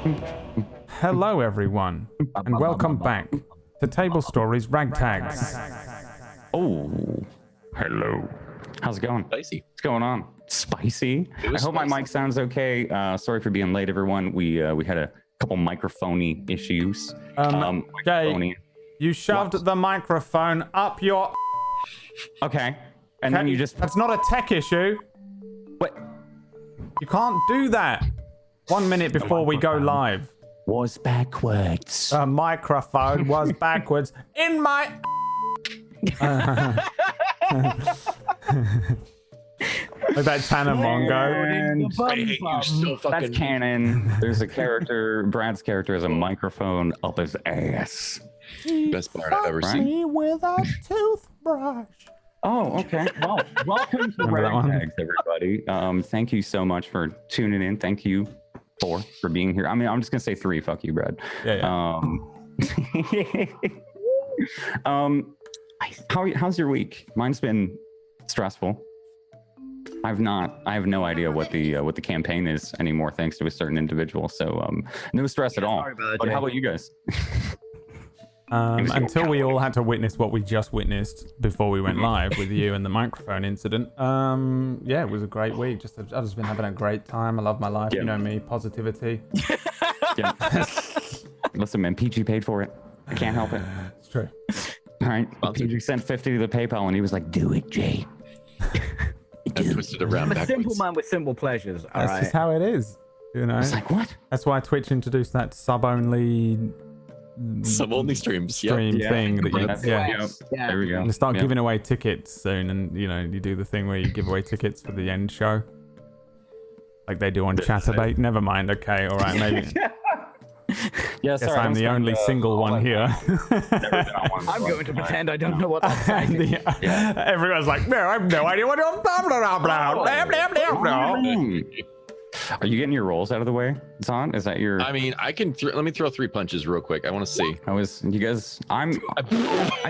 Hello, everyone, and welcome back to Table Stories RagTags. Oh, hello. How's it going? Spicy. What's going on? Spicy? I hope spicy. my mic sounds okay. Sorry for being late, everyone. We had a couple microphone issues. Jay, you shoved the microphone up your... Okay. And then you just... That's not a tech issue. What? You can't do that. 1 minute before we go live. Was backwards. The microphone was backwards in my... Like that Tanner Mongo. I hate you so fucking. That's canon. There's a character, Brad's character has a microphone up his ass. Best part I've ever seen. Me with a toothbrush. Oh, okay. Well, welcome to RagTags, everybody. Thank you so much for tuning in. Thank you for being here. I mean, I'm just gonna say 3. Fuck you, Brad. Yeah. How's your week? Mine's been stressful. I have no idea what the campaign is anymore, thanks to a certain individual. So no stress at all. But how about you guys? Until we all had to witness what we just witnessed before we went live with you and the microphone incident. Yeah, it was a great week. I've just been having a great time. I love my life. You know me, positivity. Yeah. Listen, man, PG paid for it. I can't help it. It's true. All right, PG sent 50 to the PayPal, and he was like, "Do it, Jay." I twisted around I'm a backwards. simple man with simple pleasures. All That's right. just how it is. You know. It's like, what? That's why Twitch introduced that sub-only Some-only streams. stream thing that you, Yeah. There we go. And start Yeah. giving away tickets soon, and you know you do the thing where you give away tickets for the end show, like they do on Chatterbait. Never mind. Okay, all right, maybe. Yeah, Guess sorry, I'm the only single one here. I'm going to pretend I don't know what that's And like. everyone's like, no, I have no idea what you're blah blah blah blah blah blah blah. Are you getting your rolls out of the way, Zon? Is that your? I mean, I can. Let me throw 3 punches real quick. I want to see. You guys. I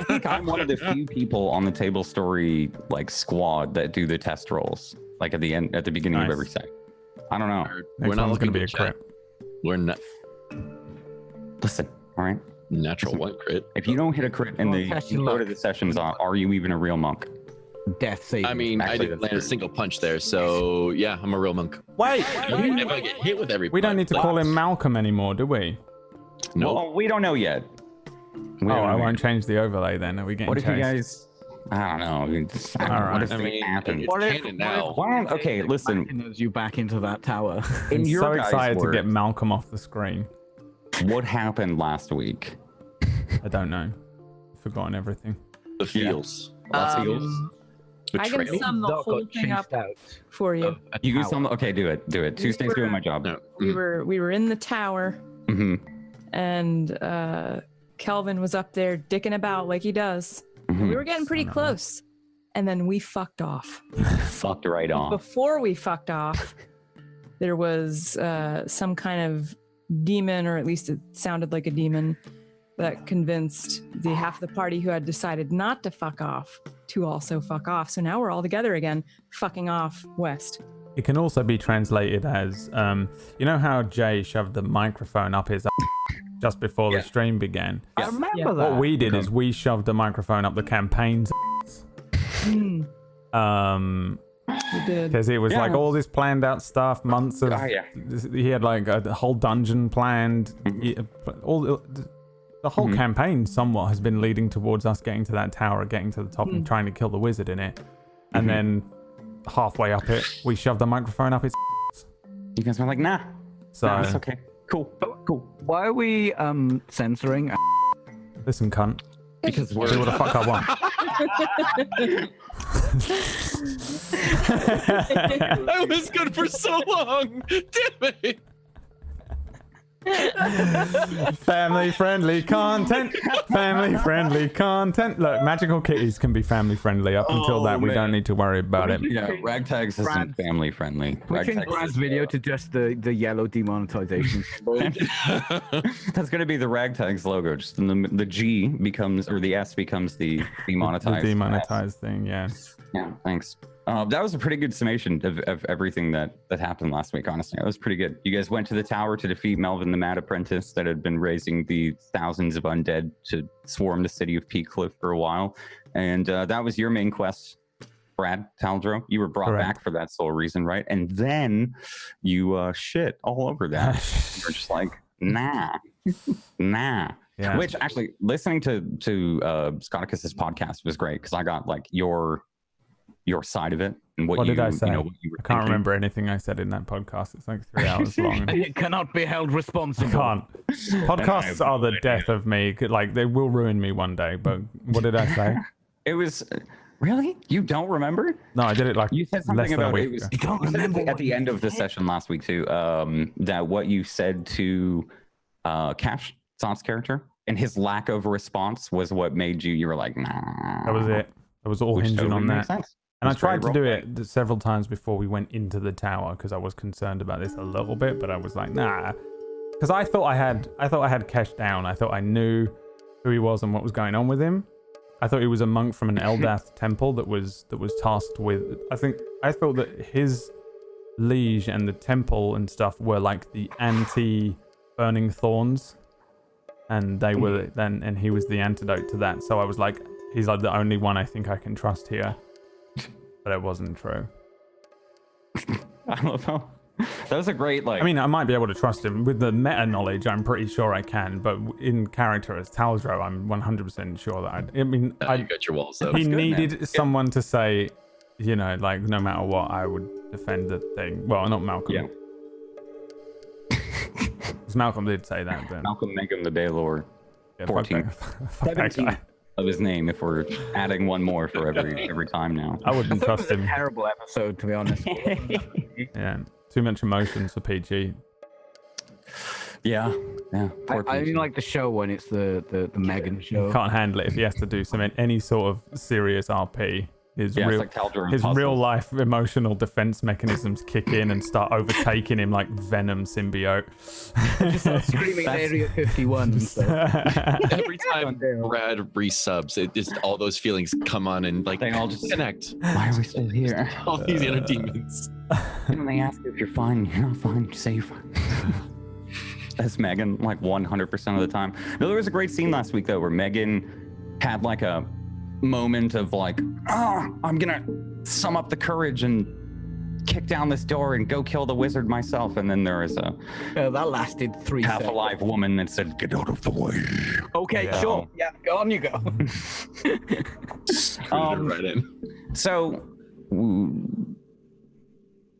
think I'm one of the few people on the Table Story squad that do the test rolls, like at the beginning of every set. I don't know. Next one's gonna be a crit. We're not Listen, all right. natural 1 crit. If you don't hit a crit in the start of the sessions, are you even a real monk? Death saving. I mean, I didn't land a single punch there, so yeah, I'm a real monk. Wait, If I get hit with every we don't need to call him Malcolm anymore, do we? No. Well, we don't know yet. I won't change the overlay then. Are we getting What if you chased? guys? I don't know. All What if right. things happen? It's canon now. Okay, listen. Knows you back into that tower. In I'm your so guys' excited to words, get Malcolm off the screen. what happened last week? I don't know. I've forgotten everything. The feels. Feels? I can Betrayal. sum the Doc whole got thing up chased out. for you. You can some. Okay, do it. Tuesday's doing my job. No. We were in the tower, Mm-hmm. and Kelvin was up there dicking about like he does. Mm-hmm. We were getting pretty close, and then we fucked off. Fucked right off. Before we fucked off, there was some kind of demon, or at least it sounded like a demon, that convinced the half of the party who had decided not to fuck off to also fuck off. So now we're all together again, fucking off west. It can also be translated as, you know how Jay shoved the microphone up his ass just before the stream began? I remember Yeah. that. What we did is we shoved the microphone up the campaign's Hmm, ass. we did. Because it was Yeah. like all this planned out stuff, months of... Oh, yeah. He had like a whole dungeon planned. The whole campaign somewhat has been leading towards us getting to that tower, getting to the top and trying to kill the wizard in it. And then halfway up it, we shoved the microphone up its ass. You guys were like, nah. So, Nah, it's okay. Cool. Why are we censoring? listen, cunt. Because Do what the fuck I want. I was good for so long. Damn it. Family friendly content. Family friendly content. Look, magical kitties can be family friendly. Up until that, we don't need to worry about it. Yeah, RagTags isn't family friendly. we changed Brad's video to just the yellow demonetization symbol. That's gonna be the RagTags logo. Just the G becomes, or the S becomes the demonetized. The demonetized thing, yeah. Yeah, thanks. That was a pretty good summation of everything that happened last week, honestly. That was pretty good. You guys went to the tower to defeat Melvin the Mad Apprentice that had been raising the thousands of undead to swarm the city of Peakcliff for a while. And that was your main quest, Brad Taldro. You were brought back for that sole reason, right? And then you shit all over that. You're just like, nah. Yeah. Which actually, listening to Scotticus's podcast was great because I got like your side of it and what did I say? You know, what you were I can't remember anything I said in that podcast. It's like 3 hours long. It cannot be held responsible. I can't. Podcasts are the death of me. Like they will ruin me one day. But what did I say? It was really? You don't remember? No, I did it like you said something about it. You don't remember at the end of the session last week too. That what you said to Cash, Soft's character, and his lack of response was what made you were like, nah. That was it. It was all hinging totally on that. Sense. And I tried to do it several times before we went into the tower because I was concerned about this a little bit, but I was like, nah. Because I thought I had Kesh down. I thought I knew who he was and what was going on with him. I thought he was a monk from an Eldath temple that was tasked with. I thought that his liege and the temple and stuff were like the anti-burning thorns, and they were then, and he was the antidote to that. So I was like, he's like the only one I think I can trust here. But it wasn't true. I love how that was a great like. I mean, I might be able to trust him with the meta knowledge. I'm pretty sure I can, but in character as Taldro, I'm 100% sure that you got your walls though. He needed someone to say, you know, like no matter what, I would defend the thing. Well, not Malcolm. Yeah. Because Malcolm did say that. But Malcolm Megum the Baylor. Yeah, 14. 17 of his name. If we're adding one more for every time now. I wouldn't trust him. Terrible episode, to be honest. Yeah. Too much emotions for PG. Yeah. I mean, like the show when it's the Megan show. You can't handle it if he has to do any sort of serious RP. His real life emotional defense mechanisms kick in and start overtaking him like Venom symbiote. Just start screaming Area 51 and stuff. Every time Brad resubs, it just all those feelings come on and like they all just connect. Why are we still here? All these inner demons. And they ask you if you're fine. You're not fine. Say you're fine. That's Megan, like 100% of the time. No, there was a great scene last week though, where Megan had like a moment of like, I'm gonna sum up the courage and kick down this door and go kill the wizard myself. And then there is a that lasted 3 half seconds. alive woman that said, "Get out of the way." Okay, sure. Yeah, go on, you go. Right in. So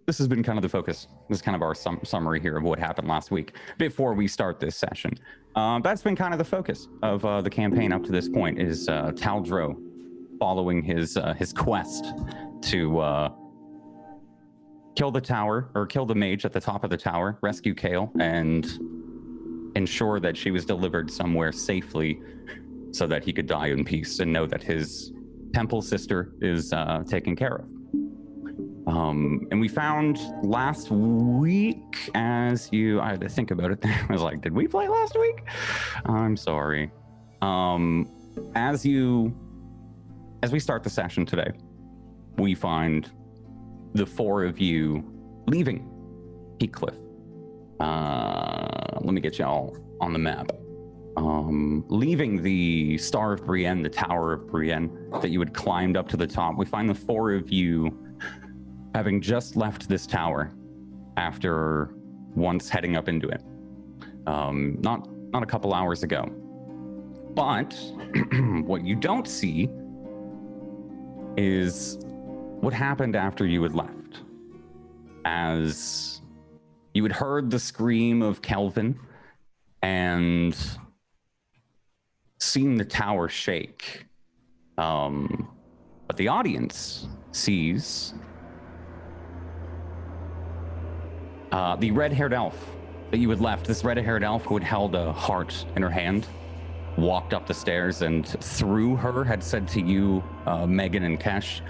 this has been kind of the focus. This is kind of our summary here of what happened last week before we start this session. That's been kind of the focus of the campaign up to this point is Taldro following his quest to kill the tower, or kill the mage at the top of the tower, rescue Kale, and ensure that she was delivered somewhere safely so that he could die in peace and know that his temple sister is taken care of. And we found last week, I had to think about it. I was like, did we play last week? I'm sorry. As we start the session today, we find the 4 of you leaving Peakcliff. Let me get you all on the map. Leaving the Star of Brienne, the Tower of Brienne that you had climbed up to the top. We find the 4 of you having just left this tower after once heading up into it. Not a couple hours ago. But what you don't see is what happened after you had left. As you had heard the scream of Kelvin and seen the tower shake. But the audience sees the red-haired elf that you had left. This red-haired elf who had held a heart in her hand walked up the stairs, and through her had said to you, Megan and Kesh,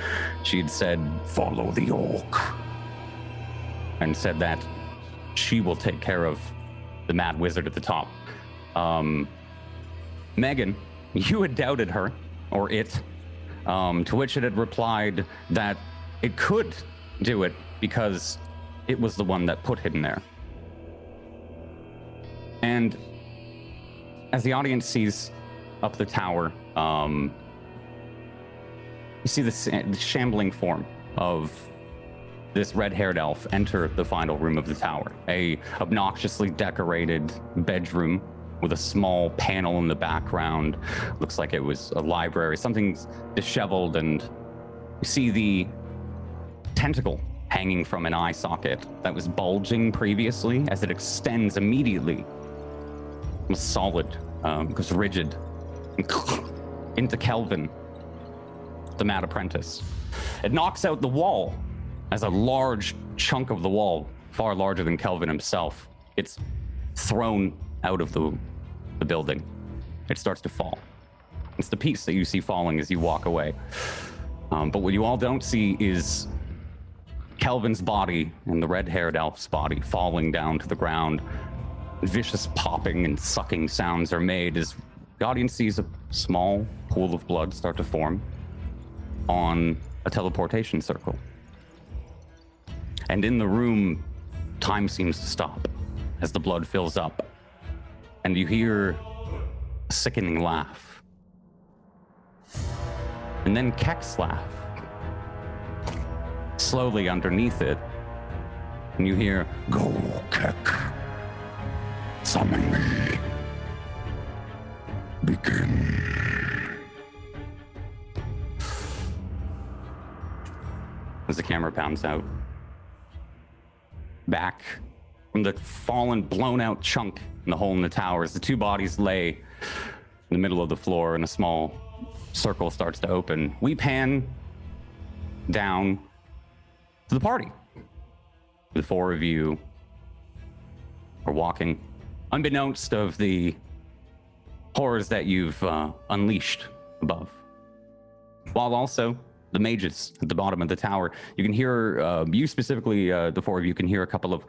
she had said, "Follow the orc," and said that she will take care of the mad wizard at the top. Megan, you had doubted her, or it, to which it had replied that it could do it because it was the one that put him there. And as the audience sees up the tower, you see the shambling form of this red-haired elf enter the final room of the tower, a obnoxiously decorated bedroom with a small panel in the background. Looks like it was a library. Something's disheveled, and you see the tentacle hanging from an eye socket that was bulging previously as it extends immediately. It was solid, goes rigid, into Kelvin, the mad apprentice. It knocks out the wall as a large chunk of the wall, far larger than Kelvin himself, gets thrown out of the building. It starts to fall. It's the piece that you see falling as you walk away. But what you all don't see is Kelvin's body and the red-haired elf's body falling down to the ground. Vicious popping and sucking sounds are made as the audience sees a small pool of blood start to form on a teleportation circle. And in the room, time seems to stop as the blood fills up. And you hear a sickening laugh. And then Keck's laugh. Slowly underneath it, and you hear, "Go, Keck. Summon me. Begin." As the camera pounds out, back from the fallen, blown-out chunk in the hole in the tower, as the two bodies lay in the middle of the floor and a small circle starts to open, we pan down to the party. The four of you are walking, unbeknownst of the horrors that you've unleashed above. While also the mages at the bottom of the tower, you can hear, you specifically, the four of you can hear a couple of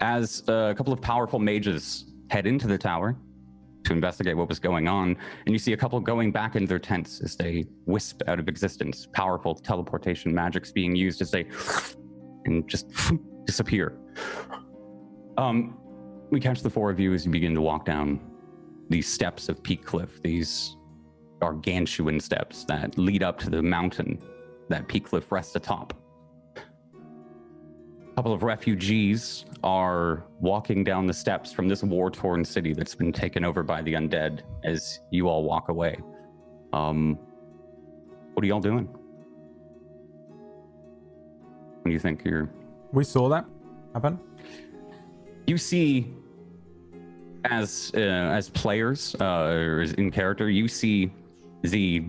as a couple of powerful mages head into the tower to investigate what was going on, and you see a couple going back into their tents as they wisp out of existence. Powerful teleportation magic's being used as they and just disappear. We catch the four of you as you begin to walk down these steps of Peak Cliff, these gargantuan steps that lead up to the mountain that Peak Cliff rests atop. A couple of refugees are walking down the steps from this war-torn city that's been taken over by the undead as you all walk away. What are y'all doing? What do you think you're... We saw that happen. You see, as players, or as in character, you see the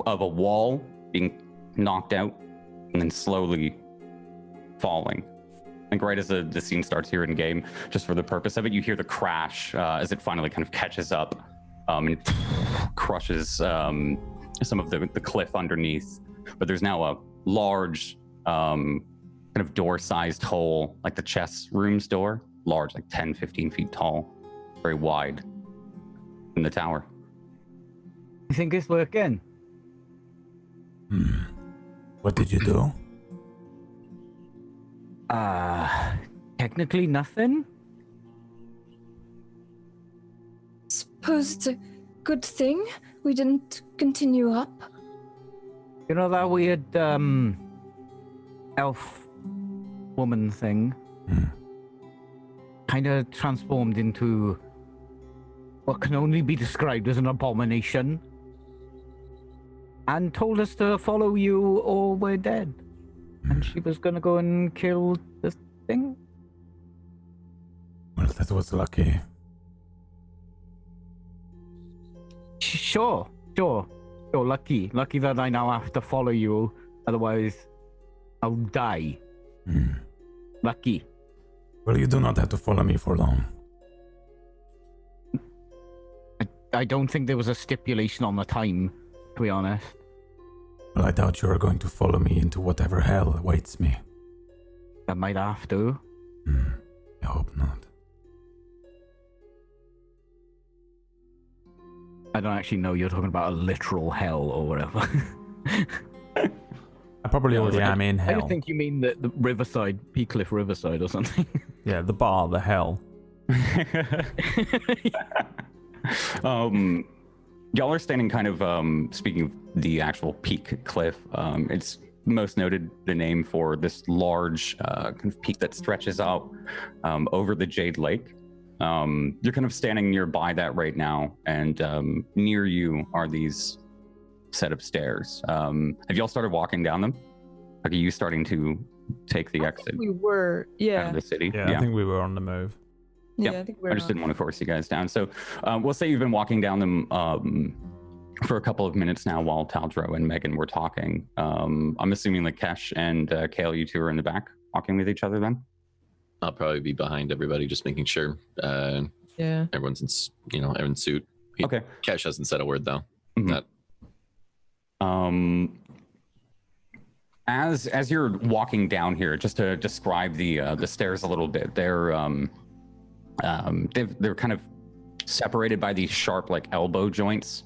of a wall being knocked out and then slowly falling. I think right as the scene starts here in game, just for the purpose of it, you hear the crash as it finally kind of catches up and crushes some of the cliff underneath. But there's now a large kind of door-sized hole, like the chess room's door, large, like 10, 15 feet tall, very wide in the tower. You think it's working? What did you do? Technically nothing. Suppose it's a good thing we didn't continue up. You know that weird elf woman thing? Kind of transformed into what can only be described as an abomination, and told us to follow you or we're dead. And she was gonna go and kill this thing? Well, that was lucky. Sure. Lucky that I now have to follow you, otherwise I'll die. Lucky. Well, you do not have to follow me for long. I don't think there was a stipulation on the time, to be honest. Well, I doubt you are going to follow me into whatever hell awaits me. I might have to. I hope not. don't actually know you're talking about a literal hell or whatever. I probably already am in I hell. just think you mean the Riverside, Peakcliff Riverside or something. Yeah, the bar, the hell. Y'all are standing kind of, speaking of the actual peak cliff, it's most noted the name for this large kind of peak that stretches out over the Jade Lake. You're kind of standing nearby that right now, and near you are these set of stairs. Have y'all started walking down them? Like, are you starting to take the exit We were, out yeah. of the city? Yeah, I think we were on the move. Yeah, Yep. I think we're I just didn't want to force you guys down. So we'll say you've been walking down them for a couple of minutes now while Taldro and Megan were talking. I'm assuming that Kesh and Kale, you two are in the back walking with each other then? I'll probably be behind everybody, just making sure Yeah. everyone's in, everyone's suit. Okay. Cash hasn't said a word though. Mhm. Not As you're walking down here, just to describe the stairs a little bit, they're kind of separated by these sharp like elbow joints.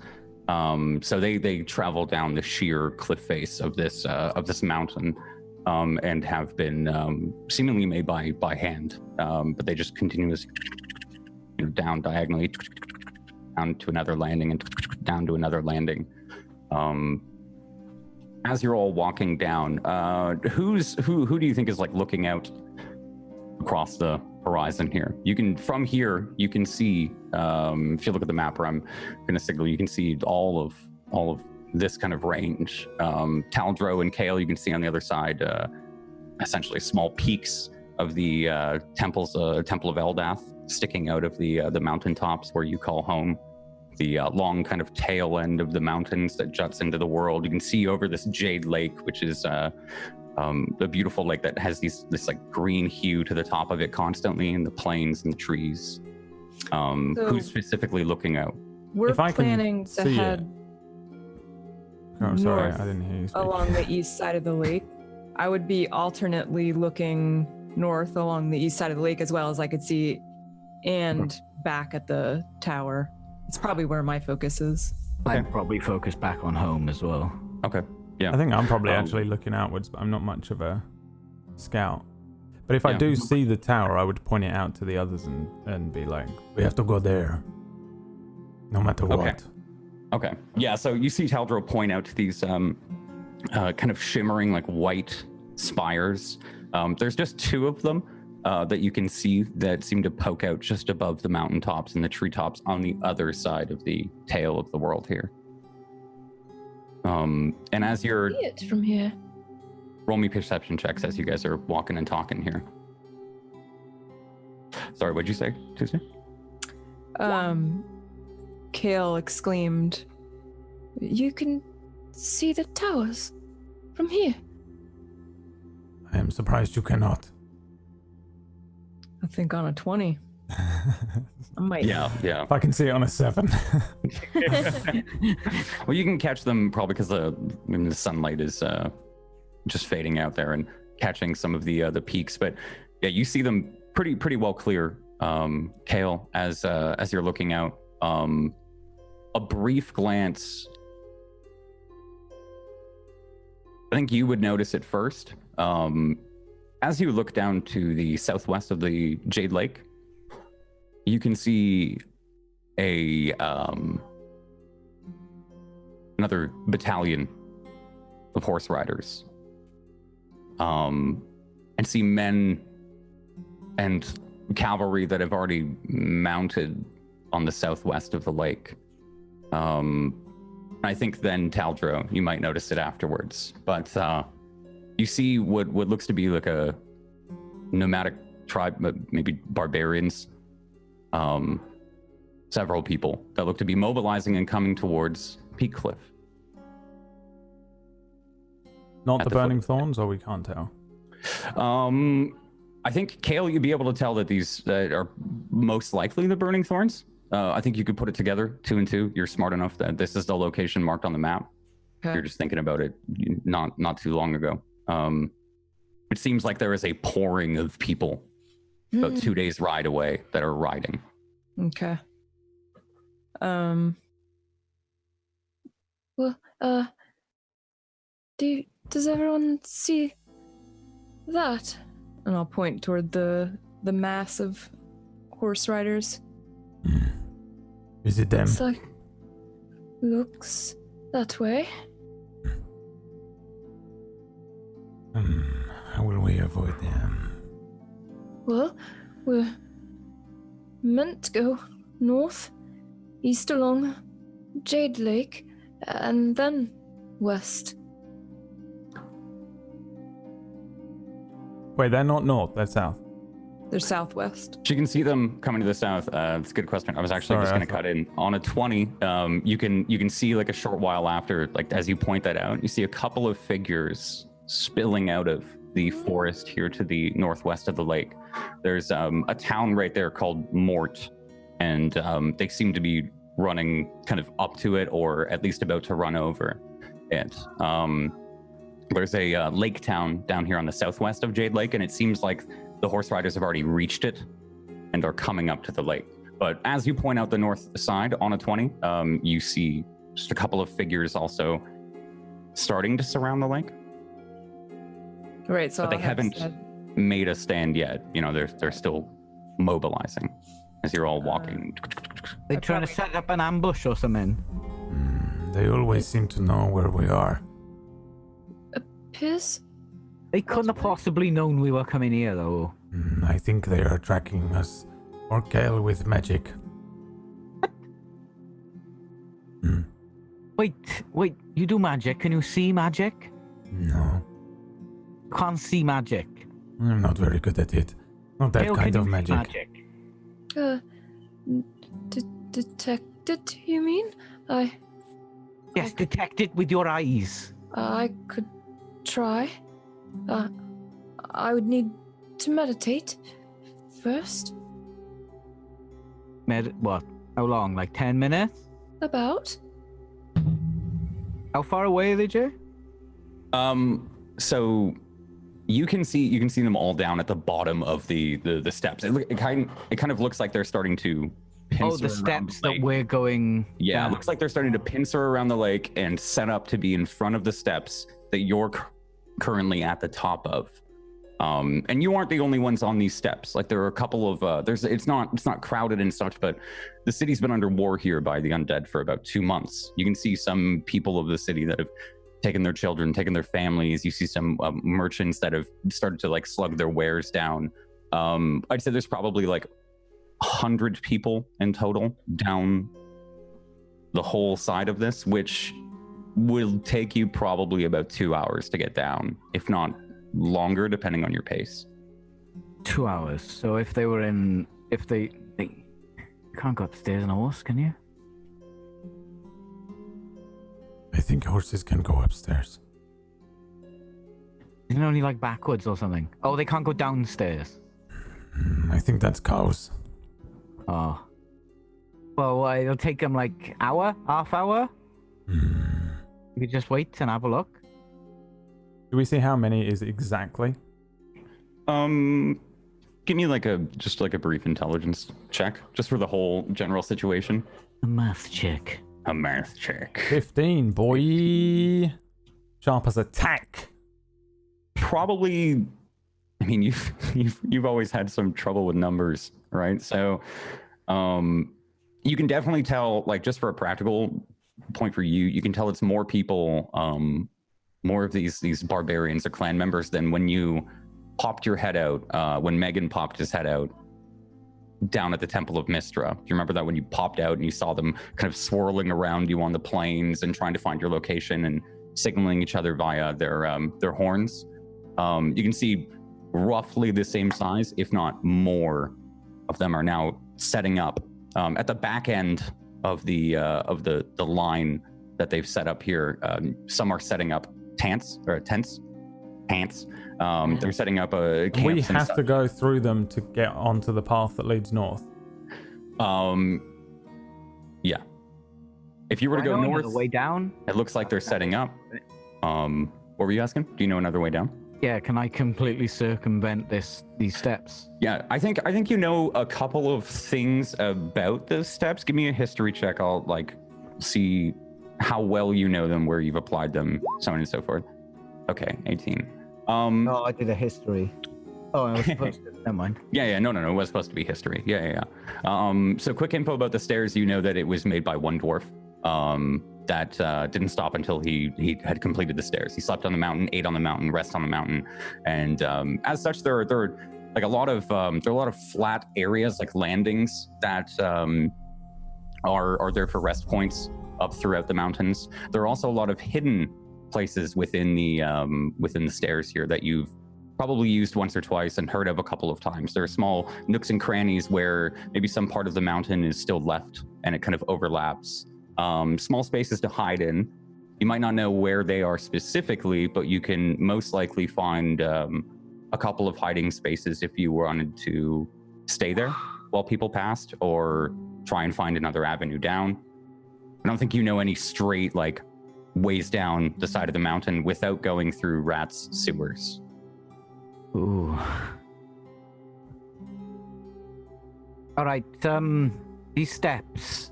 So they travel down the sheer cliff face of this mountain, and have been seemingly made by hand. But they just continuously down diagonally, down to another landing, and down to another landing. As you're all walking down, who do you think is like looking out across the horizon here? From here you can see, if you look at the map where I'm gonna signal, you can see all of this kind of range. Taldro and Kale, you can see on the other side, essentially small peaks of the Temple of Eldath sticking out of the mountaintops where you call home. The long kind of tail end of the mountains that juts into the world. You can see over this Jade Lake, which is a beautiful lake that has this like green hue to the top of it constantly, and the plains and the trees. Who's specifically looking out? We're If I can planning to see it. head Oh, sorry, north I didn't hear you speak. along the east side of the lake. I would be alternately looking north along the east side of the lake as well as I could see, and back at the tower. It's probably where my focus is. I'd probably focus back on home as well. Okay. Yeah. I think I'm probably actually looking outwards, but I'm not much of a scout. But if I Yeah. do see the tower, I would point it out to the others and be like, we have to go there. No matter Okay. what. Okay. Yeah, so you see Taldro point out these kind of shimmering like white spires. There's just two of them that you can see that seem to poke out just above the mountaintops and the treetops on the other side of the tail of the world here. And as you're... See it from here. Roll me perception checks as you guys are walking and talking here. Sorry, what'd you say, Tuesday? Kale exclaimed, "You can see the towers from here." I am surprised you cannot. I think on a 20. I might. Yeah. If I can see it on a 7. Well, you can catch them probably because the sunlight is just fading out there and catching some of the peaks. But yeah, you see them pretty well clear, Kale, as you're looking out. A brief glance. I think you would notice it first. As you look down to the southwest of the Jade Lake, you can see another battalion of horse riders, and see men and cavalry that have already mounted on the southwest of the lake. I think then, Taldro, you might notice it afterwards, but you see what looks to be like a nomadic tribe, maybe barbarians, several people that look to be mobilizing and coming towards Peak Cliff. Not At the the burning foot. thorns, or we can't tell. I think, Kale, you'd be able to tell that these are most likely the burning thorns. I think you could put it together, 2 and 2. You're smart enough that this is the location marked on the map. Okay. You're just thinking about it not too long ago. It seems like there is a pouring of people about 2 days' ride away that are riding. Okay. Well, does everyone see that? And I'll point toward the mass of horse riders. Is it them? Looks that way. How will we avoid them? Well, we're meant to go north, east along Jade Lake, and then west. Wait, they're not north, they're south. They're southwest. You can see them coming to the south. That's a good question. I was actually just going to cut in on a 20. You can see like a short while after, like as you point that out, you see a couple of figures spilling out of the forest here to the northwest of the lake. There's a town right there called Mort, and they seem to be running kind of up to it, or at least about to run over it. There's a lake town down here on the southwest of Jade Lake, and it seems like the horse riders have already reached it and are coming up to the lake. But as you point out the north side on a 20, you see just a couple of figures also starting to surround the lake. Right, so But they haven't made a stand yet. You know, they're still mobilizing as you're all walking. They trying to set up an ambush or something? They always seem to know where we are. Piss? They couldn't have possibly known we were coming here, though. I think they are tracking us, or Gale with magic. Wait, you do magic? Can you see magic? No, Can't see magic. I'm not very good at it. Not that Gale, kind can of you see magic. Detected, you mean? Yes, detect it with your eyes. I could try. I would need to meditate first. What? How long? Like 10 minutes? About. How far away are they, Jay? So you can see them all down at the bottom of the steps. It kind of looks like they're starting to pincer Oh, the around steps the that lake. we're going. Yeah, down. it looks like they're starting to pincer around the lake and set up to be in front of the steps that you're currently at the top of. And you aren't the only ones on these steps. Like there are a couple of it's not crowded and such, but the city's been under war here by the undead for about 2 months. You can see some people of the city that have taken their children, taken their families. You see some merchants that have started to like slug their wares down. I'd say there's probably like 100 people in total down the whole side of this, which will take you probably about 2 hours to get down, if not longer, depending on your pace. 2 hours. So if they you can't go upstairs on a horse, can you? I think horses can go upstairs. Isn't it only like backwards or something? Oh, they can't go downstairs. I think that's cows. Oh. Well, it'll take them like half hour. You could just wait and have a look. Do we see how many is exactly? Give me just a brief intelligence check, just for the whole general situation. A math check. A math check. 15, boy. Sharp as a tack. Probably. I mean, you've always had some trouble with numbers, right? So, you can definitely tell, like, just for a practical point for you, you can tell it's more people, more of these barbarians or clan members than when you popped your head out, when Megan popped his head out down at the Temple of Mistra. Do you remember that, when you popped out and you saw them kind of swirling around you on the plains and trying to find your location and signaling each other via their horns? You can see roughly the same size, if not more, of them are now setting up at the back end of the line that they've set up here. Some are setting up tents. They're setting up a camp. We have to go through them to get onto the path that leads north. Yeah. If you were to go north, the way down. it looks like they're setting up. What were you asking? Do you know another way down? Yeah, can I completely circumvent these steps? Yeah, I think you know a couple of things about the steps. Give me a history check. I'll see how well you know them, where you've applied them, so on and so forth. Okay, 18. No, I did a history. Oh, I was supposed to. Never mind. Yeah, no, it was supposed to be history. Yeah. So quick info about the stairs. You know that it was made by one dwarf. That didn't stop until he had completed the stairs. He slept on the mountain, ate on the mountain, rest on the mountain, and as such, there are like a lot of flat areas, like landings that are there for rest points up throughout the mountains. There are also a lot of hidden places within the stairs here that you've probably used once or twice and heard of a couple of times. There are small nooks and crannies where maybe some part of the mountain is still left and it kind of overlaps. Small spaces to hide in. You might not know where they are specifically, but you can most likely find a couple of hiding spaces if you wanted to stay there while people passed or try and find another avenue down. I don't think you know any straight like ways down the side of the mountain without going through rats' sewers. Ooh. All right. These steps.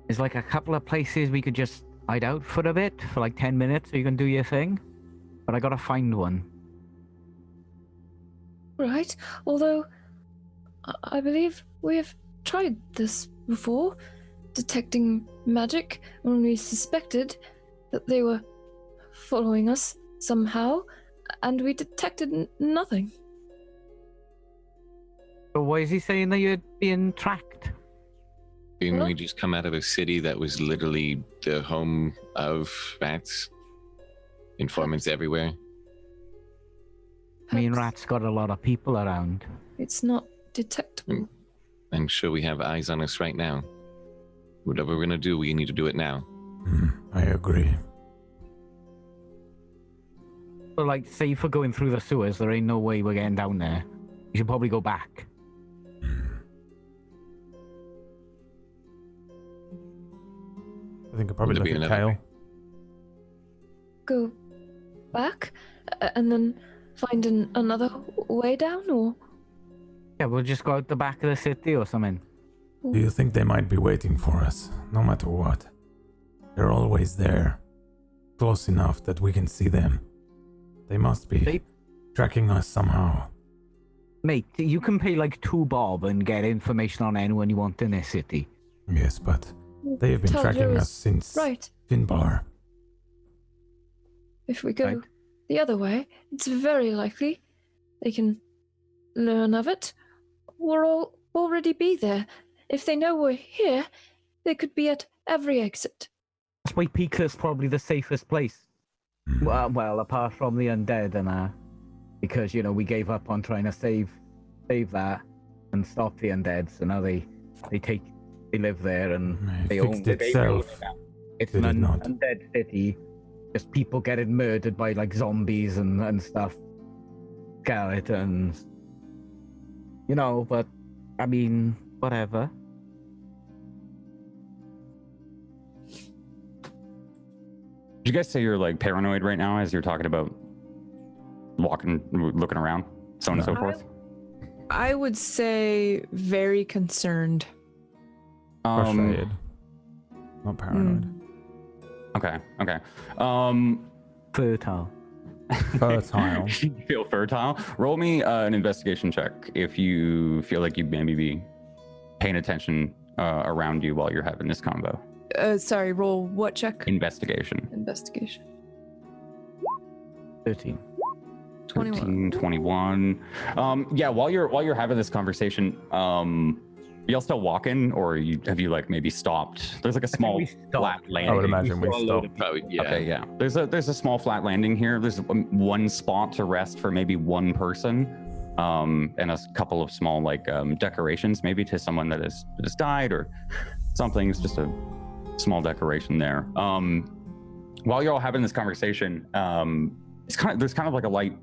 There's like a couple of places we could just hide out for a bit, for like 10 minutes, so you can do your thing. But I gotta find one. Right. Although, I believe we have tried this before, detecting magic when we suspected that they were following us somehow, and we detected nothing. So why is he saying that you're being tracked? Didn't Huh? we just come out of a city that was literally the home of rats? Informants everywhere. I mean, Perhaps rats got a lot of people around. it's not detectable. I'm sure we have eyes on us right now. Whatever we're gonna do, we need to do it now. I agree. So, like, say if we're going through the sewers, there ain't no way we're getting down there. You should probably go back. I think I'll probably Would look there be at another Kale. way? Go back and then find another way down, or Yeah, we'll just go out the back of the city or something. Do you think they might be waiting for us, no matter what? They're always there, close enough that we can see them. They must be They- tracking us somehow. Mate, you can pay like 2 bob and get information on anyone you want in this city. Yes, but they have been Tell tracking Joe's us since right. Finbar. If we go Right. the other way, it's very likely they can learn of it. We'll already be there. If they know we're here, they could be at every exit. That's why Pika's probably the safest place. Well, apart from the undead and because we gave up on trying to save that and stop the undead. So now they live there and It they fixed own itself. it now. It's Did an it not? undead city. Just people getting murdered by like zombies and stuff, skeletons. But I mean, whatever. Did you guys say you're like paranoid right now as you're talking about walking, looking around, so on and so No. forth? I would say very concerned. Frustrated. Not paranoid. Okay. Fertile. Fertile. You feel fertile. Roll me an investigation check if you feel like you maybe be paying attention around you while you're having this combo. Sorry, roll what check? Investigation. Investigation. 13. 21. 21. Yeah, while you're having this conversation, y'all still walking, or have you like maybe stopped? There's like a small we stopped. flat landing. I would imagine we stopped. Probably, yeah. Okay, yeah. There's a small flat landing here. There's one spot to rest for maybe one person, and a couple of small like decorations, maybe to someone that has died or something. It's just a small decoration there. While you're all having this conversation, there's kind of like a light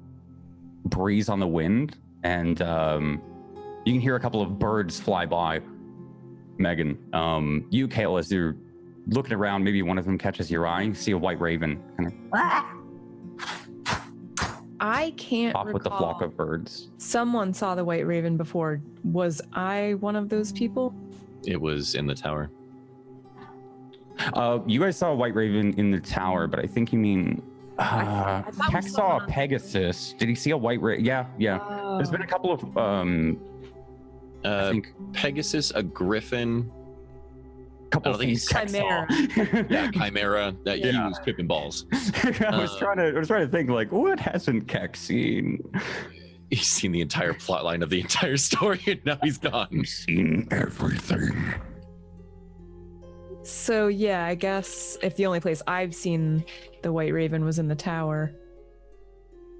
breeze on the wind, and you can hear a couple of birds fly by. Megan, you, Kale, as you're looking around, maybe one of them catches your eye. You see a white raven kind of I can't off recall. with the flock of birds. Someone saw the white raven before. Was I one of those people? It was in the tower. You guys saw a white raven in the tower, but I think you mean I thought we Peck saw saw one a on- Pegasus. Did he see a white raven? Yeah. There's been a couple of I think Pegasus, a griffin. couple I don't think things Peck saw. Chimera. Yeah, chimera. That he Yeah. was tripping balls. I was trying to think like, what hasn't Keck seen? He's seen the entire plot line of the entire story, and now he's gone. He's seen everything. So yeah, I guess if the only place I've seen the White Raven was in the tower.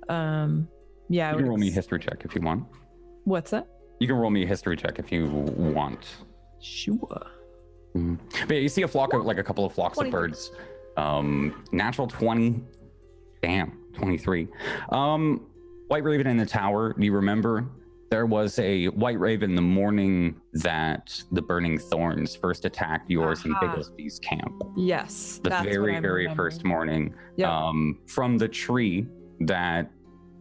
Yeah. You can roll me a history check if you want. What's that? You can roll me a history check if you want. Sure. But yeah, you see a flock of a couple of flocks 20. of birds. Natural 20. Damn, 23. White raven in the tower. You remember there was a white raven the morning that the burning thorns first attacked yours and Bigglesty's camp. Yes. The that's what very, I'm very remembering. first morning. Yep. From the tree that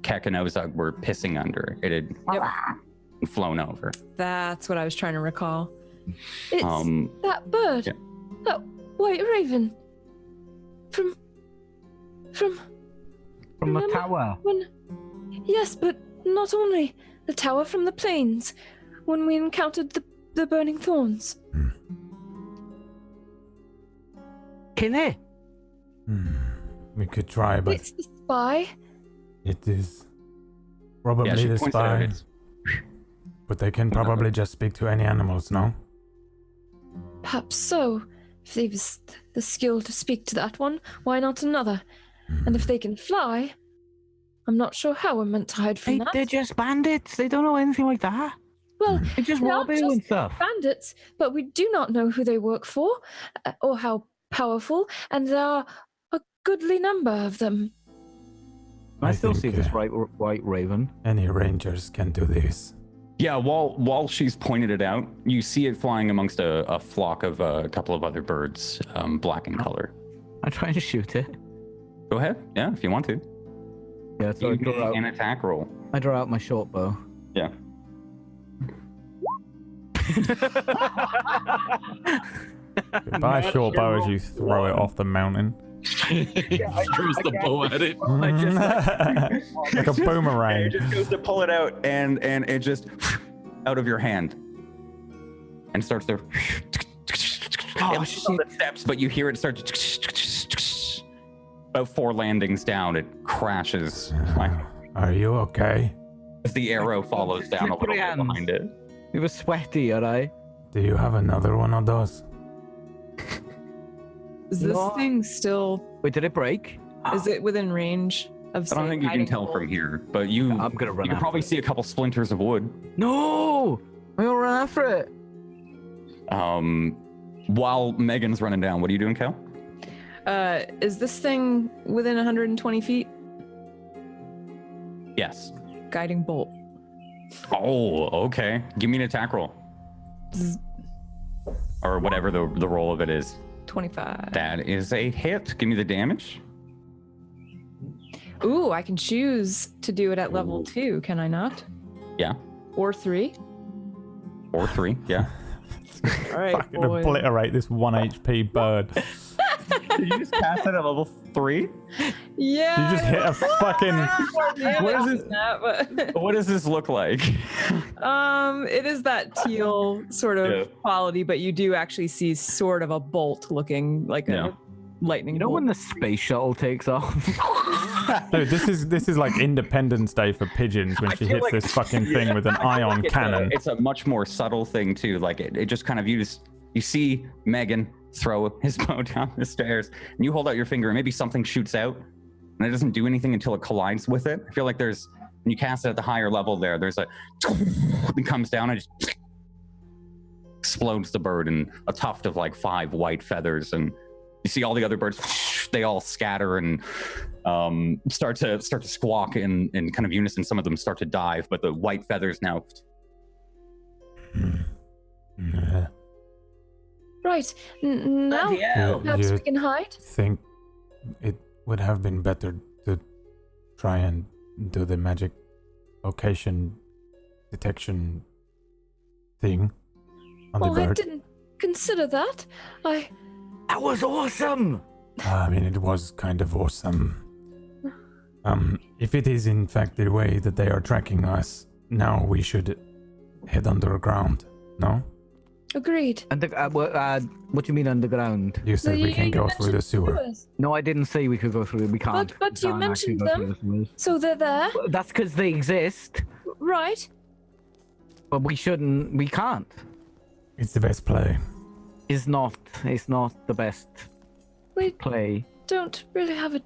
Keck and Ozug were pissing under. It had flown over. That's what I was trying to recall. It's that bird. yeah. That white raven. From From the Remember tower. when... Yes, but not only the tower, from the plains, when we encountered the burning thorns. Kinney. We could try, but It's the spy. it is probably Yeah, she the points it out. spy. It's- But they can probably just speak to any animals, no? Perhaps so. If they've the skill to speak to that one, why not another? And if they can fly, I'm not sure how we're meant to hide from that. They're just bandits. They don't know anything like that. Well, They just They rob aren't you and just stuff. bandits, but we do not know who they work for or how powerful, and there are a goodly number of them. I still see think, this white raven. Any rangers can do this. Yeah, while she's pointed it out, you see it flying amongst a flock of a couple of other birds, black in color. I try to shoot it. Go ahead. Yeah, if you want to. Yeah, so I Give me draw, an out, attack roll. I draw out my short bow. Yeah. Buy a short bow as you throw it off the mountain. He throws the bow at it. Like a boomerang. It just goes to pull it out, and it just out of your hand, and starts to. Oh, It's on the steps, but you hear it start to. About 4 landings down, it crashes. Are you okay? As the arrow follows down a little Slippery bit hands. behind it. It was sweaty, alright? Do you have another one of those? Is this No. thing still? Wait, did it break? Is it within range of? I don't say, think you can guiding tell bolt? from here, but you I'm gonna run you can after probably it. see a couple splinters of wood. No! I'm gonna run after it. While Megan's running down, what are you doing, Cal? Is this thing within 120 feet? Yes. Guiding bolt. Oh, okay. Give me an attack roll. Zzz. Or whatever the roll of it is. 25. That is a hit. Give me the damage. Ooh, I can choose to do it at level 2, can I not? Yeah. Or 3? Or 3. Yeah. All right, Fucking boys. obliterate this 1 HP bird. Did you just cast it at level 3? Yeah. You just hit a fucking. What is this? That, What does this look like? but, it is that teal sort of Yeah. quality, but you do actually see sort of a bolt looking like Yeah. a lightning You know bolt. when the space shuttle takes off? Dude, this is like Independence Day for pigeons when I she feel hits like- this fucking thing with an ion cannon. It's a much more subtle thing too. Like it just kind of you see Megan throw his bow down the stairs, and you hold out your finger, and maybe something shoots out, and it doesn't do anything until it collides with it. I feel like when you cast it at the higher level there's a it comes down and just explodes the bird in a tuft of like 5 white feathers, and you see all the other birds, they all scatter and start to squawk in kind of unison. Some of them start to dive, but the white feathers now. Yeah. Right. Now, perhaps You we can hide. think it would have been better to try and do the magic location detection thing on Well, the I bird? didn't consider that. That was awesome. I mean, it was kind of awesome. If it is in fact the way that they are tracking us, now we should head underground, no? Agreed. And what do you mean underground? You said we can go through the sewer. No, I didn't say we could go through. We can't. But We you can't actually mentioned go through them. the sewers. So they're there, Well, that's because they exist, right? but we shouldn't. We can't. It's the best play. It's not the best We play. don't really have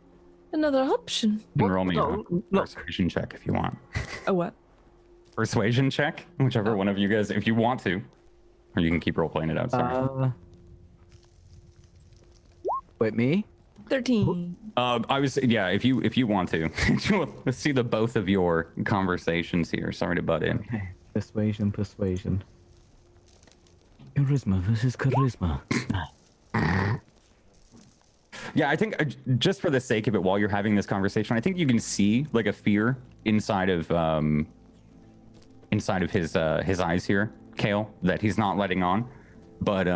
another option. You can roll me a No, look. persuasion check if you want. A what? Persuasion check, whichever one of you guys, if you want to, or you can keep role playing it out. Sorry. Wait, me? 13. If you want to, let's see the both of your conversations here. Sorry to butt in. Okay. Persuasion. Charisma versus charisma. Yeah, I think just for the sake of it, while you're having this conversation, I think you can see like a fear inside of his eyes here, Kale, that he's not letting on. But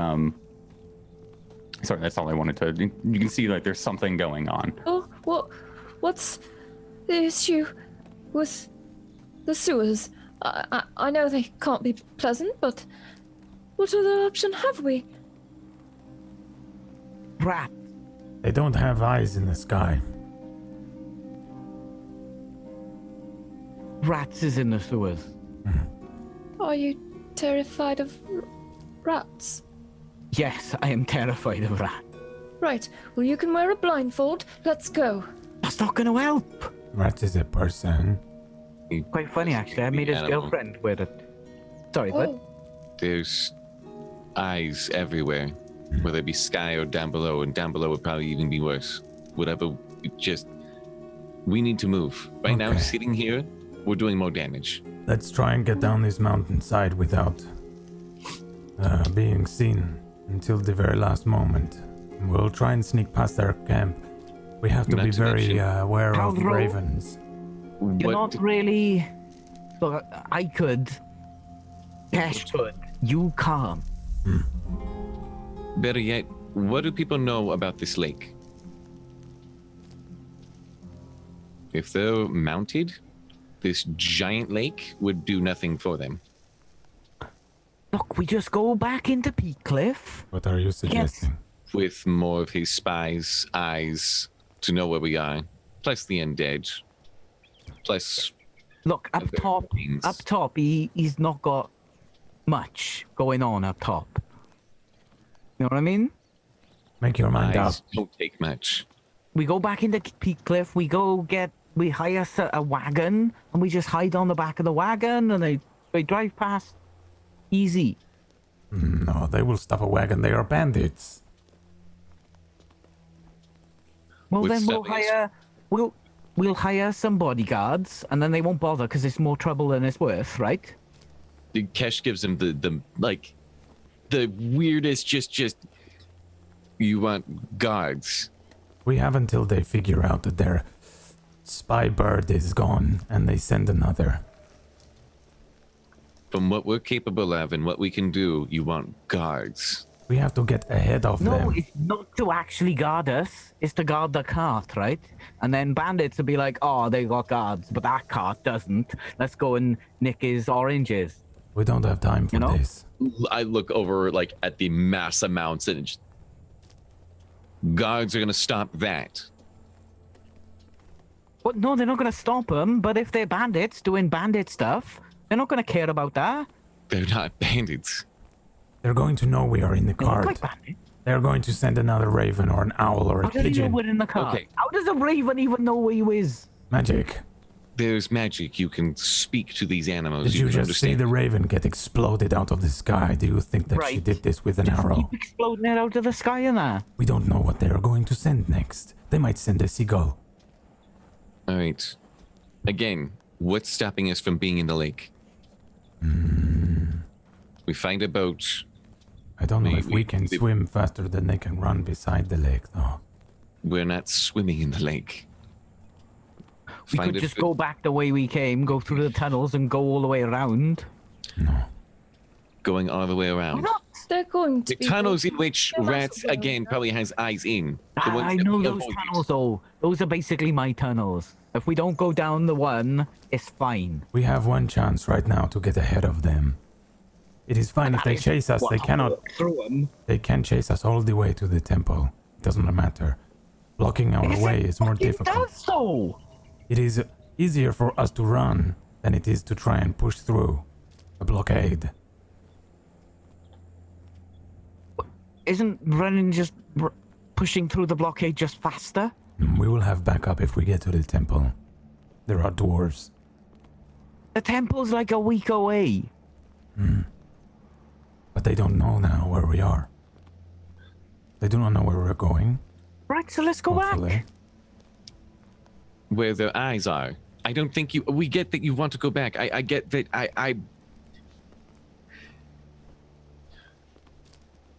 sorry, that's all I wanted to. You can see like there's something going on. Oh, what's the issue with the sewers? I know they can't be pleasant, but what other option have we? Rat. They don't have eyes in the sky. Rats is in the sewers. Are you terrified of rats? Yes, I am terrified of rats. Right. Well, you can wear a blindfold. Let's go. That's not gonna help. Rat is a person. Quite funny, actually. I made his Animal. girlfriend wear it. Sorry, but Oh, There's eyes everywhere, whether it be sky or down below, and down below would probably even be worse. Whatever, we need to move. Right now, Okay. sitting here, we're doing more damage. Let's try and get down this mountainside without being seen until the very last moment. We'll try and sneak past their camp. We have to Not be to very mention- aware of Caldro? ravens. you're What not really. Look, I could. Cash could. You can't. Better yet, what do people know about this lake? If they're mounted, this giant lake would do nothing for them. Look, we just go back into Peak Cliff. What are you suggesting? With more of his spies' eyes to know where we are, plus the undead, plus Look, up other top, things. he's not got much going on up top. You know what I mean? Make your mind up. Eyes don't take much. We go back into Peak Cliff, we hire a wagon, and we just hide on the back of the wagon, and they drive past. Easy. No, they will stop a wagon. They are bandits. Well, With then we'll hire some bodyguards, and then they won't bother because it's more trouble than it's worth, right? Kesh gives him the weirdest just you want guards. We have until they figure out that their spy bird is gone and they send another. From what we're capable of and what we can do, you want guards. We have to get ahead of No, them. it's not to actually guard us. It's to guard the cart, right? And then bandits will be like, oh, they got guards, but that cart doesn't. Let's go and nick his oranges. We don't have time for You know? this. I look over like at the mass amounts and guards are gonna stop that. But no, they're not going to stop them. But if they're bandits doing bandit stuff, they're not going to care about that. They're not bandits. They're going to know we are in the They look cart. like bandits. They're going to send another raven or an owl or a How does he know pigeon. we're in the cart? Okay. How does a raven even know where he is? Magic. There's magic. You can speak to these animals. Did you can just see understand. the raven get exploded out of the sky? Do you think that she Right. did this with an Just arrow? keep exploding it out of the sky and that. We don't know what they are going to send next. They might send a seagull. All right. Again, what's stopping us from being in the lake? We find a boat. I don't know if We- we can we- swim faster than they can run beside the lake, though. We're not swimming in the lake. We Find could a just foot- go back the way we came, go through the tunnels, and go all the way around. No. going all the way around. Why not? they're going to The be tunnels in which no matter Rats where we again go. probably has eyes in. The ones I that know we those avoid. tunnels, though. Those are basically my tunnels. If we don't go down the one, it's fine. We have one chance right now to get ahead of them. It is fine if they chase us. They cannot. Through them. They can chase us all the way to the temple. It doesn't matter. Blocking our way is more difficult. So. It is easier for us to run than it is to try and push through a blockade. Isn't running just pushing through the blockade just faster? We will have backup if we get to the temple. There are dwarves. The temple's like a week away. But they don't know now where we are. They do not know where we're going. Right, so let's go Hopefully. back. Where their eyes are. I don't think you. We get that you want to go back. I get that.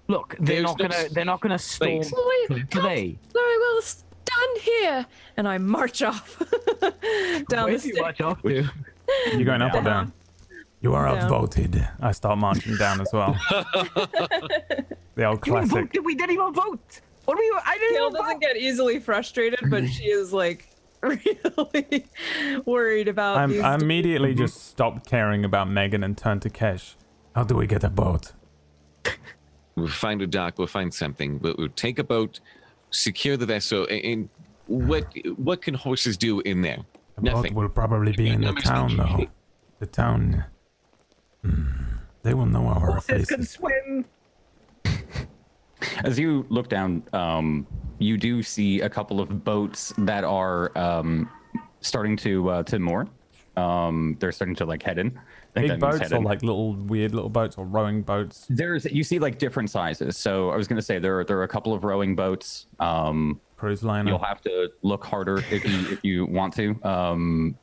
Look, they're There's not gonna storm. space. Well, we Do they? very well stand here. And I march off down Where the do you stairs. march off to? You going up or down? You are Down. outvoted. I start marching down as well. The old You classic. voted. We didn't even vote. What are we? I didn't Gail even vote. doesn't get easily frustrated, but she is like really worried about these. I immediately just stopped caring about Megan and turned to Kesh. How do we get a boat? We'll find a dock. We'll find something. We'll take a boat, secure the vessel, and what can horses do in there? The boat Nothing. will probably be in the town, though. The town. They will know our Horses can faces. swim. As you look down, you do see a couple of boats that are starting to moor. They're starting to like head in. I think Big that means boats head or in. like little weird little boats or rowing boats? You see like different sizes. So I was gonna say there are a couple of rowing boats. Cruise liner. You'll have to look harder if you want to.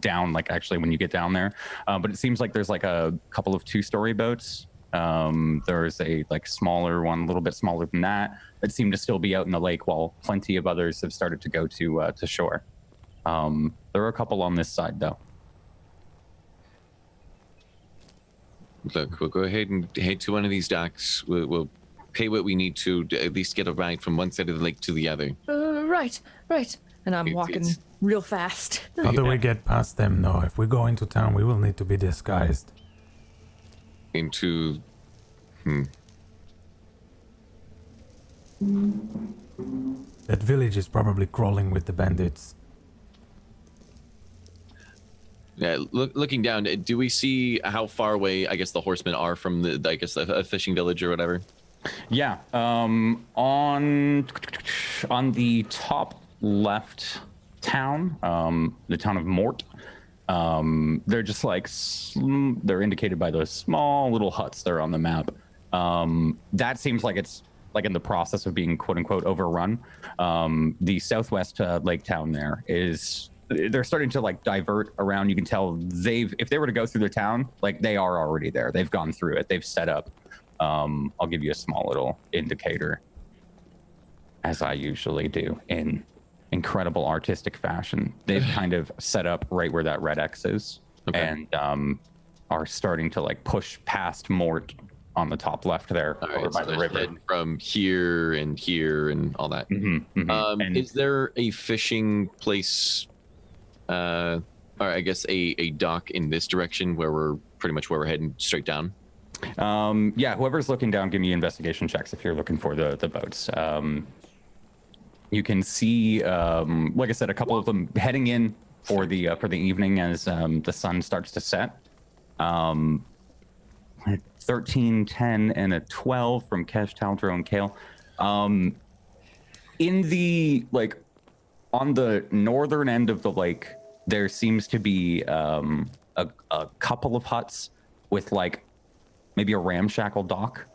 Down like actually when you get down there, but it seems like there's like a couple of 2-story boats. There's a like smaller one, a little bit smaller than that seem to still be out in the lake, while plenty of others have started to go to shore. There are a couple on this side though. Look, we'll go ahead and head to one of these docks. We'll pay what we need to at least get a ride from one side of the lake to the other. Right. And I'm It's- walking it's- real fast. How do we get past them, though? If we go into town, we will need to be disguised. Into That village is probably crawling with the bandits. yeah. Looking down, do we see how far away I guess the horsemen are from a fishing village or whatever? Yeah. On the top left town, the town of Mort. They're just like they're indicated by those small little huts that are on the map. That seems like it's like in the process of being quote unquote overrun. The southwest lake town there they're starting to like divert around. You can tell if they were to go through the town, like they are already there. They've gone through it. They've set up. I'll give you a small little indicator, as I usually do in incredible artistic fashion. They've kind of set up right where that red X is, and are starting to like push past Mort on the top left there, All over right, by so the there's river. head from here and all that. And Is there a fishing place, or I guess a dock in this direction where we're heading straight down? yeah, whoever's looking down, give me investigation checks if you're looking for the boats. You can see, like I said, a couple of them heading in for the evening as the sun starts to set. 13, 10, and a 12 from Kesh, Taldro, and Kale. In the like on the northern end of the lake, there seems to be a couple of huts with like maybe a ramshackle dock.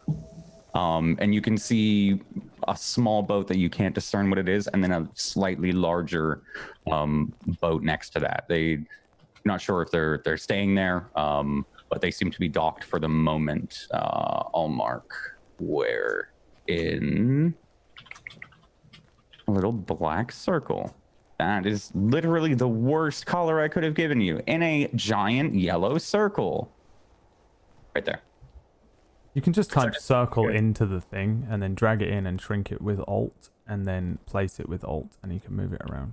And you can see a small boat that you can't discern what it is, and then a slightly larger boat next to that. Not sure if they're staying there, but they seem to be docked for the moment. I'll mark where in a little black circle. That is literally the worst color I could have given you. In a giant yellow circle. Right there. You can just type circle into the thing and then drag it in and shrink it with Alt and then place it with Alt and you can move it around.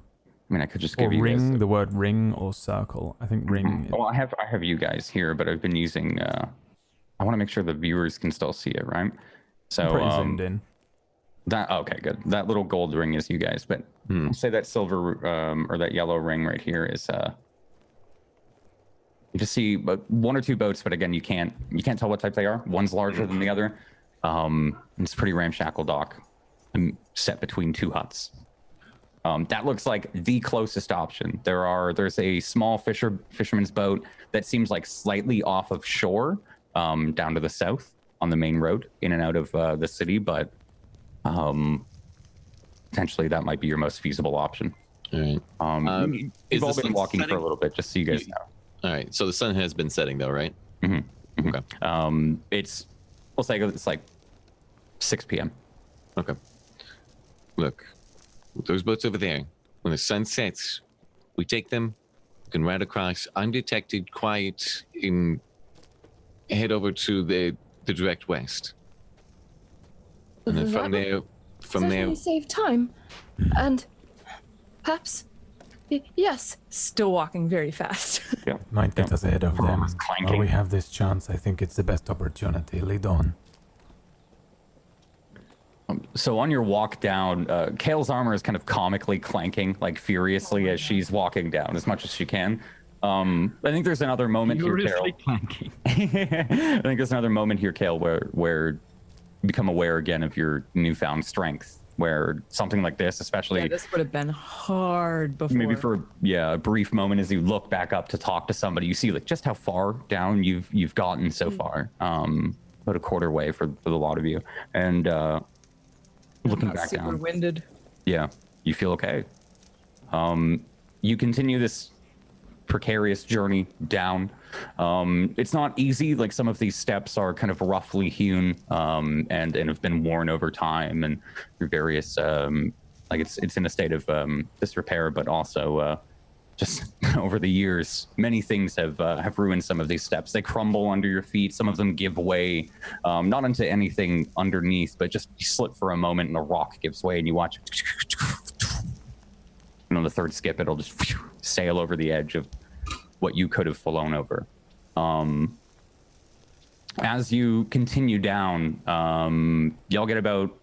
I mean, I could just Or give you ring, guys the word ring or circle. I think ring. Well, I have you guys here, but I've been using. I want to make sure the viewers can still see it, right? So Pretty zoomed in. that okay, good. That little gold ring is you guys, but I'll say that silver or that yellow ring right here is. You just see one or two boats, but again, you can't tell what type they are. One's larger than the other. It's a pretty ramshackle dock, set between two huts. That looks like the closest option. There's a small fisherman's boat that seems like slightly off of shore, down to the south on the main road in and out of the city, but potentially that might be your most feasible option. All right. You've all been walking for a little bit, just so you guys know. All right. So the sun has been setting, though, right? Mm-hmm. Okay. We'll say it's like 6 p.m. Okay. Look, those boats over there. When the sun sets, we take them, can ride across undetected, quiet, and head over to the direct west. And then from there, Certainly save time, and perhaps yes. Still walking very fast. Yeah. Might get us ahead of them. clanking. While we have this chance, I think it's the best opportunity. Lead on. So on your walk down, Kale's armor is kind of comically clanking, like furiously as she's walking down as much as she can. I think there's another moment here, Kale. clanking. I think there's another moment here, Kale, where you become aware again of your newfound strength. Where something like this, especially this would have been hard before. maybe for a brief moment as you look back up to talk to somebody, you see like just how far down you've gotten so far. About a quarter way for the lot of you, and looking back super down. winded. Yeah, you feel okay. You continue this precarious journey down. It's not easy. Like some of these steps are kind of roughly hewn and have been worn over time and through various like it's in a state of disrepair, but also just over the years, many things have ruined some of these steps. They crumble under your feet. Some of them give way, not into anything underneath, but just you slip for a moment and the rock gives way and you watch it. And on the third skip, it'll just sail over the edge of what you could have flown over. As you continue down, y'all get about,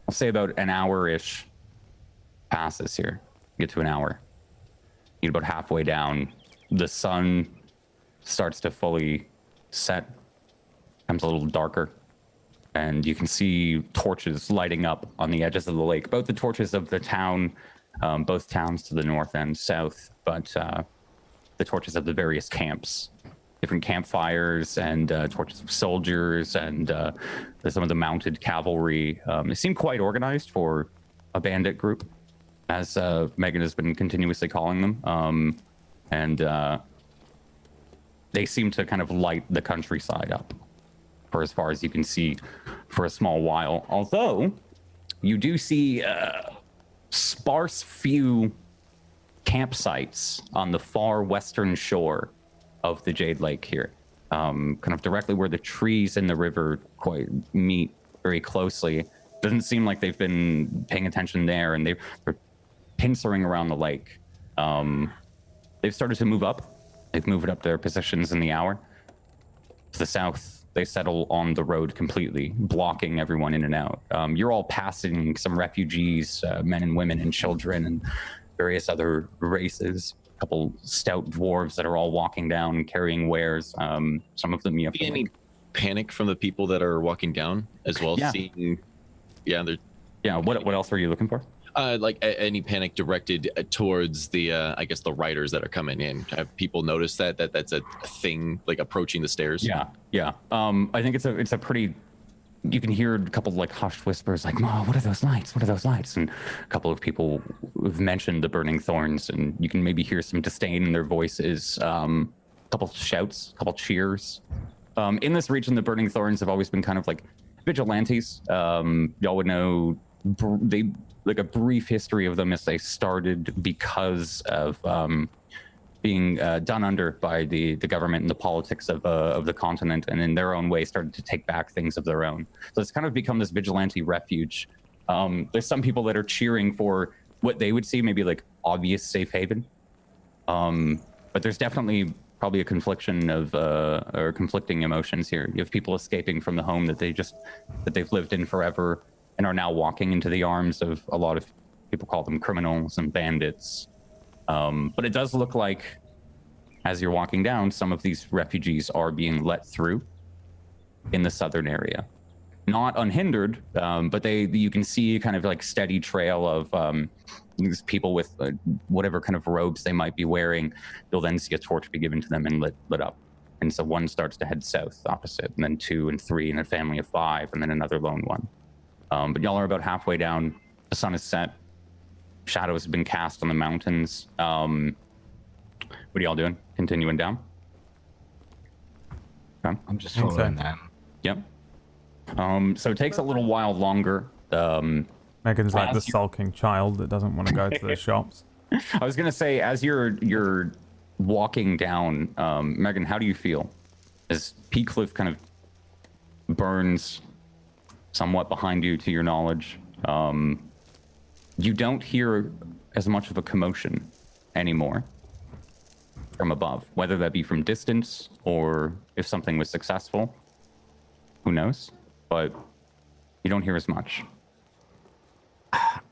I'll say about an hour-ish passes here. You get to an hour. You get about halfway down. The sun starts to fully set, becomes a little darker, and you can see torches lighting up on the edges of the lake. Both the torches of the town, both towns to the north and south, but the torches of the various camps, different campfires and torches of soldiers and some of the mounted cavalry. It seemed quite organized for a bandit group, as Megan has been continuously calling them. And they seem to kind of light the countryside up for as far as you can see for a small while. Although you do see sparse few campsites on the far western shore of the Jade Lake here, kind of directly where the trees and the river quite meet very closely. Doesn't seem like they've been paying attention there, and they're pincering around the lake. They've started to move up. They've moved up their positions in the hour. To the south, they settle on the road completely, blocking everyone in and out. You're all passing some refugees, men and women and children and various other races. A couple stout dwarves that are all walking down carrying wares. Some of them you have to, any panic from the people that are walking down as well? Yeah. Seeing, what else are you looking for? Like any panic directed towards the I guess the riders that are coming in. Have people noticed that's a thing, like approaching the stairs? Yeah. I think it's a pretty. You can hear a couple of like hushed whispers, like, "Oh, what are those lights? What are those lights?" And a couple of people have mentioned the burning thorns, and you can maybe hear some disdain in their voices. A couple shouts, a couple cheers. In this region, the burning thorns have always been kind of like vigilantes. Y'all would know they like a brief history of them as they started because of being done under by the government and the politics of the continent, and in their own way started to take back things of their own. So it's kind of become this vigilante refuge. There's some people that are cheering for what they would see maybe like obvious safe haven, but there's definitely probably a confliction of or conflicting emotions here. You have people escaping from the home that they've lived in forever and are now walking into the arms of a lot of people call them criminals and bandits. But it does look like, as you're walking down, some of these refugees are being let through in the southern area. Not unhindered, but you can see kind of like steady trail of these people with whatever kind of robes they might be wearing. You'll then see a torch be given to them and lit up. And so one starts to head south opposite, and then 2 and 3, and a family of 5, and then another lone one. But y'all are about halfway down. The sun is set. Shadows have been cast on the mountains. What are y'all doing? Continuing down? Okay. I'm just following them. Yep. So it takes a little while longer. Megan's like the sulking child that doesn't want to go to the shops. I was gonna say, as you're walking down, Megan, how do you feel? As Peak Cliff kind of burns somewhat behind you, to your knowledge, you don't hear as much of a commotion anymore from above, whether that be from distance or if something was successful. Who knows? But you don't hear as much.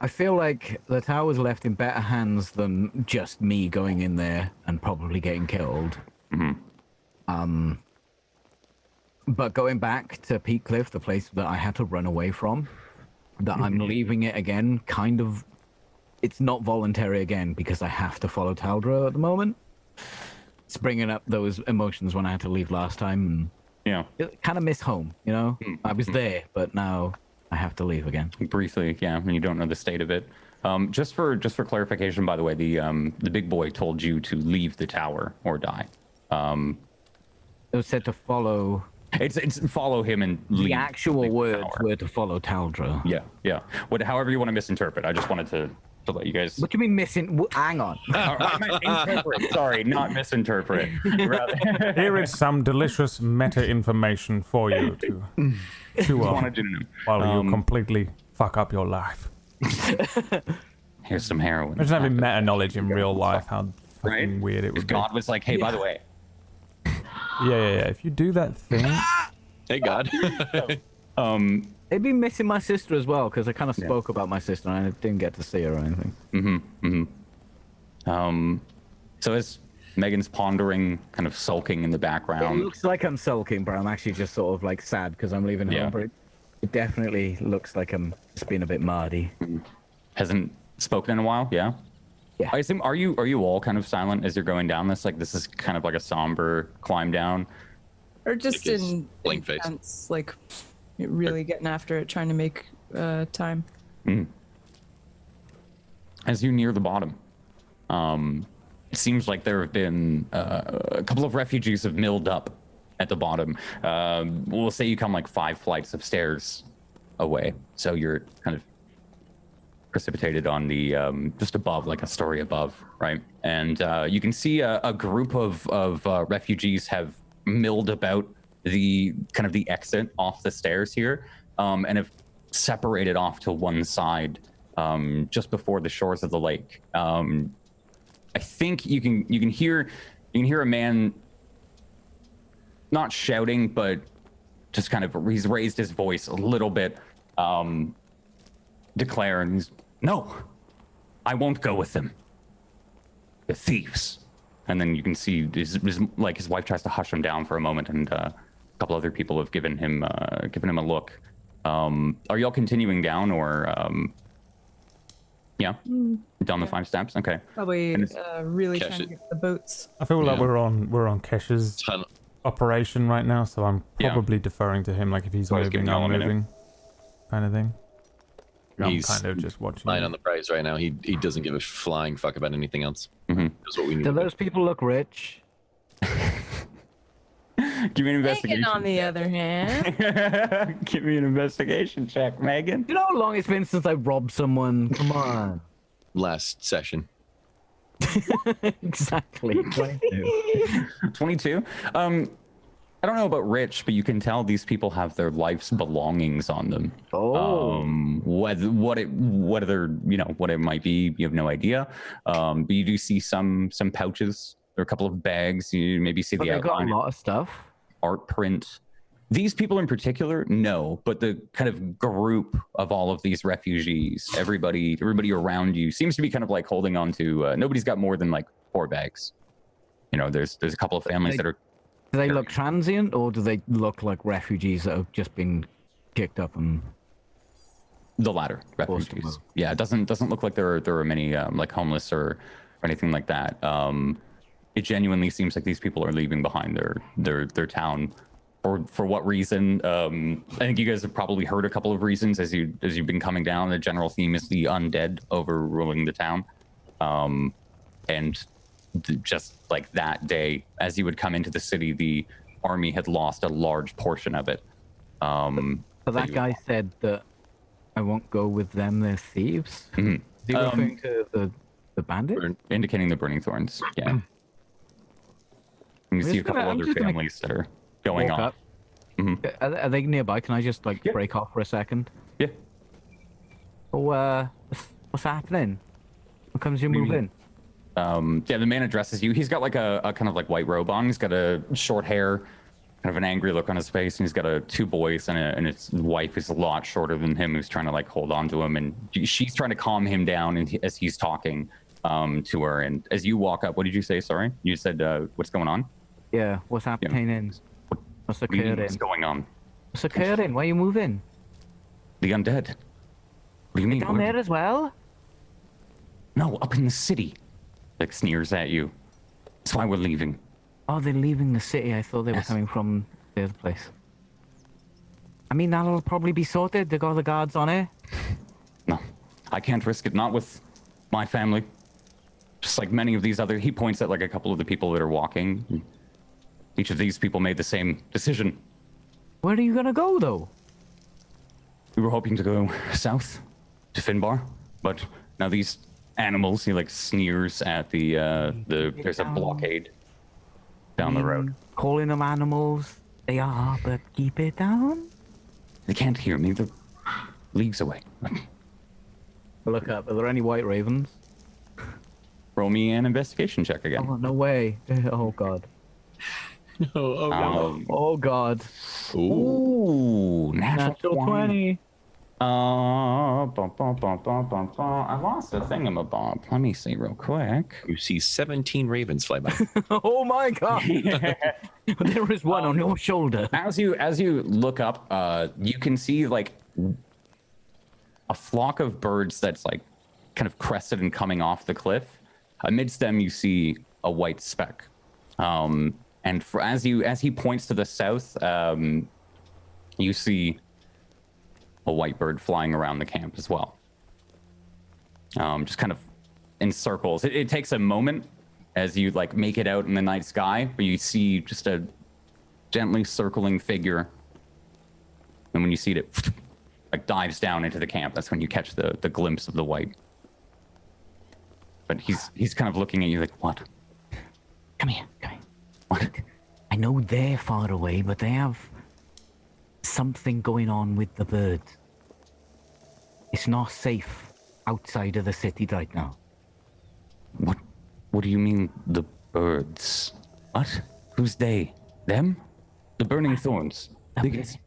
I feel like the tower's left in better hands than just me going in there and probably getting killed. Mm-hmm. But going back to Peak Cliff, the place that I had to run away from, that I'm leaving it again, kind of, it's not voluntary again because I have to follow Taldra at the moment. It's bringing up those emotions when I had to leave last time. And yeah. Kind of miss home, you know? I was there, but now I have to leave again. Briefly, yeah, and you don't know the state of it. Just for clarification, by the way, the big boy told you to leave the tower or die. It was said to follow. It's follow him and leave. The actual words were to follow Taldra. Yeah. However you want to misinterpret. I just wanted to let you guys. What do you mean missing? Hang on. I meant interpret. Sorry, not misinterpret. Here is some delicious meta information for you to chew on while you completely fuck up your life. Here's some heroin. Imagine having meta knowledge in real life. How fucking weird it would if be. God was like, hey, by the way. Yeah. If you do that thing. Hey, God. They'd be missing my sister as well, because I kind of spoke about my sister and I didn't get to see her or anything. So as Megan's pondering, kind of sulking in the background. It looks like I'm sulking, but I'm actually just sort of like sad because I'm leaving home. But it definitely looks like I'm just being a bit mardy. Hasn't spoken in a while, yeah? Yeah. I assume, are you all kind of silent as you're going down this? Like, this is kind of like a somber climb down? Or just in blank face. intense, like really getting after it, trying to make time. As you near the bottom, it seems like there have been a couple of refugees have milled up at the bottom. We'll say you come like 5 flights of stairs away, so you're kind of precipitated on the just above, like a story above, right? And you can see a group of refugees have milled about the kind of the exit off the stairs here, and have separated off to one side just before the shores of the lake. I think you can hear a man not shouting, but just kind of, he's raised his voice a little bit, declaring, "No, I won't go with them. They're thieves." And then you can see his wife tries to hush him down for a moment, and a couple other people have given him a look. Are y'all continuing down, or down the 5 steps? Okay. Probably really Kesh trying to it. get the boats. I feel like we're on Kesh's operation right now, so I'm probably deferring to him, like if he's moving, I'm moving, kind of thing. He's kind of just watching. Lying on the prize right now. He doesn't give a flying fuck about anything else. That's what we need. Do those people look rich? Give me an investigation. Megan, on the other hand, Give me an investigation check, Megan. You know how long it's been since I robbed someone? Come on. Last session. Exactly. 22. 22. I don't know about rich, but you can tell these people have their life's belongings on them. Oh. What it might be, you have no idea. But you do see some pouches or a couple of bags. You maybe see But the they got a outline, lot of stuff. art print. These people in particular, no, but the kind of group of all of these refugees, everybody around you seems to be kind of like holding on to. Nobody's got more than like 4 bags. You know, there's a couple of families that are. Do they look transient, or do they look like refugees that have just been kicked up and? The latter, Forced to refugees. move. Yeah, it doesn't look like there are many like homeless or anything like that. It genuinely seems like these people are leaving behind their town. For what reason? I think you guys have probably heard a couple of reasons as you've been coming down. The general theme is the undead overruling the town, and just like that day, as you would come into the city, the army had lost a large portion of it. But that guy said that I won't go with them. They're thieves. Mhm. Is he referring to the bandit? Indicating the burning thorns. Yeah. You see a couple I'm other just gonna families that are going Walk on. up. Mhm. Are they nearby? Can I just like Yeah. break off for a second? Yeah. Oh, what's happening? What comes you move in? Yeah, the man addresses you. He's got like a kind of like white robe on. He's got a short hair, kind of an angry look on his face, and he's got 2 boys and his wife is a lot shorter than him, who's trying to like hold on to him, and she's trying to calm him down as he's talking to her. And as you walk up, what did you say? Sorry, you said what's going on? Yeah, what's happening? What's What do you mean, occurring? what's going on? What's occurring? Why are you moving? The undead. What do you mean? Down there as well? No, up in the city. Like sneers at you. That's why we're leaving. Oh, they're leaving the city. I thought they were Yes. coming from the other place. I mean, that'll probably be sorted. They got the guards on it. No, I can't risk it. Not with my family. Just like many of these other. He points at like a couple of the people that are walking. Each of these people made the same decision. Where are you gonna go, though? We were hoping to go south to Finbar, but now these animals. He like sneers at there's a blockade down the road. Calling them animals. They are, but keep it down. They can't hear me. They're leagues away. Look up. Are there any white ravens? Roll me an investigation check again. Oh, no way. Oh, God. Oh, God. Ooh, natural 20. 20. I lost a thingamabob. Let me see real quick. You see 17 ravens fly by. Oh, my God. There is one on your shoulder. As you look up, you can see like a flock of birds that's like kind of crested and coming off the cliff. Amidst them, you see a white speck. And as he points to the south, you see a white bird flying around the camp as well. Just kind of in circles. It takes a moment as you like make it out in the night sky, but you see just a gently circling figure. And when you see it like dives down into the camp, that's when you catch the glimpse of the white. But he's kind of looking at you like, what? Come here. What? I know they're far away, but they have something going on with the birds. It's not safe outside of the city right now. What do you mean, the birds? What? Who's they? Them? The burning thorns. The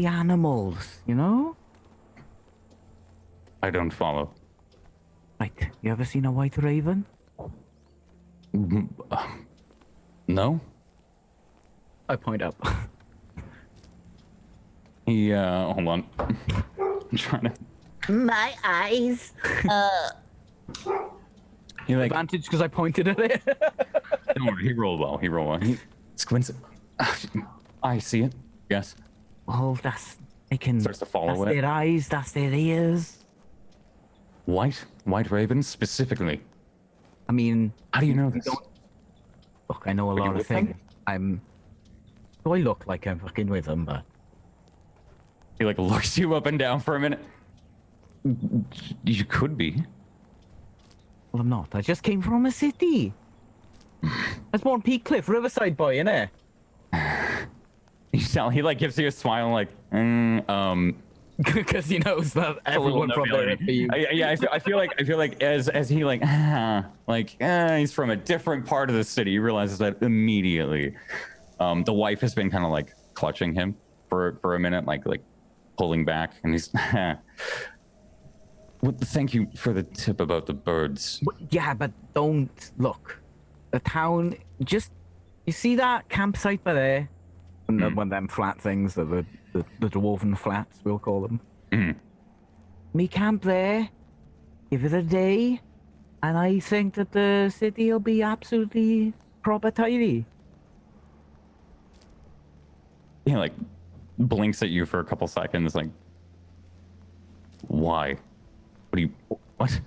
animals, you know? I don't follow. Right, you ever seen a white raven? No? I point up. He, hold on. I'm trying to... My eyes. He like... Advantage because I pointed at it. Don't worry, he rolled well. He squints it. I see it. Yes. Well, they can. Starts to follow that's it. their eyes, that's their ears. White ravens specifically. I mean, How do you know this? look, I know a Are you lot of with them? things. Do I look like I'm fucking with them, but He like looks you up and down for a minute. You could be. Well, I'm not. I just came from a city. That's one Peak Cliff, Riverside boy, innit? You tell he like gives you a smile, like, Because he knows that everyone from there is you. I feel like as he like he's from a different part of the city. He realizes that immediately. The wife has been kind of like clutching him for a minute, like pulling back, and he's. Well, thank you for the tip about the birds. Yeah, but don't look. The town, just you see that campsite by there, and one of them flat things, the dwarven flats, we'll call them. Me camp there, give it a day, and I think that the city will be absolutely proper tidy. He like blinks at you for a couple seconds, like, why? What?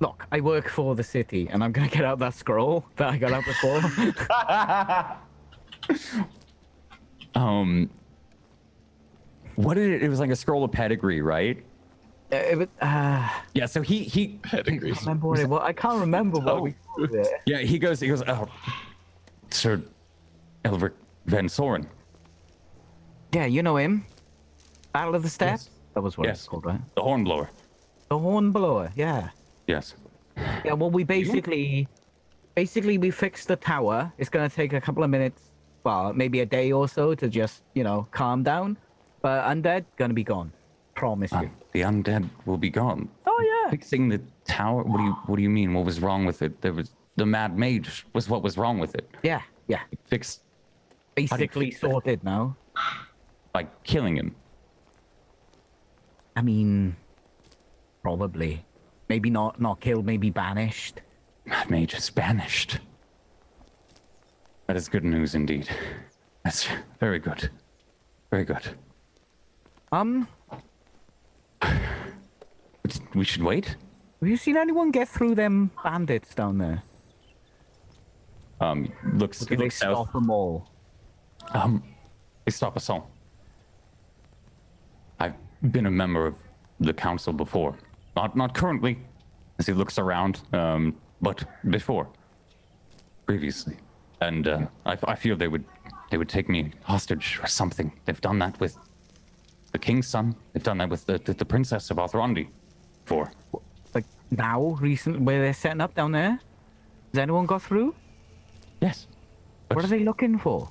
Look, I work for the city, and I'm gonna get out that scroll that I got out before. What did it? It was like a scroll of pedigree, right? Yeah, so he Pedigree. I can't remember what we called it. Yeah, he goes, oh, Sir Elric Van Soren. Yeah, you know him. Battle of the Steps? Yes. That was what Yes. it's called, right? The Hornblower. The Hornblower, yeah. Yes. Yeah, well, we basically we fixed the tower. It's gonna take a couple of minutes, well, maybe a day or so to just, calm down. But undead, gonna be gone. Promise you. The undead will be gone. Oh, yeah. Fixing the tower? What do you mean? What was wrong with it? There was the mad mage was what was wrong with it. Yeah. Fixed Basically fix that? sorted now. by killing him. I mean, probably. Maybe not killed, maybe banished. Mad mage is banished. That is good news indeed. That's very good. Very good. We should wait. Have you seen anyone get through them bandits down there? Looks. Or did they looks south. stop them all? They stop us all. I've been a member of the council before. Not currently, as he looks around, but before. Previously. And I feel they would take me hostage or something. They've done that with the king's son. They've done that with the princess of Arthrondi before. Like now, recent, where they're setting up down there? Has anyone got through? Yes. But What are they looking for?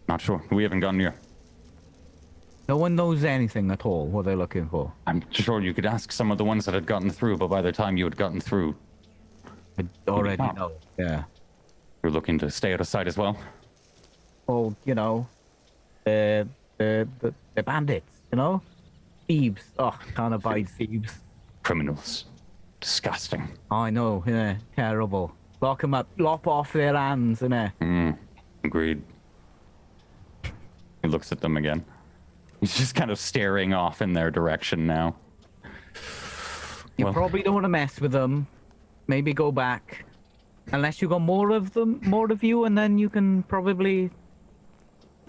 not sure. We haven't gone near. No one knows anything at all what they're looking for. I'm sure you could ask some of the ones that had gotten through, but by the time you had gotten through, I already not. know. Yeah. you're looking to stay out of sight as well. Well, the bandits, thieves. Oh, can't abide thieves. Criminals. Disgusting. I know, yeah, terrible. Lock them up, lop off their hands, innit? Agreed. He looks at them again. He's just kind of staring off in their direction now. You Well- probably don't want to mess with them. Maybe go back. Unless you got more of you, and then you can probably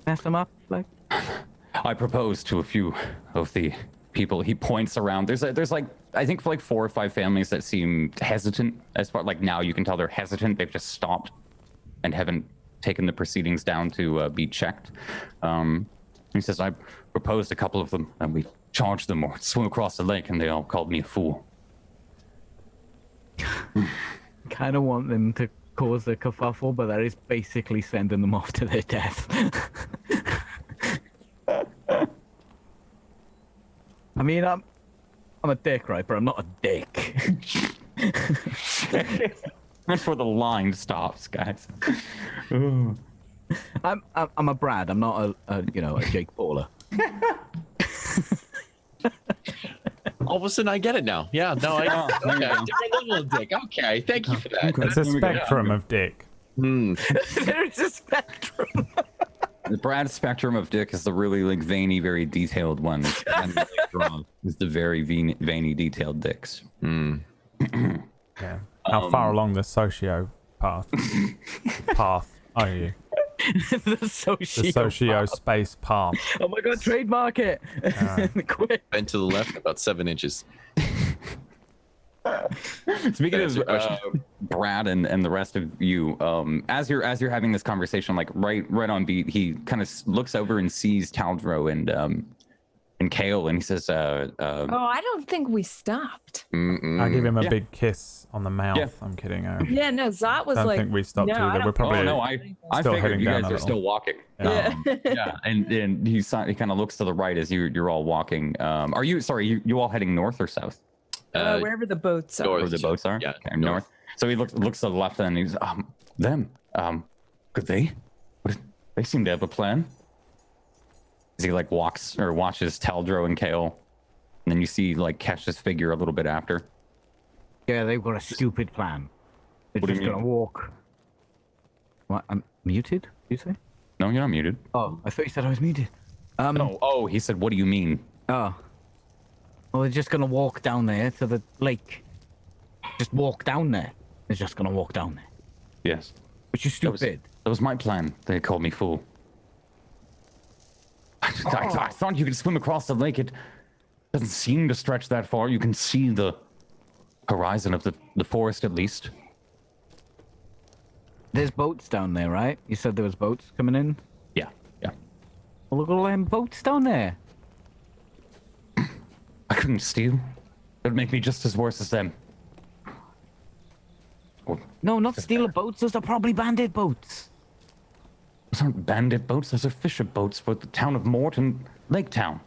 mess them up, like. I proposed to a few of the people. He points around. There's like I think 4 or 5 families that seem hesitant. As far like now, you can tell they're hesitant. They've just stopped and haven't taken the proceedings down to be checked. He says I proposed a couple of them, and we charged them or swim across the lake, and they all called me a fool. Kind of want them to cause a kerfuffle, but that is basically sending them off to their death. I mean, I'm a dick, right? But I'm not a dick. That's where the line stops, guys. I'm a Brad. I'm not a Jake Pauler. All of a sudden, I get it now. Yeah, no, there you okay, go. different level of dick. Okay, thank you for that. It's a spectrum of dick. There's a spectrum. The Brad spectrum of dick is the really like veiny, very detailed one. And the strong is the very veiny, detailed dicks. Yeah. How far along the socio path are you? The socio. The socio space palm. Oh my god, trademark it! Quick. Bend to the left about 7 inches. Speaking That's of your question. Brad and the rest of you, as you're having this conversation, like right on beat, he kind of looks over and sees Taldro and Kale, and he says, Oh, I don't think we stopped. I give him a Yeah. big kiss on the mouth. Yeah. I'm kidding. Yeah, no, Zot was I don't like. think we stopped no, I either. don't We're probably "Oh no, I still figured heading you down guys a are still little. walking." Yeah. And he kind of looks to the right as you're all walking. Are you you all heading north or south? Wherever the boats are. north. Where the boats are? Yeah, Okay, north. So he looks to the left and he's them. Could they? They seem to have a plan. As he like watches Taldro and Kale, and then you see like Kesh's figure a little bit after. Yeah, they've got a stupid plan. They're What do just you gonna mean? walk. What? I'm muted? You say? No, you're not muted. Oh, I thought you said I was muted. No. Oh, he said, "What do you mean?" Oh. Well, they're just gonna walk down there to the lake. Just walk down there. They're just gonna walk down there. Yes. Which is That was, stupid. that was my plan. They called me fool. I thought you could swim across the lake. It doesn't seem to stretch that far. You can see the horizon of the forest at least. There's boats down there, right? You said there was boats coming in? Yeah, yeah. Well, look at all them boats down there. I couldn't steal. It would make me just as worse as them. Well, No, not stealing boats. Those are probably bandit boats. those aren't bandit boats. Those are fisher boats for the town of Morton, Lake Town.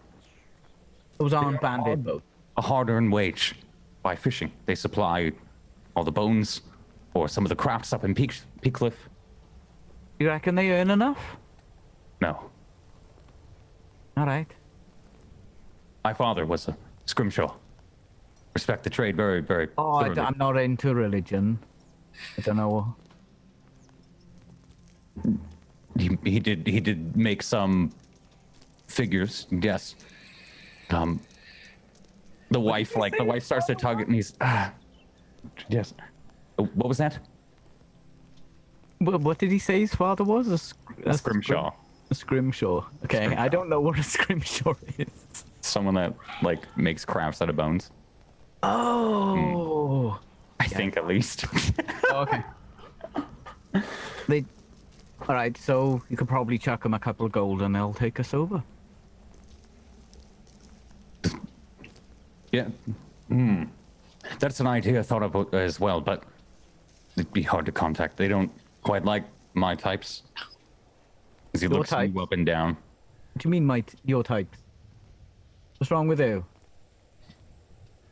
Those aren't bandit boats. A hard-earned wage by fishing. They supply all the bones or some of the crafts up in Peak Cliff. You reckon they earn enough? No. All right. My father was a scrimshaw. Respect the trade very, very thoroughly. I'm not into religion. I don't know. He did make some figures, yes. The wife starts to tug it and he's yes. What was that? What did he say his father was? A scrimshaw. A scrimshaw. Okay, I don't know what a scrimshaw is. Someone that like makes crafts out of bones. Oh. I think at least. Okay. All right, so you could probably chuck them a couple of gold and they'll take us over. Yeah. That's an idea I thought of as well, but it'd be hard to contact. They don't quite like my types. As he Your looks types? you up and down. What do you mean, your type? What's wrong with you?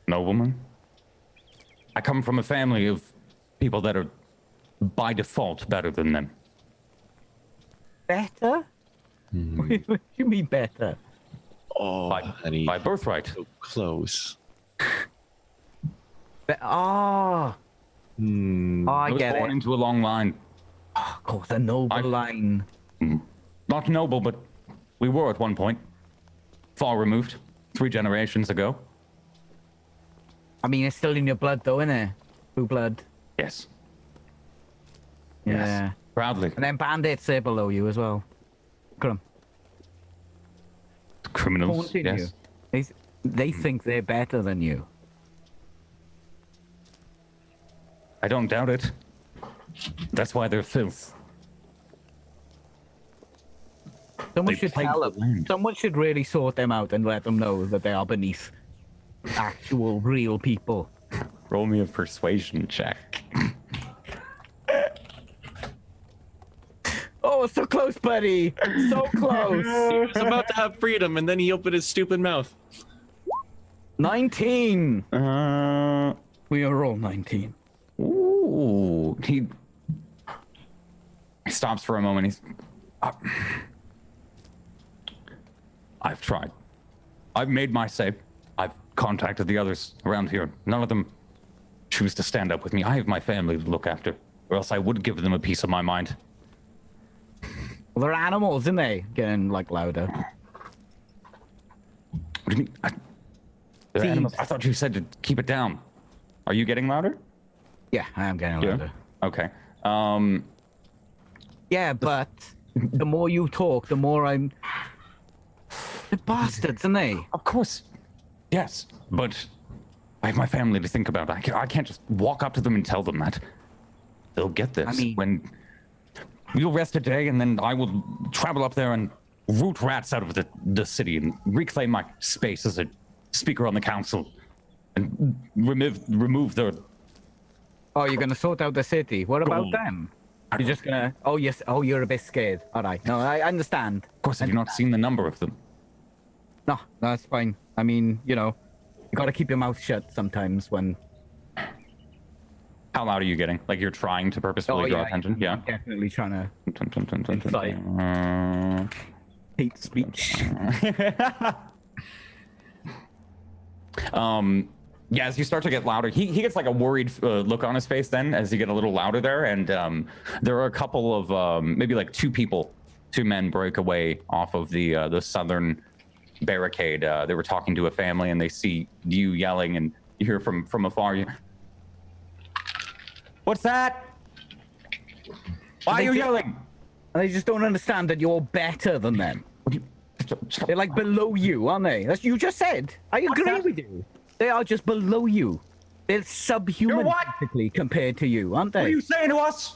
Nobleman. I come from a family of people that are by default better than them. Better? What do you mean better? Oh, honey. By birthright. So close. Oh, I I was get born it. into a long line. Of course, a noble line. Not noble, but we were at one point. Far removed. 3 generations ago. I mean, it's still in your blood, though, isn't it? Blue blood. Yes. Yeah. Yes. Proudly. And then bandits there below you as well. Come Criminals. haunting Yes. you. They think they're better than you. I don't doubt it. That's why they're filth. Someone They should plague tell the them. land. Someone should really sort them out and let them know that they are beneath actual, real people. Roll me a persuasion check. Oh, so close, buddy. So close. He was about to have freedom, and then he opened his stupid mouth. 19. Uh, We are all 19. ooh. He stops for a moment. He's. I've tried. I've made my say. I've contacted the others around here. None of them choose to stand up with me. I have my family to look after, or else I would give them a piece of my mind. Well, they're animals, aren't they? Getting like louder. What do you mean? They're Thieves. animals. I thought you said to keep it down. Are you getting louder? Yeah, I am getting louder. Okay. Yeah, but the more you talk, the more I'm. They're bastards, aren't they? Of course. Yes, but I have my family to think about. I can't just walk up to them and tell them that. They'll get this. I mean- When we'll rest a day, and then I will travel up there and root rats out of the city and reclaim my space as a speaker on the council and remove the... Oh, you're gonna sort out the city. What about Gold. them? You're just gonna. Oh yes. Oh, you're a bit scared. All right. No, I understand. Of course, have you not seen the number of them? No, that's fine. I mean, you gotta keep your mouth shut sometimes when. How loud are you getting? Like you're trying to purposefully draw attention? Yeah. I'm definitely trying to Incite. hate speech. Yeah, as you start to get louder, he gets like a worried look on his face then as you get a little louder there. And there are a couple of maybe like two men break away off of the southern barricade. They were talking to a family and they see you yelling, and you hear from afar, what's that? Why are you yelling? And they just don't understand that you're better than them. They're like below you, aren't they? That's you just said. I agree with you. They are just below you. They're subhuman, You're what? basically, compared to you, aren't they? What are you saying to us?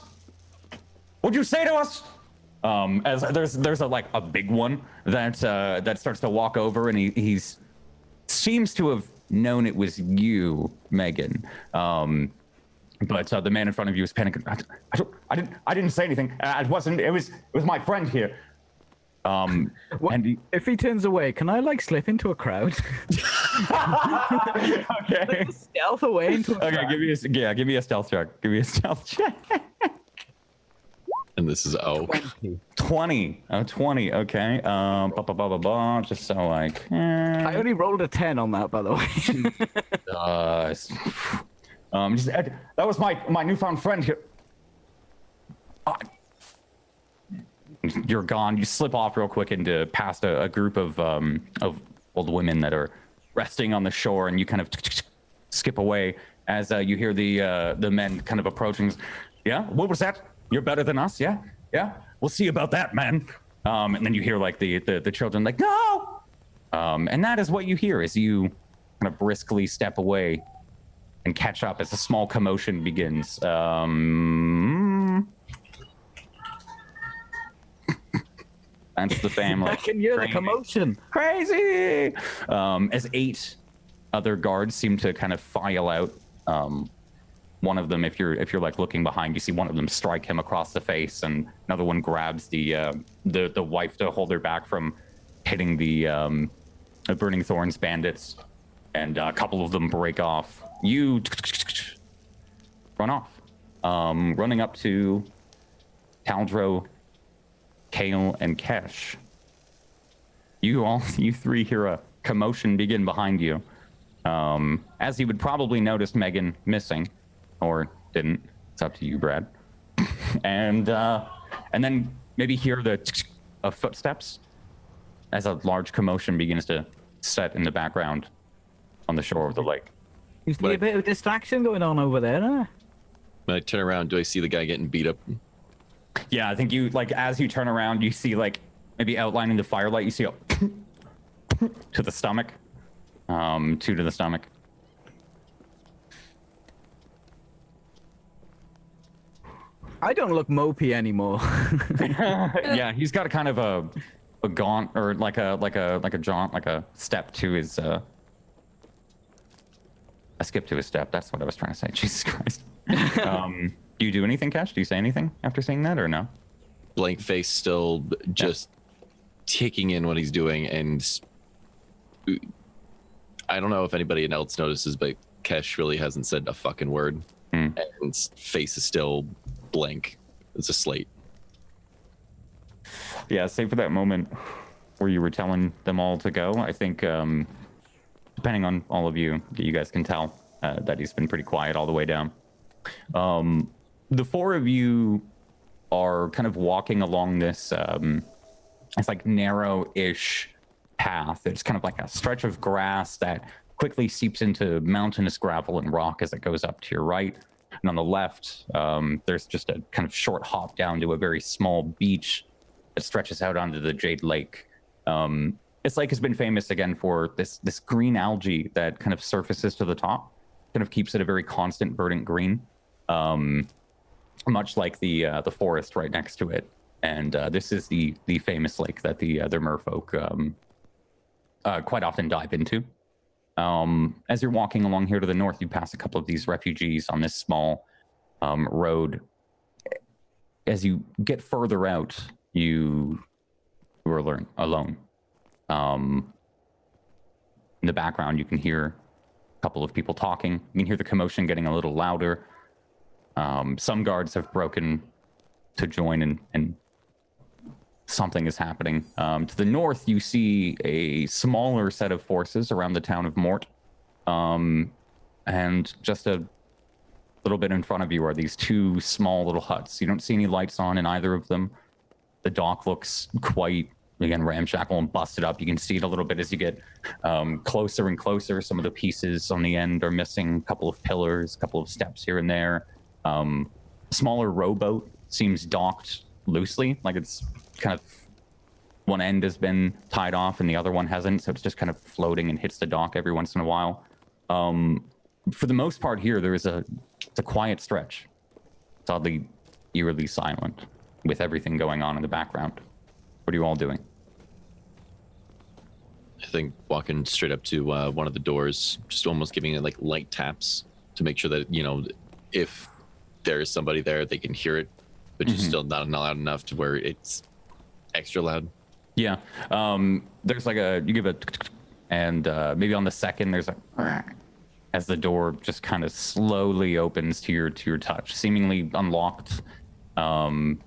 What'd you say to us? As there's a big one that starts to walk over, and he's seems to have known it was you, Megan. But the man in front of you is panicking. I didn't say anything. It was my friend here. And if he turns away, can I like slip into a crowd? okay. Stealth away into a crowd. Okay, give me a stealth check. Give me a stealth check. And this is 20. Oh, 20. Okay. Just so like. I only rolled a 10 on that, by the way. That was my newfound friend here. You're gone. You slip off real quick into past a group of old women that are resting on the shore, and you kind of skip away as you hear the men kind of approaching. Yeah, what was that? You're better than us. Yeah, we'll see about that, man. And then you hear like the children like no, and that is what you hear as you kind of briskly step away and catch up as a small commotion begins. That's the family. I can hear the commotion. Crazy. As 8 other guards seem to kind of file out. One of them, if you're like looking behind, you see one of them strike him across the face, and another one grabs the wife to hold her back from hitting the burning thorns bandits, and a couple of them break off. You run off, running up to Taldro, Kale, and Kesh. You three hear a commotion begin behind you. As you would probably notice Megan missing, or didn't. It's up to you, Brad. and then maybe hear the of footsteps as a large commotion begins to set in the background on the shore of the lake. Used to be a bit of distraction going on over there, huh? When I turn around, do I see the guy getting beat up? Yeah, I think you, like, as you turn around, you see, like, maybe outlining the firelight, you see a to the stomach. 2 to the stomach. I don't look mopey anymore. Yeah, he's got a kind of a gaunt, or like a jaunt, like a step to his a skip to his step. That's what I was trying to say. Jesus Christ. Do you do anything, Cash? Do you say anything after seeing that, or no? Blank face, still just taking in what he's doing, and I don't know if anybody else notices, but Kesh really hasn't said a fucking word, and his face is still blank. It's a slate. Yeah, save for that moment where you were telling them all to go. I think, depending on all of you, you guys can tell that he's been pretty quiet all the way down. The 4 of you are kind of walking along this, it's like narrow-ish path. It's kind of like a stretch of grass that quickly seeps into mountainous gravel and rock as it goes up to your right. And on the left, there's just a kind of short hop down to a very small beach that stretches out onto the Jade Lake. This lake has been famous again for this green algae that kind of surfaces to the top, kind of keeps it a very constant verdant green, much like the forest right next to it. And this is the famous lake that the merfolk quite often dive into. As you're walking along here to the north, you pass a couple of these refugees on this small road. As you get further out, you are alone. In the background, you can hear a couple of people talking. You can hear the commotion getting a little louder. Some guards have broken to join, and something is happening. To the north, you see a smaller set of forces around the town of Mort. And just a little bit in front of you are these two small little huts. You don't see any lights on in either of them. The dock looks quite, again, ramshackle and busted up. You can see it a little bit as you get closer and closer. Some of the pieces on the end are missing, a couple of pillars, a couple of steps here and there. Smaller rowboat seems docked loosely, like it's kind of one end has been tied off and the other one hasn't, so it's just kind of floating and hits the dock every once in a while. For the most part here, it's a quiet stretch. It's oddly, eerily silent with everything going on in the background. What are you all doing? I think walking straight up to one of the doors, just almost giving it like light taps to make sure that, you know, if there is somebody there, they can hear it, but just still not loud enough to where it's extra loud. Yeah. There's like you give a, and maybe on the second, there's a, as the door just kind of slowly opens to your touch, seemingly unlocked. You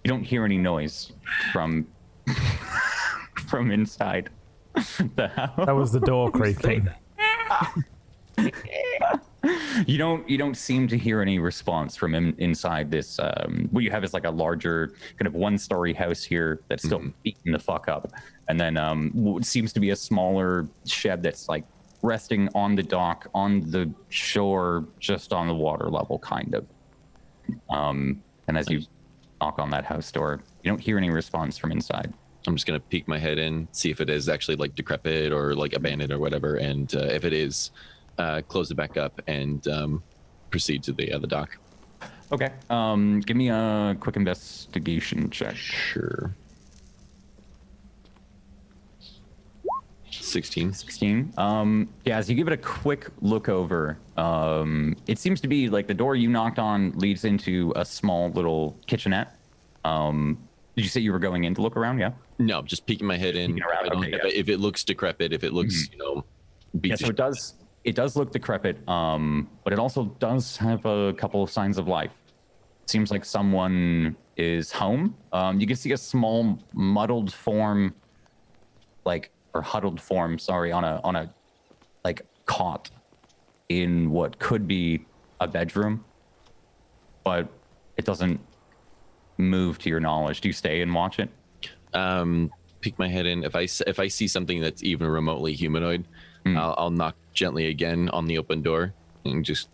don't hear any noise from inside the house. That was the door creaking. You don't seem to hear any response from inside this. What you have is like a larger kind of one-story house here that's still beating the fuck up, and then what seems to be a smaller shed that's like resting on the dock, on the shore, just on the water level, kind of. And as you knock on that house door, you don't hear any response from inside. I'm just gonna peek my head in, see if it is actually like decrepit or like abandoned or whatever, and if it is, close it back up and proceed to the dock. Okay. Give me a quick investigation check. Sure. 16. Yeah, as you give it a quick look over, it seems to be like the door you knocked on leads into a small little kitchenette. Did you say you were going in to look around? Yeah. No, just peeking my head in. If it looks decrepit, if it looks, you know, so it does look decrepit, but it also does have a couple of signs of life. Seems like someone is home. You can see a small muddled form, or huddled form, sorry, on a like cot in what could be a bedroom, but it doesn't move to your knowledge. Do you stay and watch it? Peek my head in. If I see something that's even remotely humanoid, I'll knock gently again on the open door and just,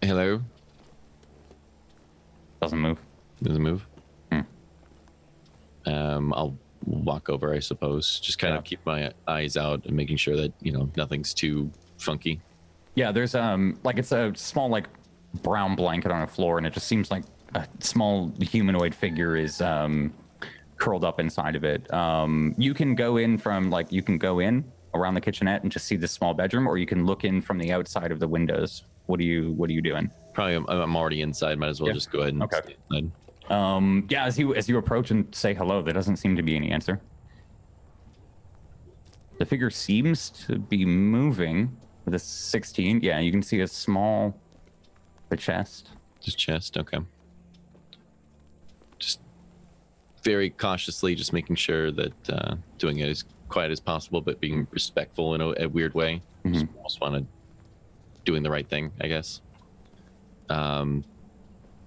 hello. Doesn't move. Doesn't move. I'll walk over, I suppose. Just kind of keep my eyes out and making sure that, you know, nothing's too funky. Yeah, there's it's a small brown blanket on the floor, and it just seems like a small humanoid figure is curled up inside of it. You can go in around the kitchenette and just see this small bedroom, or you can look in from the outside of the windows. What are you doing? Probably I'm already inside. Might as well just go ahead and stay inside. Yeah, as you approach and say hello, there doesn't seem to be any answer. The figure seems to be moving with a 16. Yeah, you can see the chest. Just chest, okay. Just very cautiously, just making sure that doing it as quiet as possible, but being respectful in a weird way. Just almost want to doing the right thing, I guess.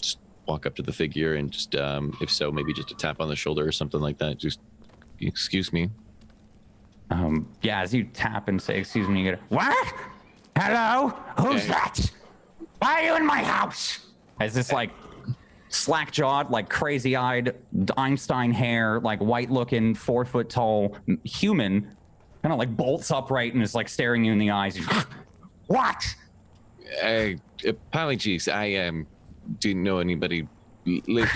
Just walk up to the figure and just, if so, maybe just a tap on the shoulder or something like that. Just, excuse me. Yeah, as you tap and say, excuse me, you get what? Hello? Who's that? Why are you in my house? As this slack-jawed, like crazy-eyed, Einstein hair, like white-looking, 4-foot-tall human, kind of like bolts upright and is like staring you in the eyes. What? Apologies, I didn't know anybody lived.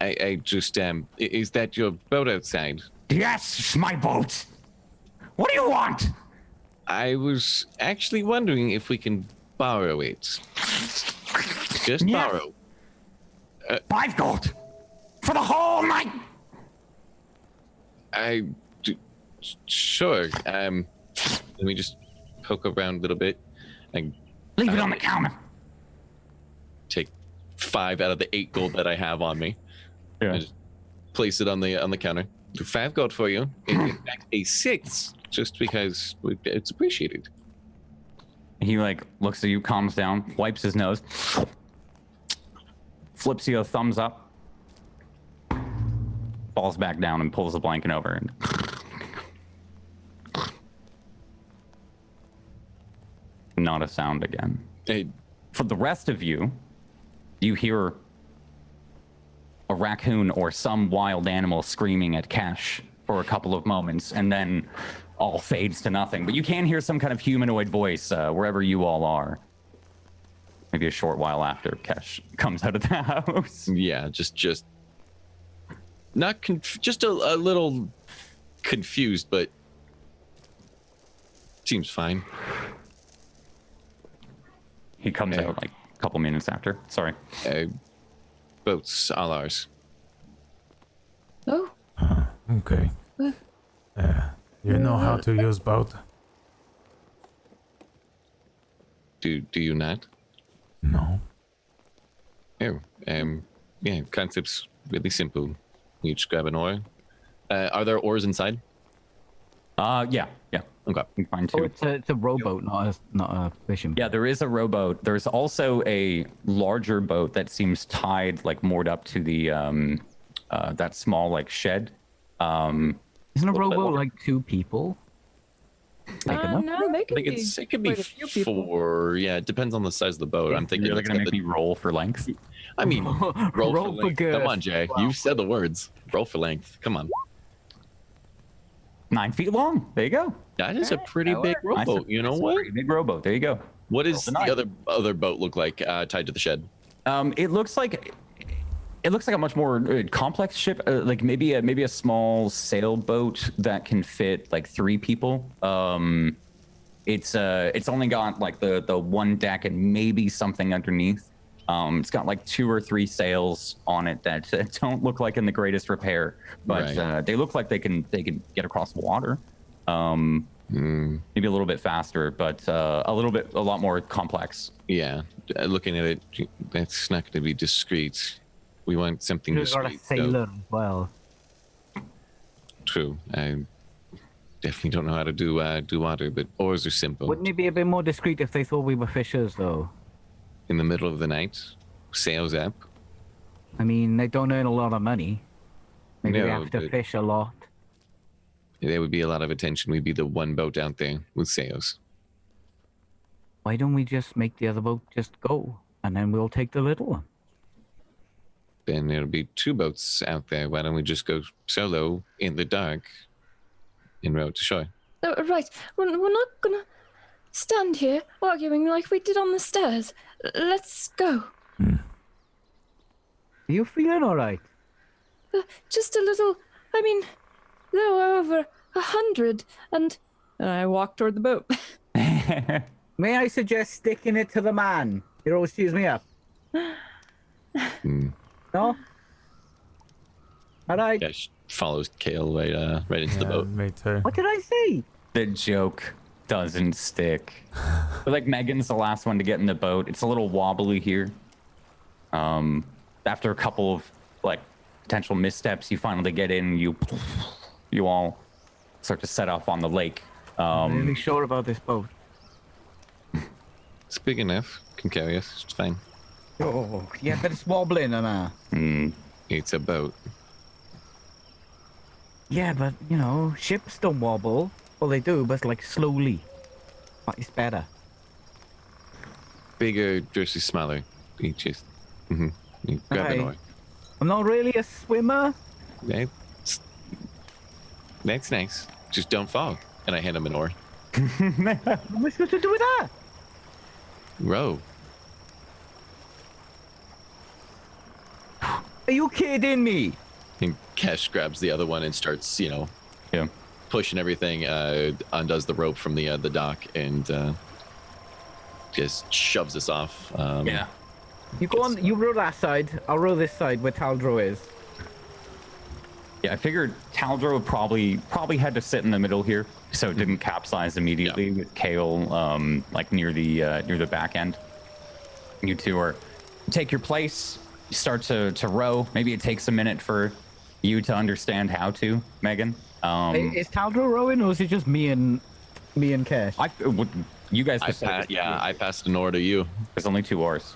I just is that your boat outside? Yes, it's my boat. What do you want? I was actually wondering if we can borrow it. Just Yes. borrow. 5 gold for the whole night. Sure. Let me just poke around a little bit and Leave it on the counter. take 5 out of the 8 gold that I have on me. Yeah. I just place it on the counter. 5 gold for you. In fact, a 6, just because it's appreciated. He like looks at you, calms down, wipes his nose, flips you a thumbs up, falls back down and pulls the blanket over and not a sound again. Hey, For the rest of you, you hear a raccoon or some wild animal screaming at Cash for a couple of moments, and then all fades to nothing. But you can hear some kind of humanoid voice wherever you all are. Maybe a short while after Cash comes out of the house. yeah, just not just a little confused, but seems fine. He comes out like a couple minutes after. Sorry. Boats all ours. Oh, Okay. You know how to use boat? Do you not? No. Oh, yeah, concept's really simple. You just grab an oar. Are there oars inside? Yeah. Okay. You can find Oh, 2. it's a rowboat, not a fishing. Yeah, there is a rowboat. There's also a larger boat that seems tied, like moored up to the that small like shed. Isn't a rowboat like 2 people? Like enough? No, they I could think be. it could be quite a few people. 4. Yeah, it depends on the size of the boat. I'm thinking You're it's gonna got make me roll for length. I mean, roll Roll for for length. good. Come on, Jay. You said the words. Roll for length. Come on. 9 feet long. There you go. That is a pretty big Nice. rowboat. You know It's a what? pretty big rowboat. There you go. What does the the 9. other boat look like tied to the shed? It looks like a much more complex ship, like maybe a small sailboat that can fit like 3 people. It's only got like the one deck and maybe something underneath. It's got like 2 or 3 sails on it that don't look like in the greatest repair, but Right. they look like they can get across the water. Maybe a little bit faster, but a lot more complex. Yeah, looking at it, that's not going to be discreet. We want something You've got a discreet. sailor as well. True. I definitely don't know how to do water, but oars are simple. Wouldn't it be a bit more discreet if they thought we were fishers, though? In the middle of the night, sails up. I mean, they don't earn a lot of money. Maybe they No, have to but- fish a lot. There would be a lot of attention. We'd be the one boat out there with sails. Why don't we just make the other boat just go, and then we'll take the little one? Then there'll be 2 boats out there. Why don't we just go solo in the dark and row to shore? right. We're not gonna stand here arguing like we did on the stairs. Let's go. Are you feeling all right? Just a little. I mean, there were over 100, and I walk toward the boat. May I suggest sticking it to the man? It always cheers me up. No? All right. Cash follows Kale right into the Yeah, boat. me too. What did I say? The joke doesn't stick. But like Megan's the last one to get in the boat. It's a little wobbly here. After a couple of like potential missteps, you finally get in. You all start to set off on the lake. I'm really sure about this boat. It's big enough. Can carry us. It's fine. Oh, yeah, but it's wobbling, and It's a boat. Yeah, but, you know, ships don't wobble. Well, they do, but, like, slowly. But it's better. Bigger versus smaller. He just he grab an Hi. oar. I'm not really a swimmer. That's nice. Just don't fall. And I hand him an oar. What am I supposed to do with that? Row. Are you kidding me? And Kesh grabs the other one and starts, Yeah. pushing everything, undoes the rope from the dock, and just shoves us off. Yeah. You go on. You row that side. I'll row this side where Taldro is. Yeah, I figured Taldro would probably had to sit in the middle here, so it didn't capsize immediately with Kale like near the back end. You two are take your place. You start to row. Maybe it takes a minute for you to understand how to, Megan. Is Taldro rowing, or is it just me and Cash? You guys. I passed an oar to you. There's only 2 oars.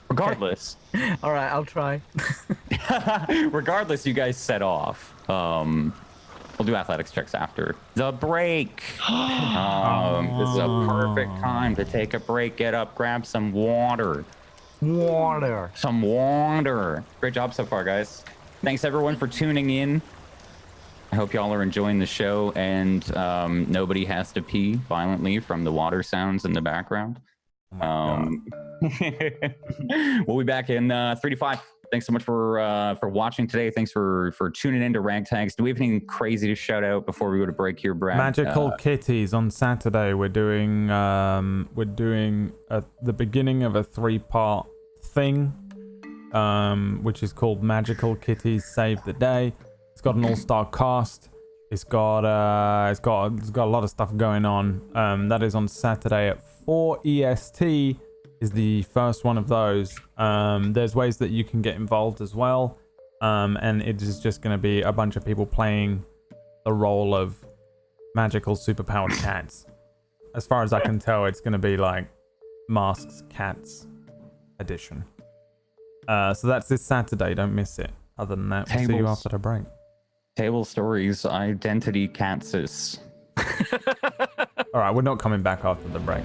Regardless. All right, I'll try. Regardless, you guys set off. We'll do athletics checks after the break. This is a perfect time to take a break, get up, grab some water. Some water. Great job so far, guys. Thanks everyone for tuning in. I hope y'all are enjoying the show, and nobody has to pee violently from the water sounds in the background. We'll be back in 3 to 5. Thanks so much for watching today. Thanks for tuning in to RagTags. Do we have anything crazy to shout out before we go to break here, Brad? Magical Kitties on Saturday. We're doing the beginning of a 3-part thing, which is called Magical Kitties Save the Day. It's got an all-star cast. It's got a lot of stuff going on. That is on Saturday at 4 EST. Is the first one of those. There's ways that you can get involved as well, and it is just going to be a bunch of people playing the role of magical superpowered cats. As far as I can tell, it's going to be like Masks Cats edition. So that's this Saturday. Don't miss it. Other than that, we'll see you after the break. Table Stories Identity Catsis. All right, we're not coming back after the break.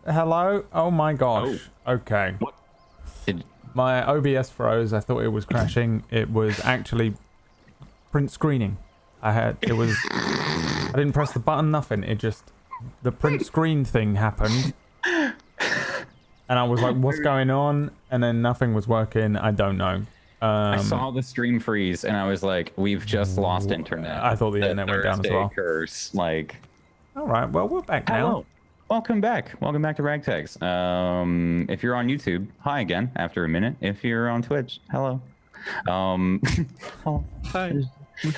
Hello? Oh my gosh. Okay. What? My OBS froze. I thought it was crashing. It was actually print screening. I didn't press the button, nothing. It just, the print screen thing happened. And I was like, what's going on? And then nothing was working. I don't know. I saw the stream freeze and I was like, we've just lost internet. I thought the internet went down as well. Curse. Like, All right. Well, we're back now. Hello. Welcome back. Welcome back to RagTags. If you're on YouTube, hi again after a minute. If you're on Twitch, hello. Hi.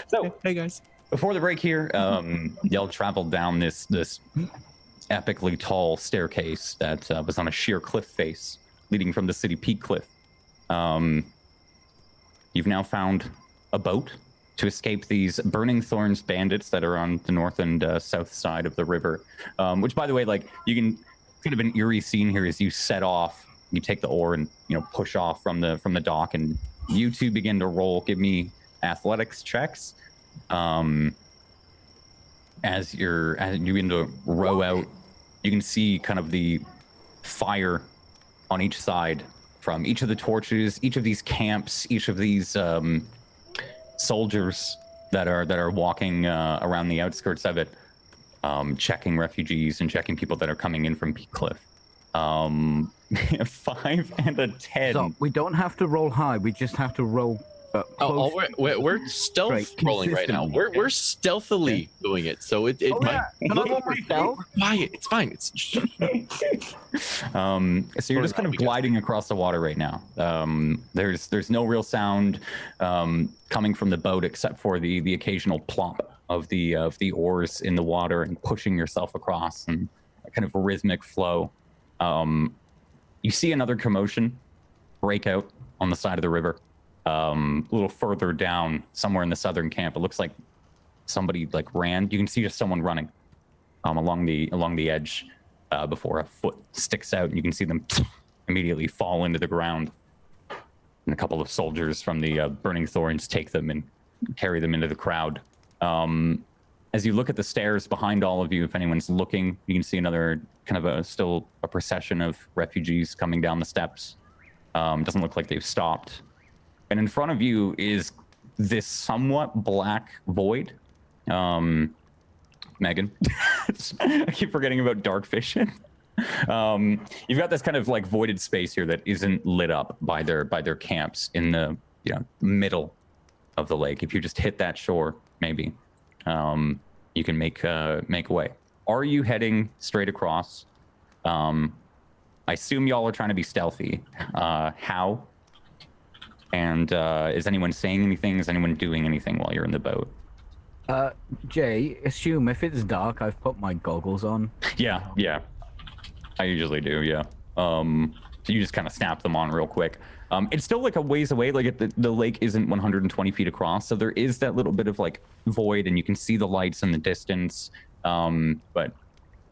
So, Hey guys. before the break here, y'all traveled down this epically tall staircase that was on a sheer cliff face leading from the city peak cliff. You've now found a boat to escape these burning thorns bandits that are on the north and south side of the river. Which, by the way, like you can kind of an eerie scene here as you set off. You take the oar and push off from the dock, and you two begin to roll. Give me athletics checks. As you begin to row out, you can see kind of the fire on each side from each of the torches, each of these camps, each of these soldiers that are walking around the outskirts of it, checking refugees and checking people that are coming in from Peak Cliff. 5 and a 10. So we don't have to roll high. We just have to roll. We're stealth Right, rolling right now. consistently. We're stealthily doing it, so it might. Can I roll myself? Quiet. It's fine. It's. So you're just kind of gliding across the water right now. There's no real sound coming from the boat except for the occasional plop of the oars in the water and pushing yourself across, and a kind of rhythmic flow. You see another commotion break out on the side of the river. A little further down, somewhere in the southern camp. It looks like somebody ran. You can see just someone running along the edge before a foot sticks out, and you can see them immediately fall into the ground. And a couple of soldiers from the burning thorns take them and carry them into the crowd. As you look at the stairs behind all of you, if anyone's looking, you can see another kind of still a procession of refugees coming down the steps. Doesn't look like they've stopped. And in front of you is this somewhat black void. Megan, I keep forgetting about dark vision. You've got this kind of voided space here that isn't lit up by their camps in the middle of the lake. If you just hit that shore, maybe you can make way. Are you heading straight across? I assume y'all are trying to be stealthy. How? And is anyone saying anything? Is anyone doing anything while you're in the boat? Jay, assume if it's dark, I've put my goggles on. Yeah. I usually do, yeah. So you just kind of snap them on real quick. It's still a ways away. The lake isn't 120 feet across, so there is that little bit of void, and you can see the lights in the distance. But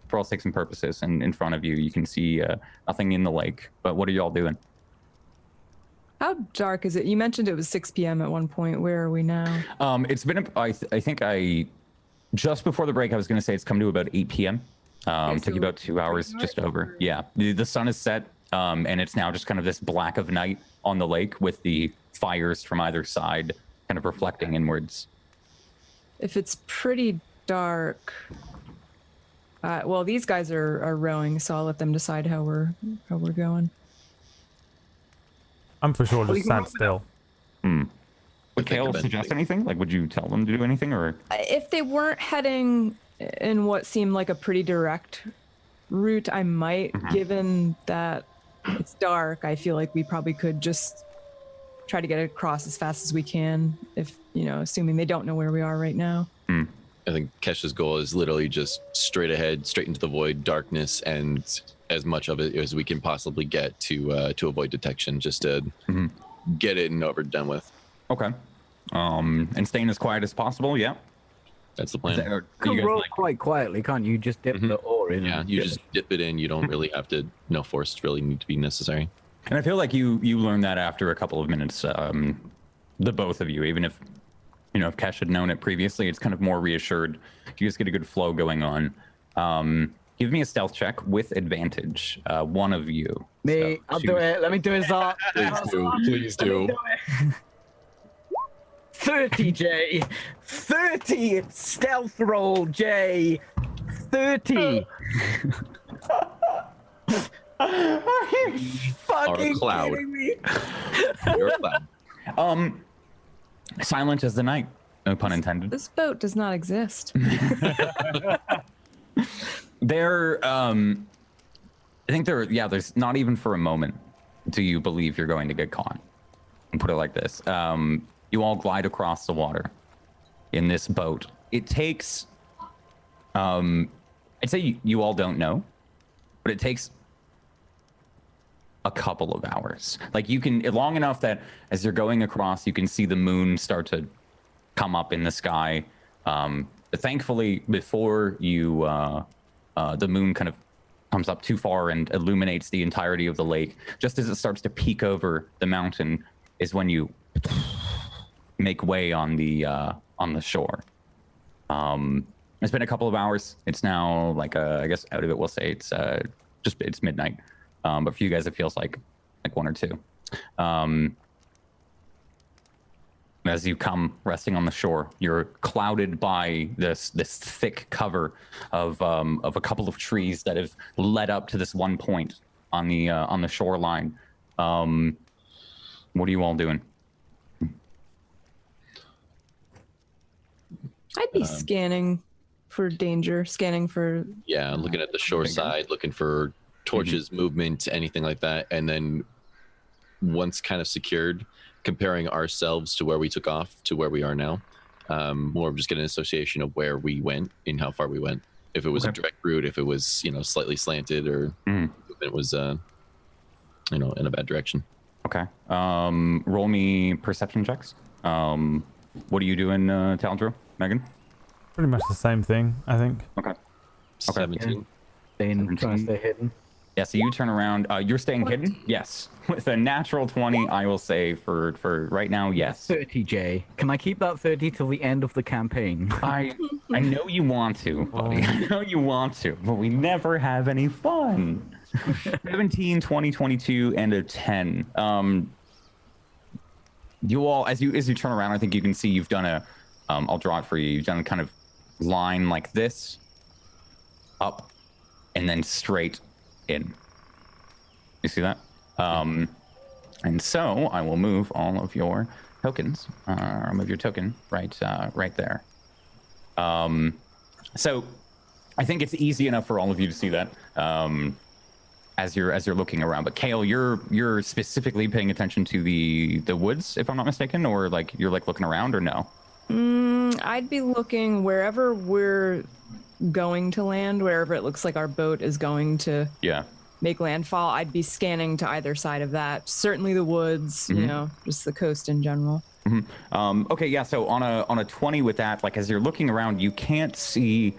for all intents and purposes, and in front of you, you can see nothing in the lake. But what are y'all doing? How dark is it? You mentioned it was 6 p.m. at one point. Where are we now? It's been, I think just before the break, I was going to say it's come to about 8 p.m. Took you about 2 hours, just over. Yeah, the sun is set, and it's now just kind of this black of night on the lake with the fires from either side kind of reflecting inwards. If it's pretty dark, well, these guys are rowing, so I'll let them decide how we're going. I'm for sure just stand still. Would Kale suggest anything? Would you tell them to do anything, or? If they weren't heading in what seemed like a pretty direct route, I might. Given that it's dark, I feel like we probably could just try to get across as fast as we can. If assuming they don't know where we are right now. I think Kesha's goal is literally just straight ahead, straight into the void, darkness, and as much of it as we can possibly get to avoid detection, just to get it and over and done with. Okay. And staying as quiet as possible. Yeah. That's the plan. You can roll quite quietly, can't you? Just dip the oar in. Yeah, you just dip it in. You don't really have to. No force really need to be necessary. And I feel like you learned that after a couple of minutes. The both of you, even if if Kesh had known it previously, it's kind of more reassured. You just get a good flow going on. Give me a stealth check with advantage. One of you. Me, So I'll do it. Let me do it, Zart. Please do. 30, Jay. 30 stealth roll, Jay. 30. Are you fucking cloud. kidding me? You're a clown. Silent as the night. No pun intended. This boat does not exist. I think there's not even for a moment do you believe you're going to get caught. And put it like this. You all glide across the water in this boat. It takes, I'd say you all don't know, but it takes a couple of hours. Like you can, long enough that as you're going across, you can see the moon start to come up in the sky. But thankfully, before you, the moon kind of comes up too far and illuminates the entirety of the lake, just as it starts to peek over the mountain is when you make way on the shore. It's been a couple of hours. It's now like I guess out of it we'll say it's midnight. But for you guys it feels like 1 or 2. As you come resting on the shore, you're clouded by this thick cover of a couple of trees that have led up to this one point on the shoreline. What are you all doing? I'd be scanning for danger, scanning for. Yeah, looking at the shore side, looking for torches, movement, anything like that. And then once kind of secured, comparing ourselves to where we took off to where we are now. More of just getting an association of where we went and how far we went. If it was a direct route, if it was, slightly slanted, or if it was, in a bad direction. Okay. Roll me perception checks. What are you doing, Taldro? Megan? Pretty much the same thing, I think. Okay. 17. Trying to stay hidden. Yeah, so you turn around. You're staying hidden? Yes. With a natural 20, I will say for right now, yes. 30, Jay. Can I keep that 30 till the end of the campaign? I know you want to, buddy. I know you want to, but we never have any fun. 17, 20, 22, and a 10. You all, as you turn around, I think you can see you've done a, I'll draw it for you. You've done a kind of line like this, up, and then straight in. You see that? And so I will move all of your tokens. I'll move your token right there. So I think it's easy enough for all of you to see that as you're looking around. But Kale, you're specifically paying attention to the woods, if I'm not mistaken, or like you're like looking around, or no? I'd be looking wherever we're going to land, wherever it looks like our boat is going to make landfall. I'd be scanning to either side of that. Certainly the woods, just the coast in general. Okay, yeah. So on a 20 with that, like as you're looking around, you can't see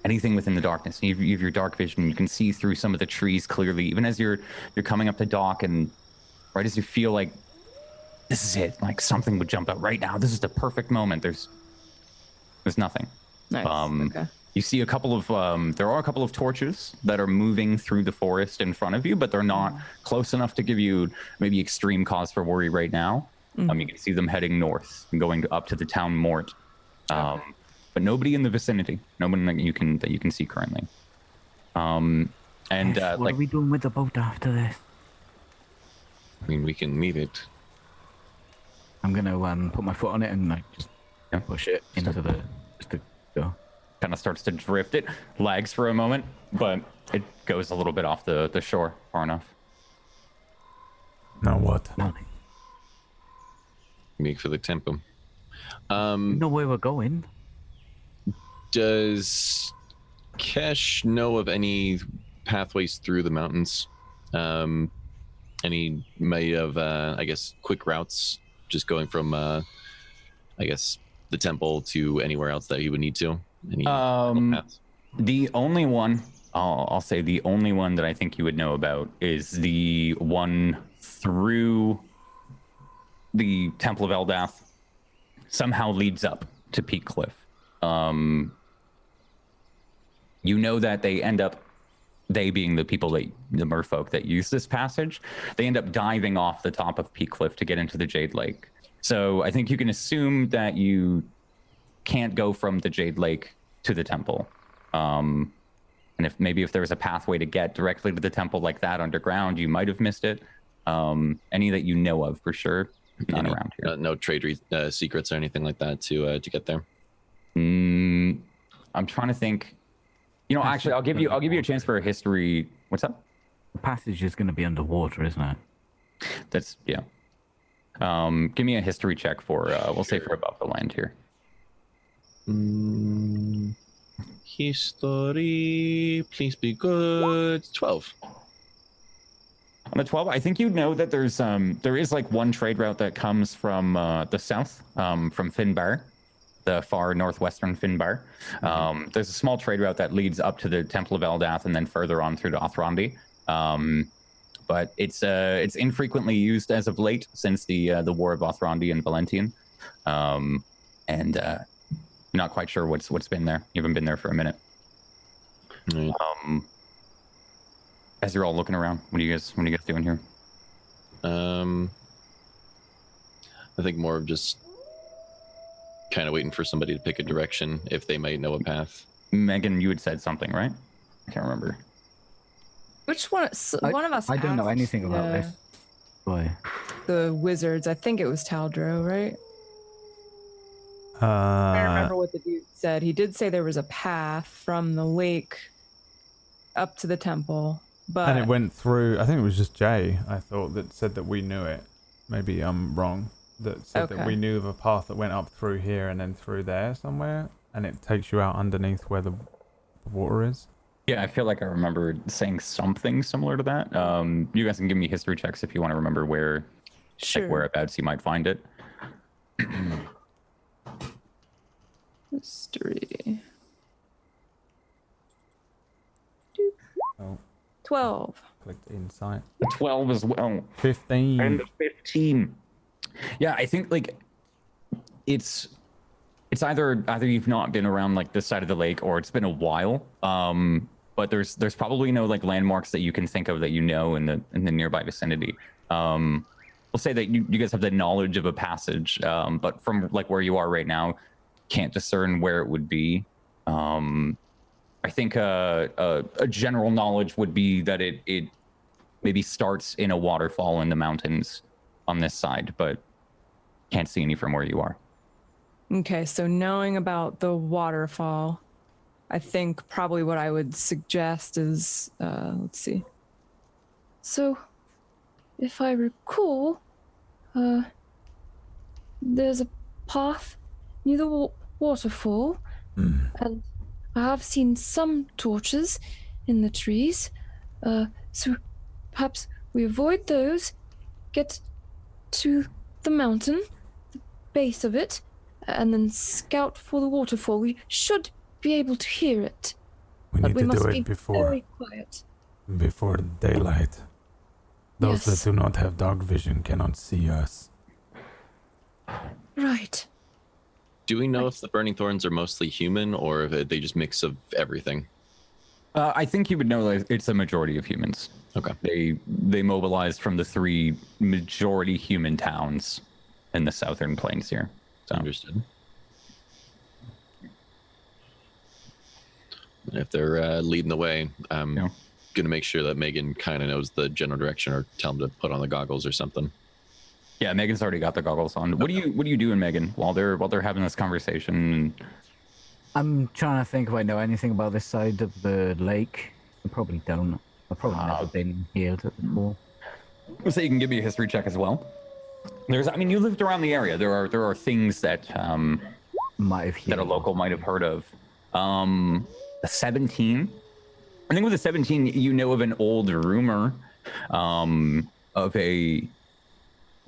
anything within the darkness. You have your dark vision. You can see through some of the trees clearly, even as you're coming up to dock, and right as you feel like this is it, like something would jump out right now. This is the perfect moment. There's nothing. Nice. Okay. You see a couple of there are a couple of torches that are moving through the forest in front of you, but they're not close enough to give you maybe extreme cause for worry right now. You can see them heading north and going up to the town mort. But nobody in the vicinity, nobody that you can see currently. What are we doing with the boat after this? I mean, we can leave it. I'm gonna put my foot on it and like just push it into the just to go. Kind of starts to drift. It lags for a moment, but it goes a little bit off the shore far enough. Now what? Nothing. Make for the temple. Know where we're going. Does Kesh know of any pathways through the mountains? Any may of I guess quick routes, just going from I guess the temple to anywhere else that he would need to? Any paths? The only one I'll say the only one that I think you would know about is the one through the Temple of Eldath. Somehow leads up to Peak Cliff. You know that they being the people the merfolk that use this passage, they end up diving off the top of Peak Cliff to get into the Jade Lake. So I think you can assume that you can't go from the Jade Lake to the temple. And if there was a pathway to get directly to the temple like that underground, you might have missed it. Any that you know of for sure, not around here. No trade secrets or anything like that to get there. I'm trying to think. You know, actually, I'll give you a chance for a history. What's up? The passage is going to be underwater, isn't it? That's yeah. Give me a history check for we'll say for above the land here. History, please be good. 12. On the 12, I think you know that there is like one trade route that comes from the south, from Finbar, the far northwestern Finbar. There's a small trade route that leads up to the Temple of Eldath and then further on through to Othrandi. But it's infrequently used as of late since the War of Othrandi and Valentian. And not quite sure what's been there. You haven't been there for a minute. Right. As you're all looking around, what are you guys doing here? I think more of just kind of waiting for somebody to pick a direction if they might know a path. Megan, you had said something, right? I can't remember. Which one? One of us. I don't know asked anything about this. Boy. The wizards. I think it was Taldro, right? I remember what the dude said. He did say there was a path from the lake up to the temple, but And it went through. I think it was just Jay. I thought that said that we knew it. Maybe I'm wrong. That said that Okay. we knew of a path that went up through here and then through there somewhere, and it takes you out underneath where the water is. Yeah, I feel like I remember saying something similar to that. You guys can give me history checks if you want to remember where, sure. like whereabouts you might find it. History. Oh, 12. clicked insight. 12 as well. 15. And 15. Yeah, I think like it's either you've not been around like this side of the lake or it's been a while. But there's probably no like landmarks that you can think of that you know in the nearby vicinity. We'll say that you guys have the knowledge of a passage, but from like where you are right now, can't discern where it would be. I think a general knowledge would be that it maybe starts in a waterfall in the mountains on this side, but can't see any from where you are. Okay, so knowing about the waterfall, I think probably what I would suggest is, let's see. So, if I recall, there's a path near the waterfall, and I have seen some torches in the trees. So perhaps we avoid those, get to the mountain, the base of it, and then scout for the waterfall. We should be able to hear it. We But need we to must do be it before very quiet. daylight. Those Yes. that do not have dark vision cannot see us. Right. Do we know if the burning thorns are mostly human or if they just mix of everything? I think you would know that it's a majority of humans. Okay. They mobilized from the 3 majority human towns in the southern plains here. So Understood. If they're leading the way, I'm Yeah. gonna make sure that Megan kind of knows the general direction, or tell them to put on the goggles or something. yeah, Megan's already got the goggles on. What are you doing, Megan, while they're having this conversation? I'm trying to think if I know anything about this side of the lake. I probably don't. I've probably never been here before. So you can give me a history check as well. You lived around the area. There are things that Might have that a local might have heard of. The 17. I think with the 17, you know of an old rumor of a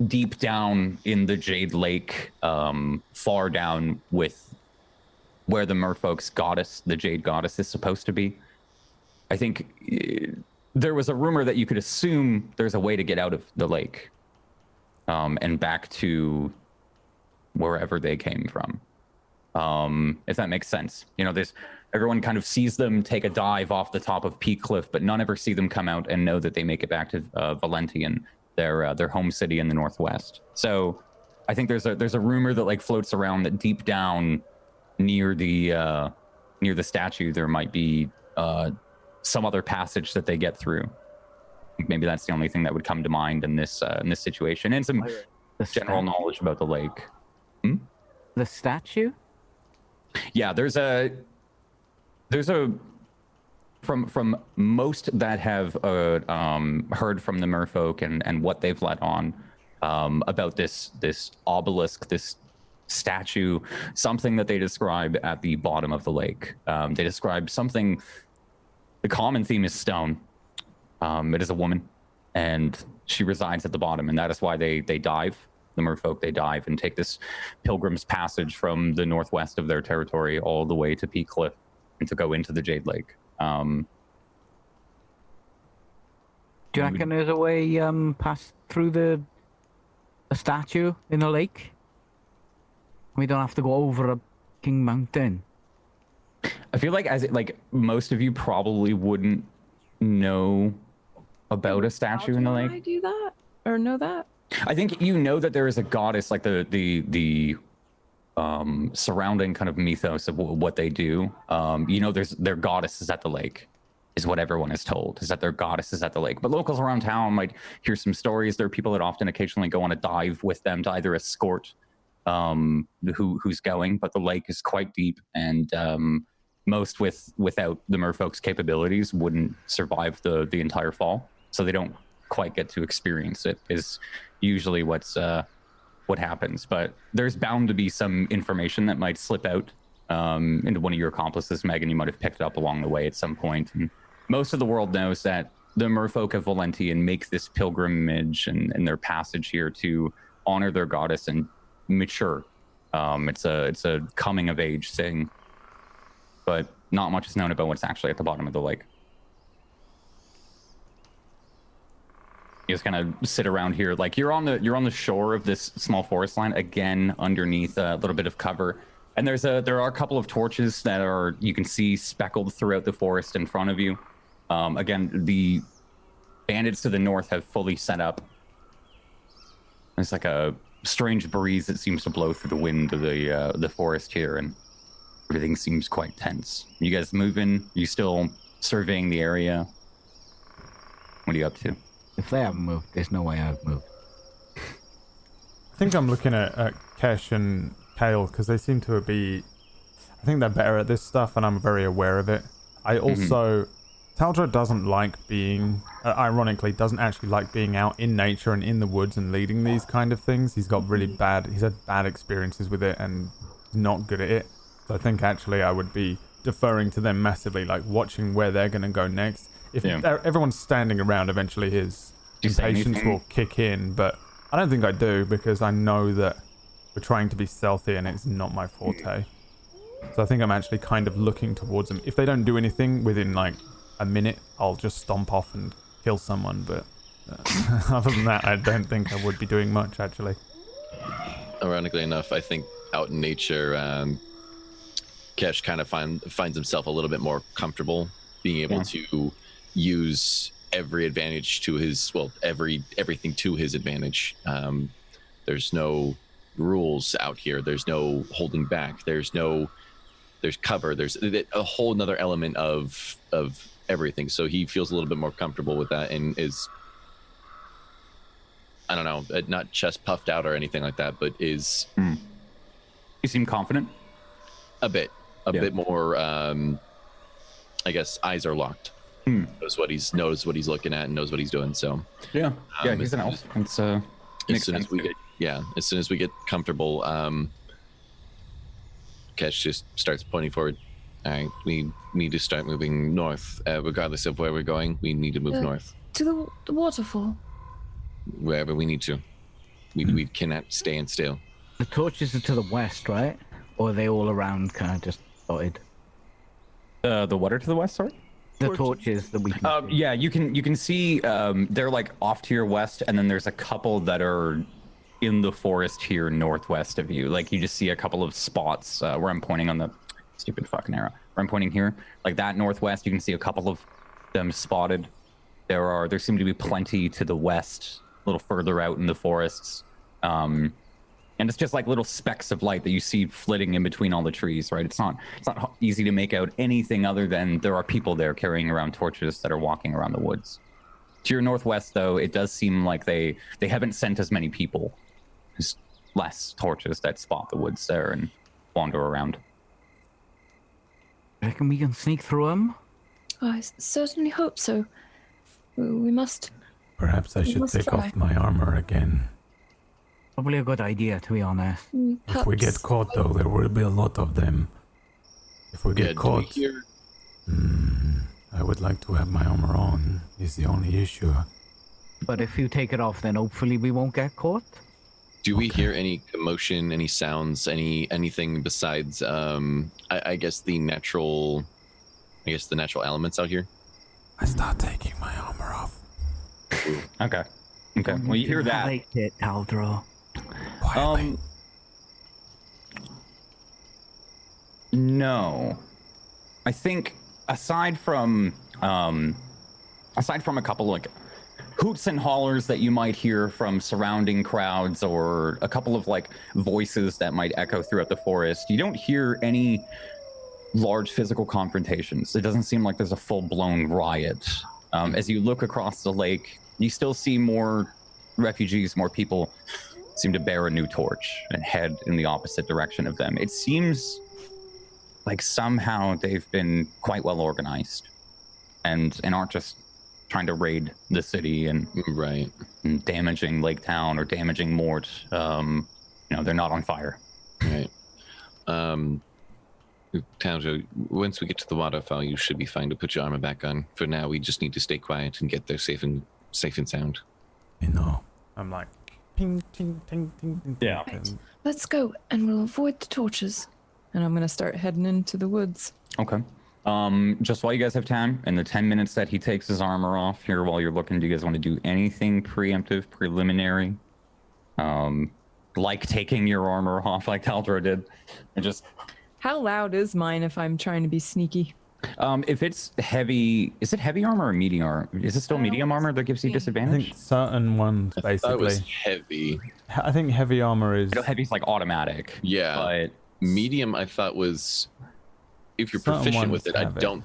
deep down in the Jade Lake, far down with where the merfolk's goddess, the Jade Goddess, is supposed to be. I think there was a rumor that you could assume there's a way to get out of the lake and back to wherever they came from. If that makes sense. Everyone kind of sees them take a dive off the top of Peak Cliff, but none ever see them come out and know that they make it back to Valentian, their home city in the northwest. So I think there's a rumor that like floats around that deep down near the statue there might be some other passage that they get through. Maybe that's the only thing that would come to mind in this situation, and some general knowledge about the lake. The statue? Yeah, there's a from most that have heard from the merfolk and what they've let on about this obelisk, this statue, something that they describe at the bottom of the lake. They describe something. The common theme is stone. It is a woman, and she resides at the bottom, and that is why they dive. The merfolk, they dive and take this pilgrim's passage from the northwest of their territory all the way to Peak Cliff and to go into the Jade Lake. Do you reckon there's a way past through the statue in the lake? We don't have to go over a king mountain. I feel like most of you probably wouldn't know about a statue in the lake. I do that or know that? I think you know that there is a goddess, like the surrounding kind of mythos of what they do. You know, their goddess is at the lake, is what everyone is told, is that their goddess is at the lake. But locals around town might hear some stories. There are people that often occasionally go on a dive with them to either escort who's going, but the lake is quite deep, and most without the merfolk's capabilities wouldn't survive the entire fall, so they don't quite get to experience it, is usually what happens. But there's bound to be some information that might slip out into one of your accomplices, Megan. You might have picked it up along the way at some point. And most of the world knows that the merfolk of Valentian make this pilgrimage and their passage here to honor their goddess and mature. It's a coming of age thing, but not much is known about what's actually at the bottom of the lake. You just kind of sit around here, like you're on the shore of this small forest line, again underneath a little bit of cover, and there are a couple of torches that you can see speckled throughout the forest in front of you. Again, the bandits to the north have fully set up. There's like a strange breeze that seems to blow through the wind of the forest here, and everything seems quite tense. You guys moving? You still surveying the area? What are you up to? If they haven't moved, there's no way I've moved. I think I'm looking at Kesh and Kale because they seem to be. I think they're better at this stuff, and I'm very aware of it. I also. Taldra doesn't like being. Ironically, doesn't actually like being out in nature and in the woods and leading these kind of things. He's had bad experiences with it and not good at it. So I think actually I would be deferring to them massively, like watching where they're going to go next. If everyone's standing around, eventually his impatience will kick in, but I don't think I do because I know that we're trying to be stealthy and it's not my forte. So I think I'm actually kind of looking towards them. If they don't do anything within like a minute, I'll just stomp off and kill someone, but other than that, I don't think I would be doing much actually. Ironically enough, I think out in nature, Kesh kind of finds himself a little bit more comfortable being able to use every advantage to his, everything to his advantage. There's no rules out here. There's no holding back. There's cover. There's a whole nother element of everything. So he feels a little bit more comfortable with that and is, I don't know, not chest puffed out or anything like that, but is. You seem confident? A bit more, I guess eyes are locked. Knows what he's looking at and knows what he's doing. So he's an elf. It's as soon as we get comfortable, Kesh just starts pointing forward. All right, we need to start moving north. Regardless of where we're going, we need to move north. To the waterfall. Wherever we need to. We cannot stand still. The torches are to the west, right? Or are they all around, kind of just dotted? The what are to the west, sorry? The torches that we can see. Yeah, you can see they're like off to your west, and then there's a couple that are in the forest here northwest of you. Like you just see a couple of spots where I'm pointing on the stupid fucking arrow. Where I'm pointing here, like that northwest, you can see a couple of them spotted. There seem to be plenty to the west, a little further out in the forests. And it's just like little specks of light that you see flitting in between all the trees, right? It's not easy to make out anything other than there are people there carrying around torches that are walking around the woods. To your northwest, though, it does seem like they haven't sent as many people. There's less torches that spot the woods there and wander around. Reckon we can sneak through them? I certainly hope so. We must. Perhaps I should must take try. off my armor again. Probably a good idea, to be honest. If we get caught, though, there will be a lot of them. If we get Do we caught, hear? I would like to have my armor on, is the only issue. But if you take it off, then hopefully we won't get caught. Do we Okay. hear any commotion, any sounds, anything besides I guess the natural elements out here? I start taking my armor off. Okay. Okay. Well, you hear that. Like it, Taldro. Quietly. No. I think aside from a couple like hoots and hollers that you might hear from surrounding crowds or a couple of like voices that might echo throughout the forest, you don't hear any large physical confrontations. It doesn't seem like there's a full-blown riot. As you look across the lake, you still see more refugees, more people seem to bear a new torch and head in the opposite direction of them. It seems like somehow they've been quite well organized and aren't just trying to raid the city and Right. damaging Lake Town or damaging Mort. They're not on fire. Right. Townsend, once we get to the waterfall, you should be fine to put your armor back on. For now, we just need to stay quiet and get there safe and sound. You know. I'm like, ping, ting, ting, ting, ting. Yeah. And Let's go, and we'll avoid the torches. And I'm gonna start heading into the woods. Okay. Just while you guys have time, in the 10 minutes that he takes his armor off here while you're looking, do you guys want to do anything preemptive, preliminary? Like taking your armor off like Taldro did? And just, How loud is mine if I'm trying to be sneaky? if it's heavy, is it heavy armor or medium armor? Is it still medium armor that gives you I disadvantage? think certain ones That was basically. heavy. I think heavy armor is. I know heavy's like automatic. Yeah. But Medium, I thought was if you're Certain proficient ones with it. I have it. don't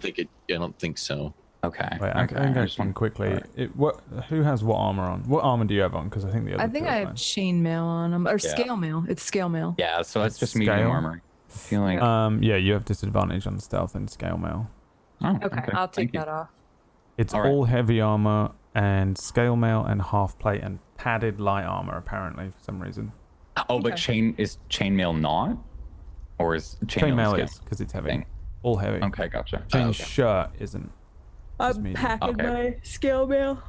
think so. okay. Wait, I okay. think I just just one want- quickly. alright. Who has what armor on? What armor do you have on? Because I think the other I think two I are have fine. chainmail on them, or Yeah. scale mail. It's scale mail. Yeah, so that's It's just medium scale. armor. I feel like. Yeah, you have disadvantage on stealth and scale mail. Oh, Okay, I'll take thank you. that off. It's All right. all heavy armor and scale mail and half plate and padded light armor apparently for some reason. Oh, but Okay. chainmail not? Or is Chain mail scale? is because it's heavy. Thing. All heavy. Okay, gotcha. Chain Okay. shirt isn't. Just I'm medium. packing Okay. my scale mail.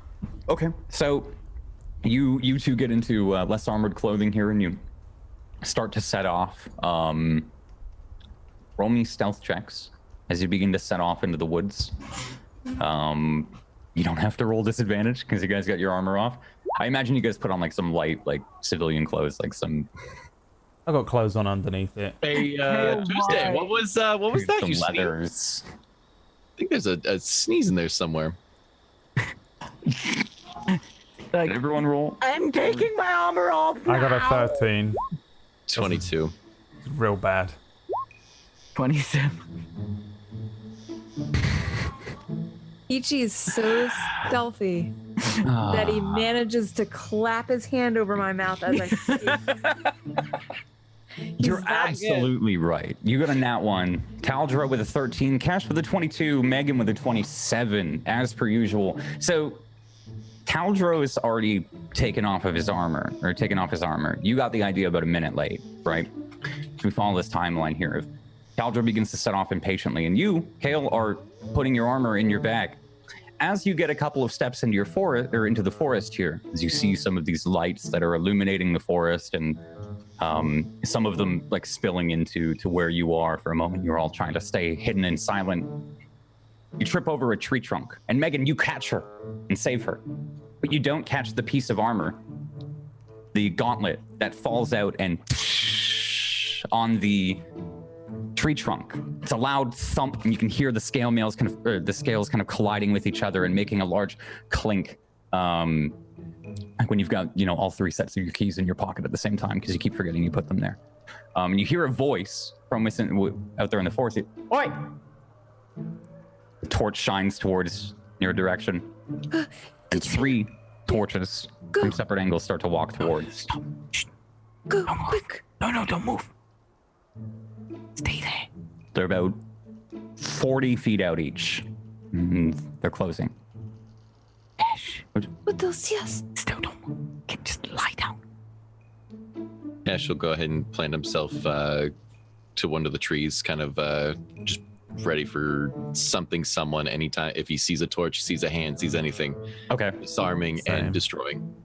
Okay, so you two get into less armored clothing here, and you start to set off. Roll me stealth checks as you begin to set off into the woods. You don't have to roll disadvantage because you guys got your armor off. I imagine you guys put on like some light, like civilian clothes, like some I got clothes on underneath it. Hey, Oh Tuesday, my. what was that? some You sneezed? leathers. I think there's a sneeze in there somewhere. Did everyone roll? I'm taking my armor off I got a now. 13. 22. It's real bad. 27. Ichi is so stealthy that he manages to clap his hand over my mouth as I speak. You're He's that good. absolutely right. You got a nat 1. Taldra with a 13. Cash with a 22. Megan with a 27, as per usual. So Taldro is already taken off of his armor, or taken off his armor. You got the idea about a minute late, right? We follow this timeline here. If Taldro begins to set off impatiently, and you, Kale, are putting your armor in your bag. As you get a couple of steps into your forest, or into the forest here, as you see some of these lights that are illuminating the forest, and some of them like spilling into where you are for a moment. You're all trying to stay hidden and silent. You trip over a tree trunk, and Megan, you catch her and save her, but you don't catch the piece of armor, the gauntlet that falls out and on the tree trunk. It's a loud thump, and you can hear the scales kind of colliding with each other and making a large clink. Like when you've got, all 3 sets of your keys in your pocket at the same time because you keep forgetting you put them there. And you hear a voice from out there in the forest. Oi! The torch shines towards your direction, and 3 torches from separate angles start to walk towards. Go, quick. No, don't move. Stay there. They're about 40 feet out each. They're closing. Ash, But they'll see us. still don't move. Just lie down. Ash will go ahead and plant himself to one of the trees, kind of just ready for something, someone, anytime. If he sees a torch, sees a hand, sees anything, Okay. disarming Same. and destroying.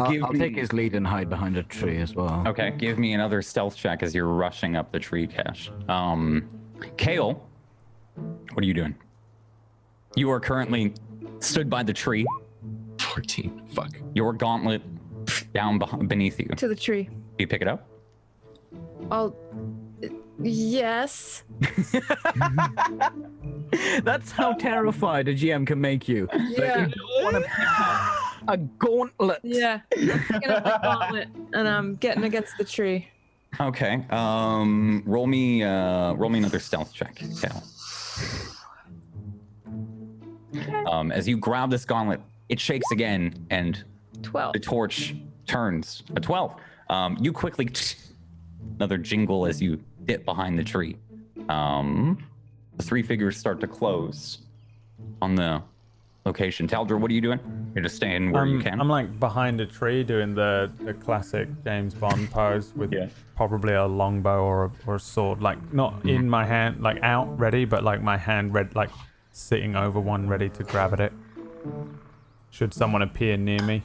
Give I'll me- take his lead and hide behind a tree as well. Okay, give me another stealth check as you're rushing up the tree, Cash. Kale, what are you doing? You are currently stood by the tree. 14. Fuck. Your gauntlet down beneath you. To the tree. Do you pick it up? I'll. Yes. That's how terrified a GM can make you. Yeah. A gauntlet. Yeah. I'm picking up the gauntlet and I'm getting against the tree. Okay. Roll me another stealth check, Kale. As you grab this gauntlet, it shakes again, and 12. the torch turns a 12. You quickly another jingle as you dip behind the tree. The three figures start to close on the location. Taldra, what are you doing? You're just staying where you can. I'm like behind a tree doing the classic James Bond pose with probably a longbow or a sword, like not in my hand, like out ready, but like my hand like sitting over one ready to grab at it. Should someone appear near me.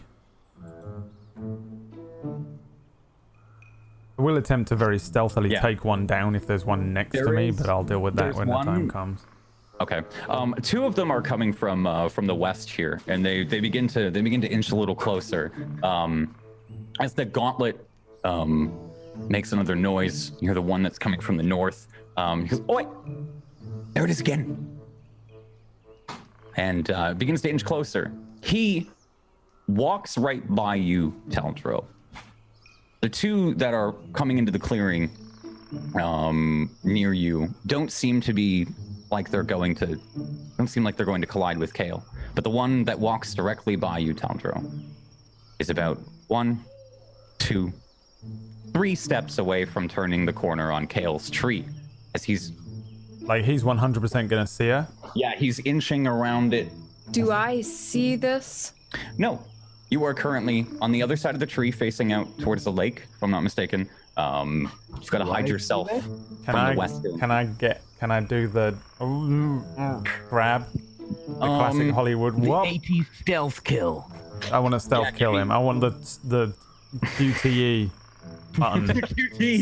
I will attempt to very stealthily take one down if there's one next to me, but I'll deal with that there's when the time comes. Okay. Two of them are coming from the west here, and they begin to inch a little closer. As the gauntlet makes another noise, you hear the one that's coming from the north. He goes, "Oi! There it is again!" And begins to inch closer. He walks right by you, Taldro. The two that are coming into the clearing near you don't seem like they're going to collide with Kale. But the one that walks directly by you, Taldro, is about 1, 2, 3 steps away from turning the corner on Kale's tree. As he's 100% gonna see her. Yeah, he's inching around it. Do I see this? No, you are currently on the other side of the tree, facing out towards the lake, if I'm not mistaken. You've got to hide yourself from the west. Can I do the grab? The classic Hollywood. What? 80 stealth kill. I want to stealth kill him. I want the QTE button.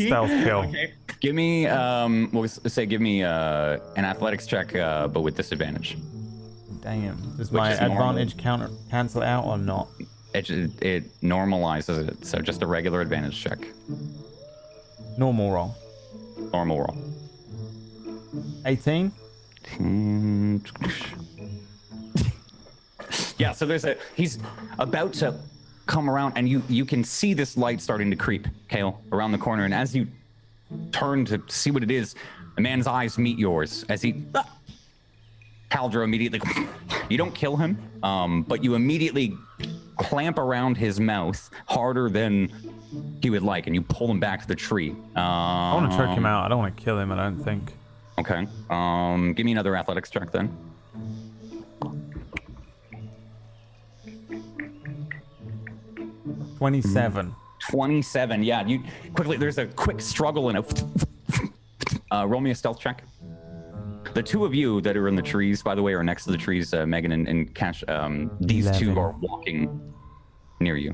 Stealth kill. Okay. Give me give me an athletics check, but with disadvantage. Damn. Does Which my is normal. advantage cancel it out or not? It normalizes it, so just a regular advantage check. Normal roll. Normal roll. 18. Yeah, so he's about to come around, and you can see this light starting to creep, Kale, around the corner, and as you turn to see what it is, the man's eyes meet yours as he Caldro immediately you don't kill him, but you immediately clamp around his mouth harder than he would like, and you pull him back to the tree. I want to choke him out. I don't want to kill him, I don't think. Okay. Give me another athletics check then. $27. 27. Yeah, you quickly. There's a quick struggle and a roll me a stealth check. The two of you that are in the trees, by the way, are next to the trees. Megan and Cash. These 11. two are walking near you.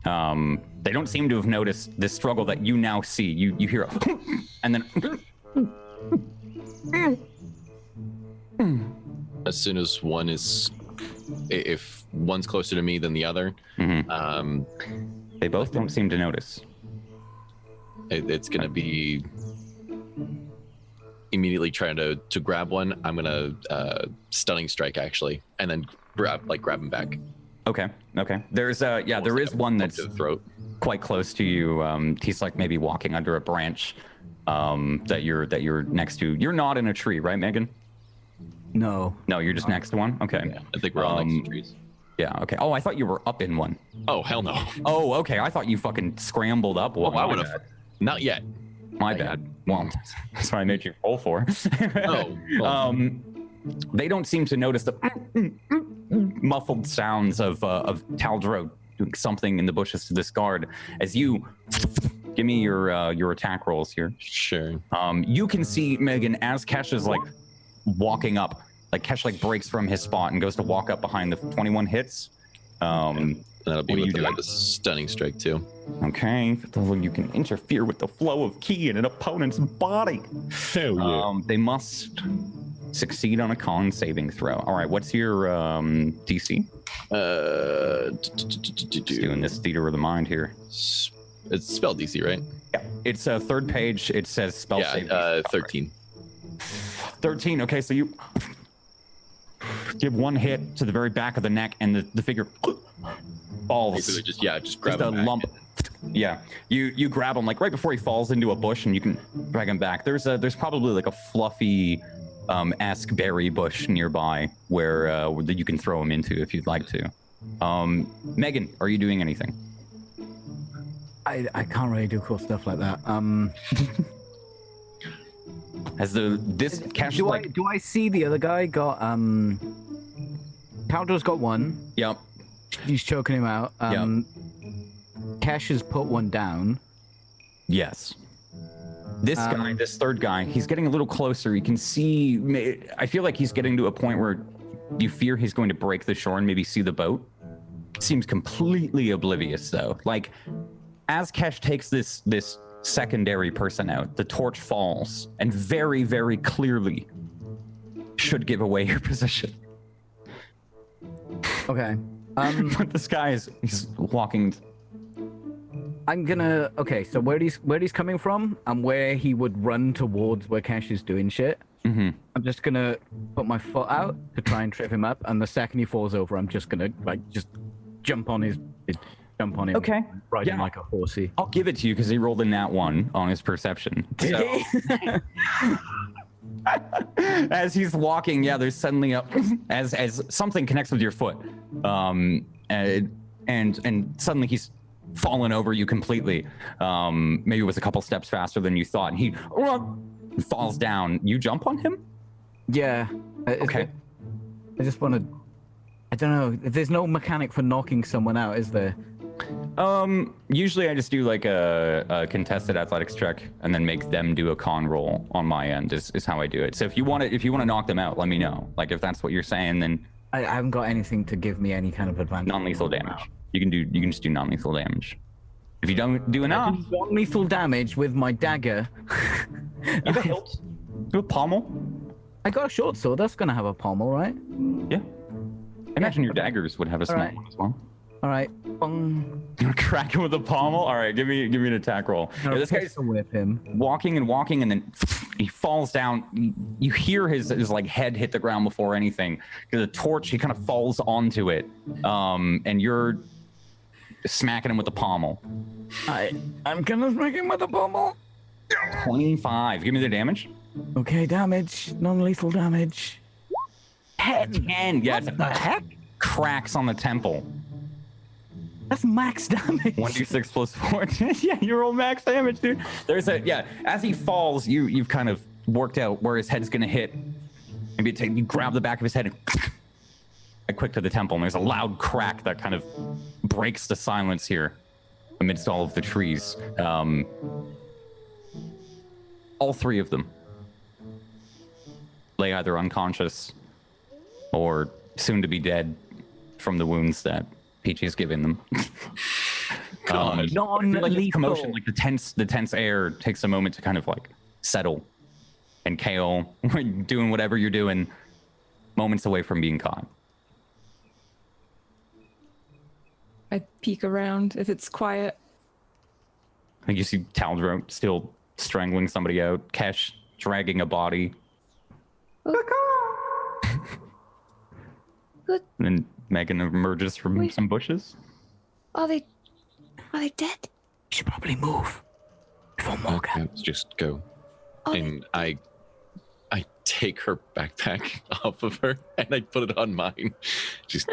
They don't seem to have noticed this struggle that you now see. You hear a and then As soon as one is, if one's closer to me than the other, they both don't seem to notice. it's gonna be immediately trying to grab one. I'm gonna stunning strike actually, and then grab him back. Okay. There's there is one that's to the throat. quite close to you. He's like maybe walking under a branch that you're next to. You're not in a tree, right, Megan? No. No, you're just next to one. Okay. Yeah, I think we're all next to trees. Yeah. Okay. Oh, I thought you were up in one. Oh hell no! Oh, okay. I thought you fucking scrambled up one. I would have. Not yet. My bad. Well, that's what I made you roll for. Oh. Well, They don't seem to notice the muffled sounds of Taldro doing something in the bushes to this guard. As you give me your attack rolls here. Sure. You can see Megan as Kesh is like walking up. Like Kesh like breaks from his spot and goes to walk up behind the 21 hits. That'll be what do with you do? the stunning strike too. Okay, you can interfere with the flow of ki in an opponent's body. Hell yeah. They must succeed on a con saving throw. All right, what's your DC? Just doing this theater of the mind here. It's spell DC, right? Yeah, it's a third page. It says spell saving. 13. 13. Okay, so you give one hit to the very back of the neck, and the figure falls. Basically, just grab a him back. lump. Yeah, you grab him like right before he falls into a bush, and you can drag him back. There's probably like a fluffy esque berry bush nearby where that you can throw him into if you'd like to. Megan, are you doing anything? I can't really do cool stuff like that. Has this cash do like? I see the other guy got Powder's got one. Yep. He's choking him out. Cash has put one down. Yes. This guy, this third guy, he's getting a little closer. You can see. I feel like he's getting to a point where you fear he's going to break the shore and maybe see the boat. Seems completely oblivious though. Like as Kesh takes this secondary person out, the torch falls and very, very clearly should give away your position. Okay. But this guy he's walking. I'm gonna. Okay, so where he's coming from and where he would run towards where Cash is doing shit. Mm-hmm. I'm just gonna put my foot out to try and trip him up, and the second he falls over, I'm just gonna just jump on him, Okay. ride him Yeah. like a horsey. I'll give it to you because he rolled a nat 1 on his perception. So. As he's walking, there's suddenly as something connects with your foot, and suddenly he's fallen over you completely. Maybe it was a couple steps faster than you thought, and he falls down. You jump on him? Yeah. Okay. I just want to. I don't know. There's no mechanic for knocking someone out, is there? Usually I just do like a contested athletics check and then make them do a con roll on my end is how I do it. So if you want to knock them out, let me know. Like if that's what you're saying, then I haven't got anything to give me any kind of advantage. non-lethal damage. You can just do non-lethal damage. If you don't do enough, Non-lethal damage with my dagger. you have a hilt. Do a pommel. I got a short sword. That's gonna have a pommel, right? Yeah. I imagine your daggers would have a small Alright. one as well. All right. Bong. You want to crack him with a pommel? All right, give me an attack roll. No, This guy's whip him. walking, and then he falls down. You hear his like head hit the ground before anything. The torch, he kind of falls onto it, and you're smacking him with the pommel. I'm gonna smack him with a pommel. 25. Give me the damage. Okay, damage. Non-lethal damage. 10. Yeah, What the heck? cracks on the temple. That's max damage. 1d6 plus 4. Yeah, you roll max damage, dude. As he falls, you've kind of worked out where his head's gonna hit. Maybe you grab the back of his head and quick to the temple, and there's a loud crack that kind of breaks the silence here amidst all of the trees. All three of them lay either unconscious or soon to be dead from the wounds that Peachy's given them. God. I feel like the commotion, Non-lethal. like the tense air takes a moment to kind of like settle. And KO, doing whatever you're doing, moments away from being caught. I peek around if it's quiet. I think you see Taldro still strangling somebody out. Kesh dragging a body. Good. And then Megan emerges from Wait. some bushes. Are they dead? You should probably move before Morgan. Let's just go. Are they- And I take her backpack off of her and I put it on mine. Just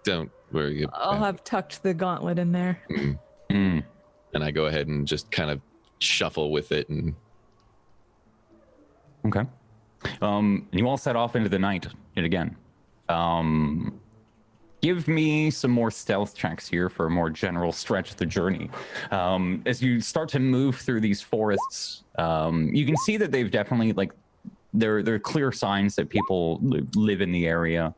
don't worry about I'll have tucked the gauntlet in there. Mm. And I go ahead and just kind of shuffle with it and Okay. And you all set off into the night yet again. Give me some more stealth checks here for a more general stretch of the journey. As you start to move through these forests, you can see that they've definitely, like, there are clear signs that people live in the area.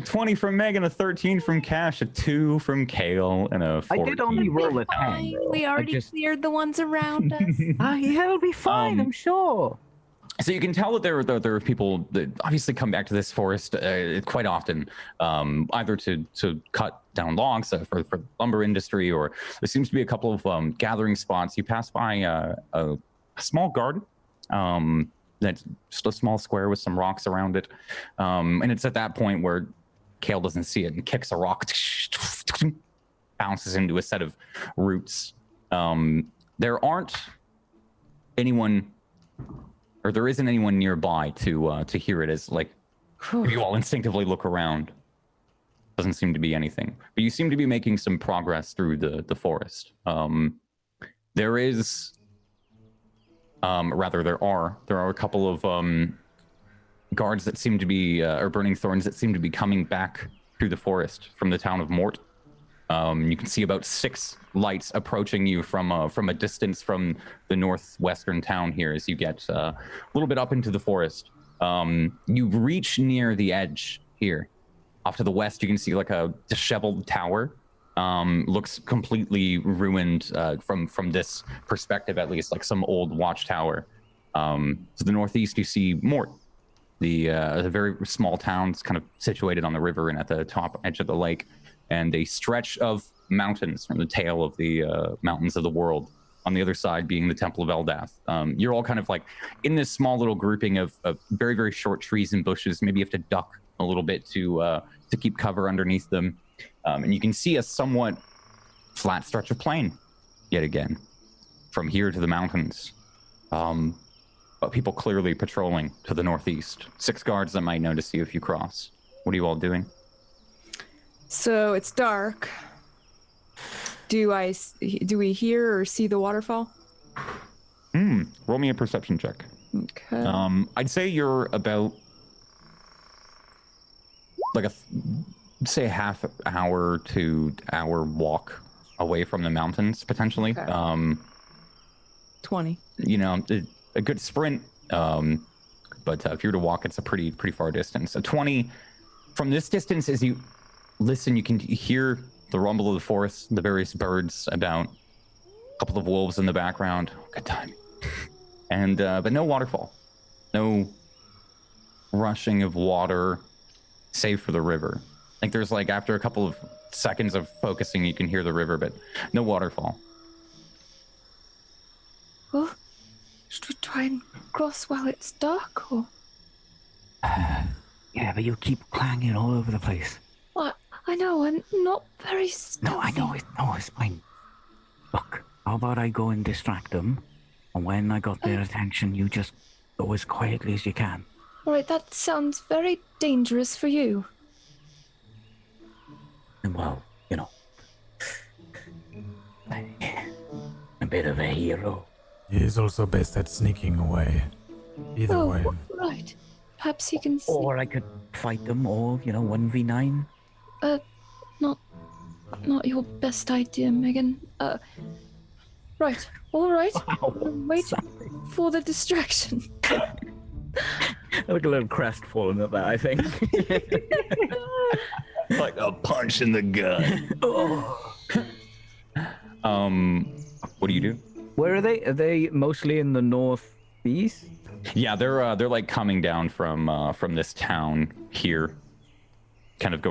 20 from Megan, a 13 from Cash, a 2 from Kale, and a 14. I did only roll a 10. Fine. We already cleared the ones around us. Yeah, it'll be fine, I'm sure. So you can tell that there are people that obviously come back to this forest quite often, either to cut down logs for the lumber industry, or there seems to be a couple of gathering spots. You pass by a small garden. That's just a small square with some rocks around it. And it's at that point where Kale doesn't see it and kicks a rock, bounces into a set of roots. There aren't anyone, or there isn't anyone nearby to hear it, as like you all instinctively look around. Doesn't seem to be anything, but you seem to be making some progress through the forest. There is, rather, there are a couple of guards that seem to be, or burning thorns that seem to be coming back through the forest from the town of Mort. You can see about 6 lights approaching you from a distance from the northwestern town here as you get a little bit up into the forest. You reach near the edge here. Off to the west, you can see like a disheveled tower. Looks completely ruined from this perspective, at least, like some old watchtower. To the northeast, you see Mort, the very small town. It's kind of situated on the river and at the top edge of the lake, and a stretch of mountains from the tail of the mountains of the world. On the other side being the Temple of Eldath. You're all kind of like in this small little grouping of very, very short trees and bushes. Maybe you have to duck a little bit to keep cover underneath them. And you can see a somewhat flat stretch of plain yet again from here to the mountains. But people clearly patrolling to the northeast. 6 guards that might notice you if you cross. What are you all doing? So it's dark. Do we hear or see the waterfall? Roll me a perception check. Okay. I'd say you're about like say a half hour to hour walk away from the mountains potentially. Okay. 20. You know, a good sprint. But if you were to walk, it's a pretty far distance. A 20 from this distance, as you listen, you can hear the rumble of the forest, the various birds about, a couple of wolves in the background. Good time. And but no waterfall, no rushing of water, save for the river. I think there's like, after a couple of seconds of focusing, you can hear the river, but no waterfall. Well, should we try and cross while it's dark, or? Yeah, but you keep clanging all over the place. Well, I know, I'm not very stealthy. No, I know, it's fine. Look, how about I go and distract them, and when I got their attention, you just go as quietly as you can. Alright, that sounds very dangerous for you. And well, you know, a bit of a hero. He is also best at sneaking away. Either way. Right. Perhaps he can see. Or I could fight them all, 1v9. Not your best idea, Megan. Right. All right. Wow, Wait for the distraction. I look a little crestfallen at that, I think. Like a punch in the gut. What do you do? Where are they? Are they mostly in the northeast? Yeah, they're like coming down from this town here, kind of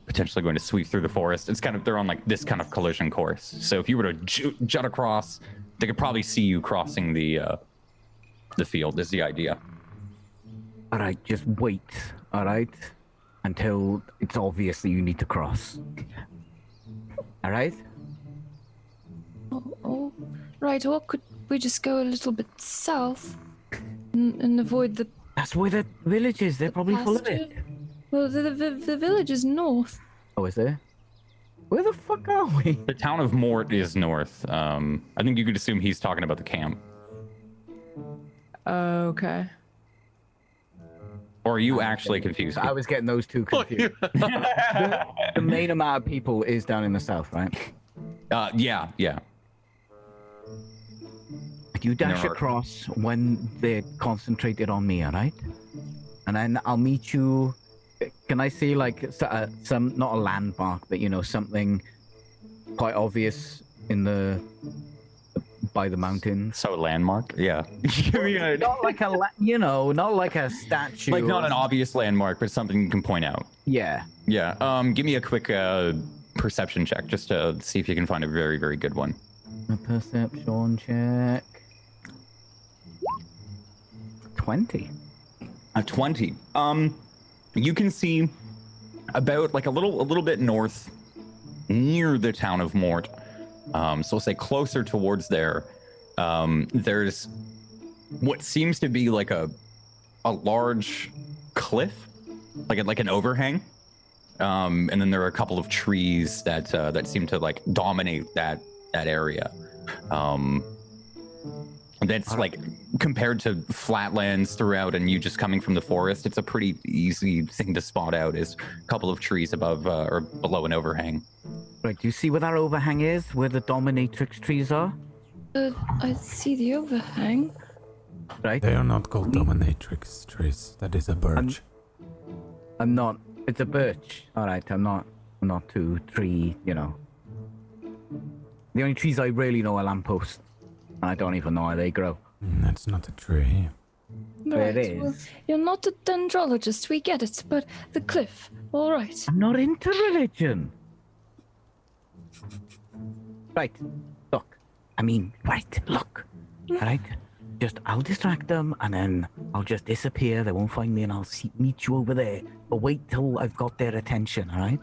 potentially going to sweep through the forest. It's kind of, they're on like this kind of collision course. So if you were to jut across, they could probably see you crossing the field. Is the idea. All right, just wait. All right, until it's obvious that you need to cross. All right. Oh, right. Or could we just go a little bit south and avoid the? That's where the village is. They're probably full of it. Well, the village is north. Oh, is there? Where the fuck are we? The town of Mort is north. I think you could assume he's talking about the camp. Okay. Or are you actually confused? I was getting those two confused. The main amount of people is down in the south, right? Yeah. You dash No. across when they're concentrated on me, all right? And then I'll meet you. Can I see like some, not a landmark, but something quite obvious by the mountains? So landmark? Yeah. Not like not like a statue. Like not an obvious landmark, but something you can point out. Yeah. Yeah. Give me a quick perception check just to see if you can find a very, very good one. A perception check. 20. A 20. You can see about like a little bit north, near the town of Mort. So we'll say closer towards there. There's what seems to be like a large cliff, like an overhang. And then there are a couple of trees that seem to like dominate that area. That's like compared to flatlands throughout and you just coming from the forest, it's a pretty easy thing to spot out is a couple of trees above or below an overhang. Right, do you see where that overhang is? Where the dominatrix trees are? I see the overhang. Right? They are not called dominatrix trees. That is a birch. I'm not. It's a birch. All right, I'm not too tree, The only trees I really know are lampposts. And I don't even know how they grow. That's not a tree. It Right. is. Well, you're not a dendrologist, we get it, but the cliff, all right. I'm not into religion. Right. Look. Look. All right. I'll distract them, and then I'll just disappear. They won't find me, and I'll meet you over there. But wait till I've got their attention, all right?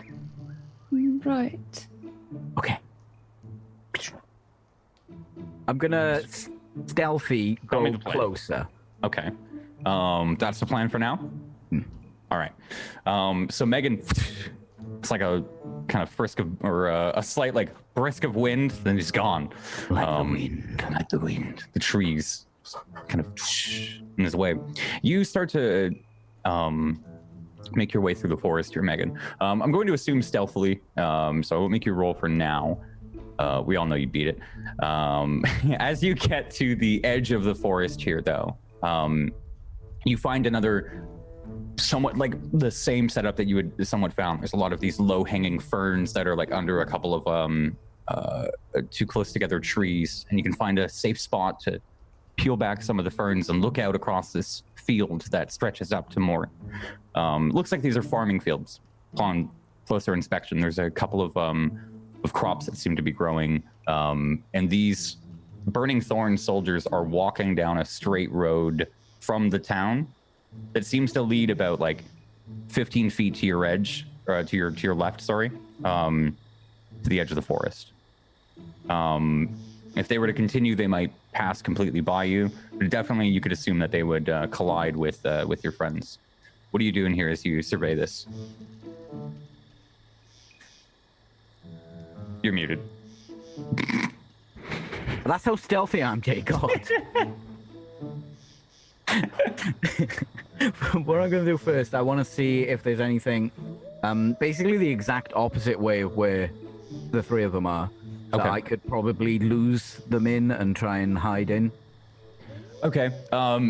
Right. Okay. I'm gonna stealthy Tell me go the plan. closer. Okay. That's the plan for now? All right. So Megan, it's like a kind of frisk of, or a slight like brisk of wind, then he's gone. Let the wind. Let the wind. The trees kind of in his way. You start to make your way through the forest here, Megan. I'm going to assume stealthily, so I won't make you roll for now. We all know you beat it. As you get to the edge of the forest here, though, you find another somewhat like the same setup that you had somewhat found. There's a lot of these low-hanging ferns that are like under a couple of too close together trees, and you can find a safe spot to peel back some of the ferns and look out across this field that stretches up to more. Looks like these are farming fields. Upon closer inspection, there's a couple of crops that seem to be growing, and these burning thorns soldiers are walking down a straight road from the town that seems to lead about like 15 feet to your edge, or to your left, sorry, to the edge of the forest. If they were to continue, they might pass completely by you, but definitely you could assume that they would collide with your friends. What are you doing here as you survey this? You're muted. That's how stealthy I am, Jay. God. What I'm gonna do first, I want to see if there's anything, basically the exact opposite way of where the three of them are. That Okay. I could probably lose them in and try and hide in. Okay.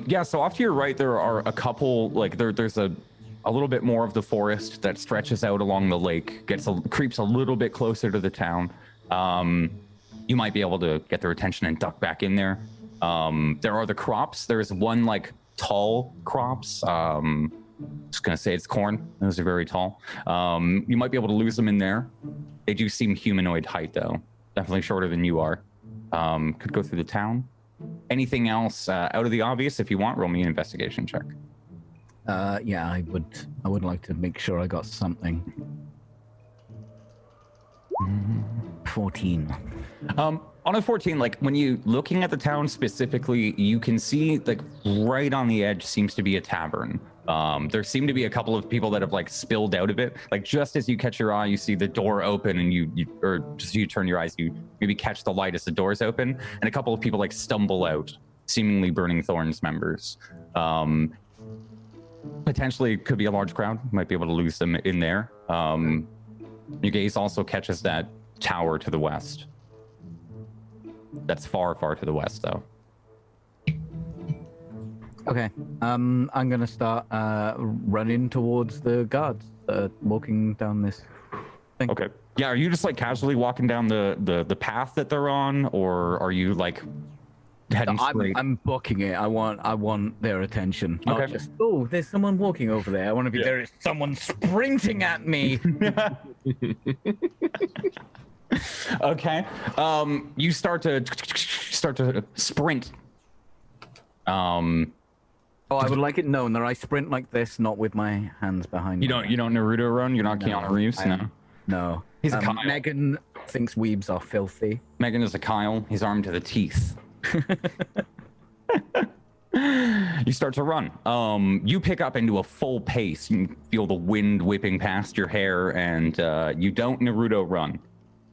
Yeah. So off to your right, there are a couple. Like there's a little bit more of the forest that stretches out along the lake. Creeps a little bit closer to the town. You might be able to get their attention and duck back in there. There are the crops. There's one like tall crops. Just gonna say it's corn. Those are very tall. You might be able to lose them in there. They do seem humanoid height though. Definitely shorter than you are. Could go through the town. Anything else out of the obvious? If you want, roll me an investigation check. Yeah, I would like to make sure I got something. 14. On a 14, like when you looking at the town specifically, you can see like right on the edge seems to be a tavern. There seem to be a couple of people that have like spilled out of it. Like just as you catch your eye, you see the door open, and you or just as you turn your eyes, you maybe catch the light as the door's open, and a couple of people like stumble out, seemingly Burning Thorns members. Potentially could be a large crowd. You might be able to lose them in there. Your gaze also catches that tower to the west. That's far, far to the west, though. Okay. I'm gonna start running towards the guards, walking down this thing. Okay. Yeah, are you just like casually walking down the path that they're on, or are you like heading straight? I'm booking it. I want their attention. Not Okay. just, oh, there's someone walking over there. I want to be there is someone sprinting at me. Okay. You start to sprint. Oh, I would like it known that I sprint like this, not with my hands behind You me. don't Naruto run? You're not Keanu Reeves? No. No. He's a Kyle. Megan thinks weebs are filthy. Megan is a Kyle. He's armed to the teeth. You start to run. You pick up into a full pace. You can feel the wind whipping past your hair, and you don't Naruto run.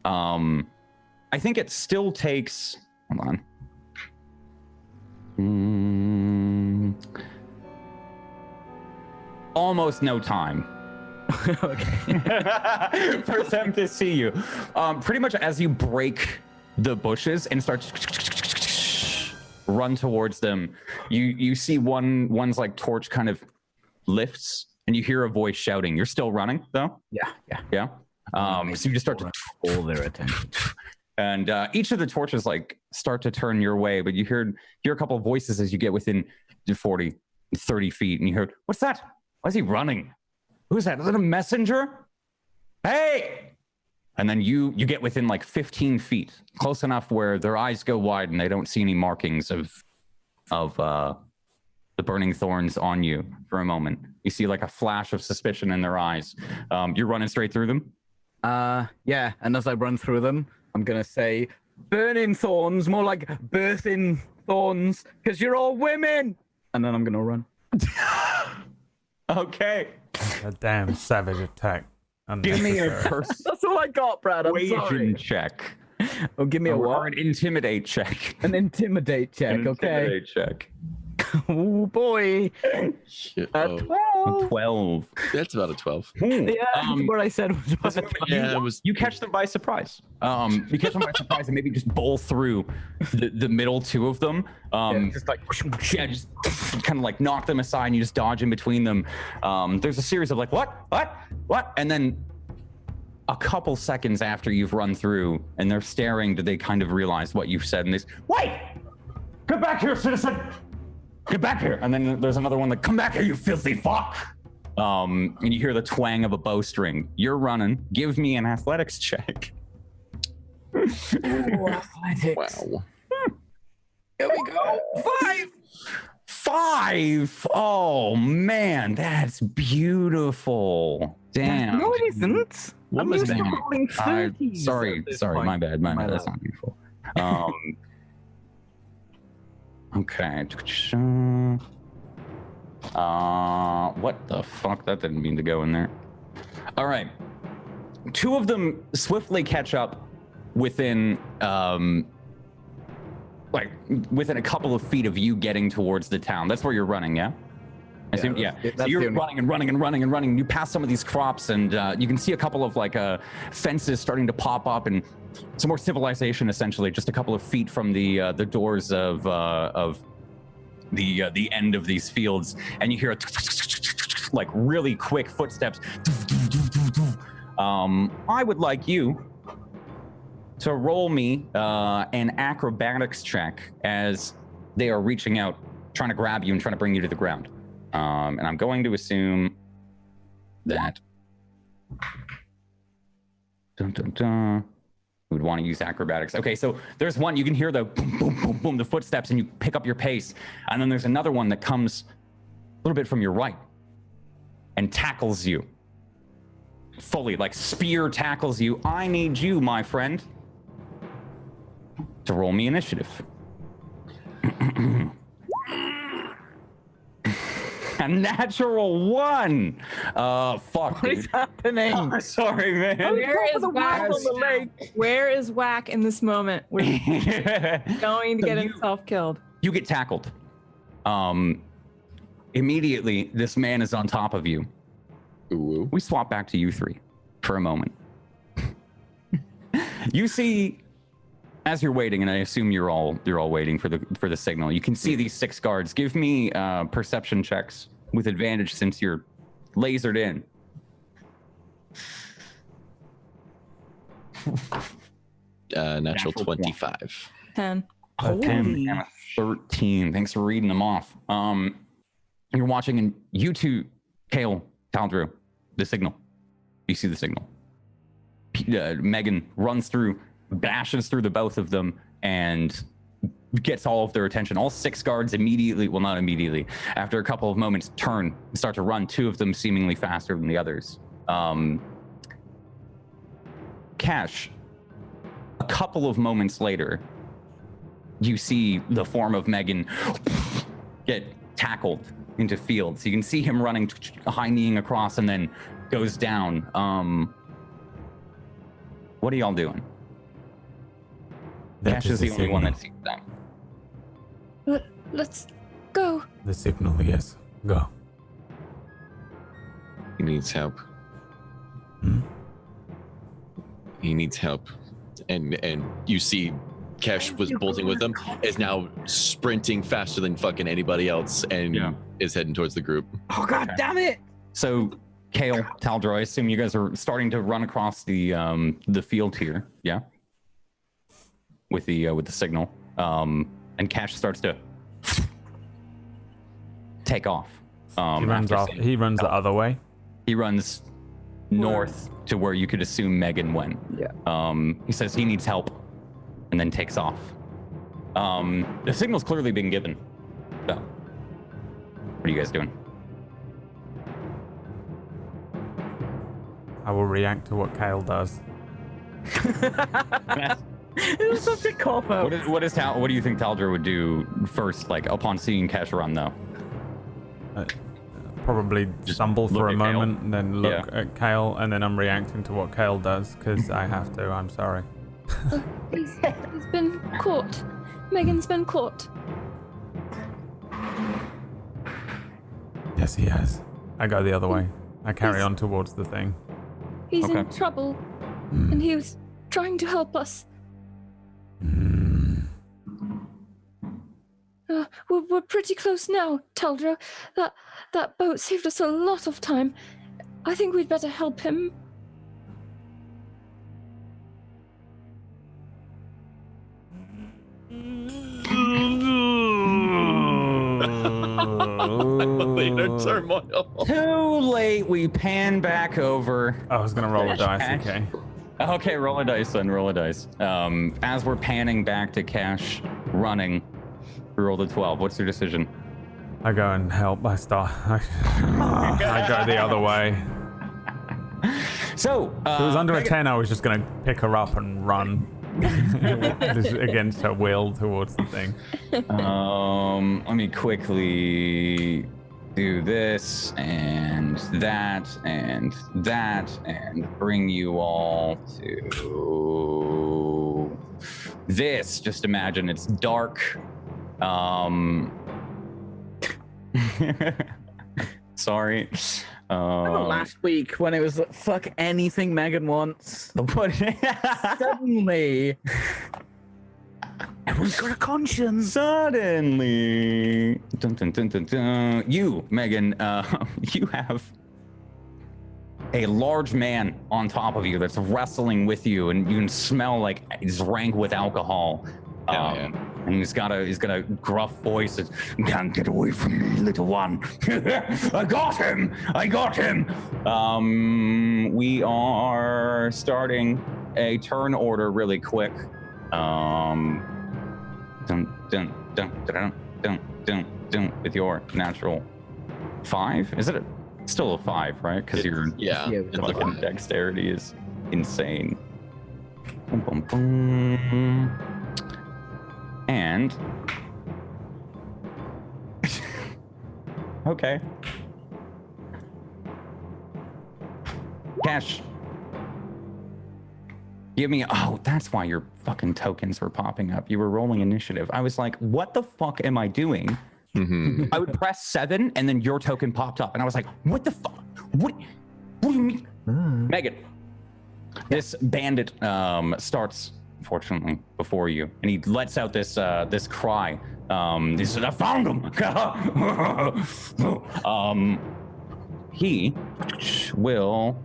I think it still takes. Hold on. Almost no time. Okay. For them to see you. Pretty much as you break the bushes and start run towards them, you see one's like torch kind of lifts, and you hear a voice shouting. You're still running though? Yeah. So you just start to all their attention. And each of the torches like start to turn your way, but you hear a couple of voices as you get within 40, 30 feet, and you hear, what's that? Why is he running? Who's that? Is it a messenger? Hey! And then you get within like 15 feet, close enough where their eyes go wide and they don't see any markings of the burning thorns on you for a moment. You see like a flash of suspicion in their eyes. You're running straight through them? Yeah, and as I run through them, I'm gonna say, burning thorns, more like birthing thorns, because you're all women! And then I'm gonna run. Okay. A damn savage attack. Give me a That's all I got, Brad. I'm sorry. persuasion check. Oh, give me a Or what? an intimidate check. An intimidate check, An okay? intimidate check. Oh boy. Shit. A Oh, 12. 12. that's about a 12. Yeah, what I said was Listen, about Yeah, it was. You catch them by surprise. You catch them by surprise and maybe just bowl through the middle two of them. just like Just kind of like knock them aside and you just dodge in between them. There's a series of like, what? And then a couple seconds after you've run through and they're staring, do they kind of realize what you've said? And they say, wait! Get back here, citizen! Get back here! And then there's another one like, come back here, you filthy fuck! And you hear the twang of a bowstring. You're running. Give me an athletics check. athletics. Wow. Here we go. 5. 5. Oh man, that's beautiful. Damn. No, it isn't. I'm was used to that? rolling 30s. Sorry, at this my point. bad. My That's bad. not beautiful. Okay. What the fuck? That didn't mean to go in there. All right. 2 of them swiftly catch up within within a couple of feet of you getting towards the town. That's where you're running, yeah? I assume, yeah. that's So the you're only- running. You pass some of these crops, and you can see a couple of like fences starting to pop up, and some more civilization. Essentially, just a couple of feet from the doors of the end of these fields, and you hear a like really quick footsteps. I would like you to roll me an acrobatics check as they are reaching out, trying to grab you and trying to bring you to the ground. And I'm going to assume that we would want to use acrobatics. Okay, so there's one, you can hear the boom, boom, boom, boom, the footsteps, and you pick up your pace. And then there's another one that comes a little bit from your right and tackles you. Fully, like spear tackles you. I need you, my friend, to roll A natural 1. Fuck. What is Dude. happening? Oh, sorry, man. Where is Whack? on the lake? Where is Whack in this moment? We're going to So get you- himself killed. You get tackled. Immediately, this man is on top of you. Ooh. We swap back to you 3 for a moment. You see, as you're waiting, and I assume you're all waiting for the signal. You can see these 6 guards. Give me perception checks with advantage since you're lasered in. Natural 20. 25. 10. 10 and a 13. Thanks for reading them off. You're watching, and you two, Kale, Taldrew, the signal. You see the signal. Megan runs through, bashes through the both of them, and gets all of their attention. All 6 guards immediately, well, not immediately, after a couple of moments, turn and start to run, 2 of them seemingly faster than the others. Cash, a couple of moments later, you see the form of Megan get tackled into field. So you can see him running, high kneeing across, and then goes down. What are y'all doing? That Cash is the the only one signal. that sees that. Let's go. The signal, yes. Go. He needs help. Hmm? He needs help. And you see Kesh was bolting with them, is now sprinting faster than fucking anybody else and Yeah. is heading towards the group. Oh god damn it! So, Kale, Taldro, I assume you guys are starting to run across the field here, yeah? With the signal, and Cash starts to take off. He runs after off. seeing- He runs the other way. He runs north to where you could assume Megan went. Yeah. He says he needs help, and then takes off. The signal's clearly been given. So, what are you guys doing? I will react to what Kale does. It was such a cop out. What do you think Taldra would do first, like upon seeing Cash run, though? Probably stumble for look a at Kale. moment, and then look at Kale, and then I'm reacting to what Kale does because I have to. I'm sorry. He's been caught. Megan's been caught. Yes, he has. I go the other way. I carry on towards the thing. He's in Okay. trouble, Hmm. and he was trying to help us. Hmm. We're pretty close now, Taldra. That boat saved us a lot of time. I think we'd better help him. Later turmoil. Too late. We pan back over. I was gonna roll a dice. Cash. Okay. Okay, roll a dice then. Roll a dice. As we're panning back to Cash running, we rolled a 12. What's your decision? I go and help. I start. I go the other way. So, If it was under a Megan- 10, I was just gonna pick her up and run just against her will towards the thing. let me quickly do this and that and that and bring you all to this. Just imagine it's dark. Sorry. Last week when it was like, fuck anything Megan wants. What? Suddenly, everyone's got a conscience. Suddenly, dun, dun, dun, dun, dun. You, Megan, you have a large man on top of you that's wrestling with you, and you can smell like he's rank with alcohol. Yeah. And he's got a gruff voice. That, can't get away from me, little one. I got him. We are starting a turn order really quick. Dun, dun, dun, dun, dun, dun, dun, with your natural 5. Is it still a 5, right? Because your Yeah. Yeah, it's fucking fine. dexterity is insane. Boom, boom, boom. And Okay. Cash. Give me. Oh, that's why your fucking tokens were popping up. You were rolling initiative. I was like, what the fuck am I doing? Mhm. I would press 7 and then your token popped up. And I was like, what the fuck? What do you mean? Megan, this bandit starts, fortunately, before you. And he lets out this this cry. He says, I found him. He will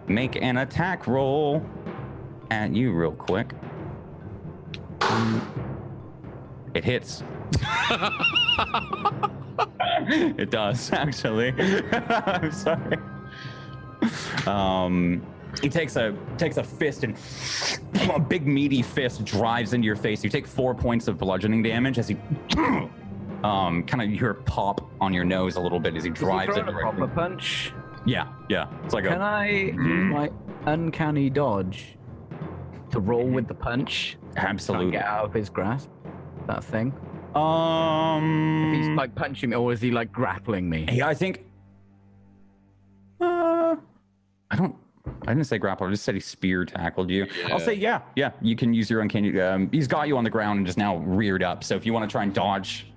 make an attack roll at you real quick. It hits. It does, actually. I'm sorry. He takes a fist and a big meaty fist drives into your face. You take 4 points of bludgeoning damage as he kind of you hear a pop on your nose a little bit as he drives it a proper punch. Yeah. It's like Can I use my uncanny dodge to roll with the punch? Try and absolutely. get out of his grasp. That thing. He's Yeah, like punching me, or is he like grappling me? I think. I didn't say grapple. I just said he spear tackled you. I'll say yeah. You can use your uncanny. He's got you on the ground and just now reared up. So if you want to try and dodge,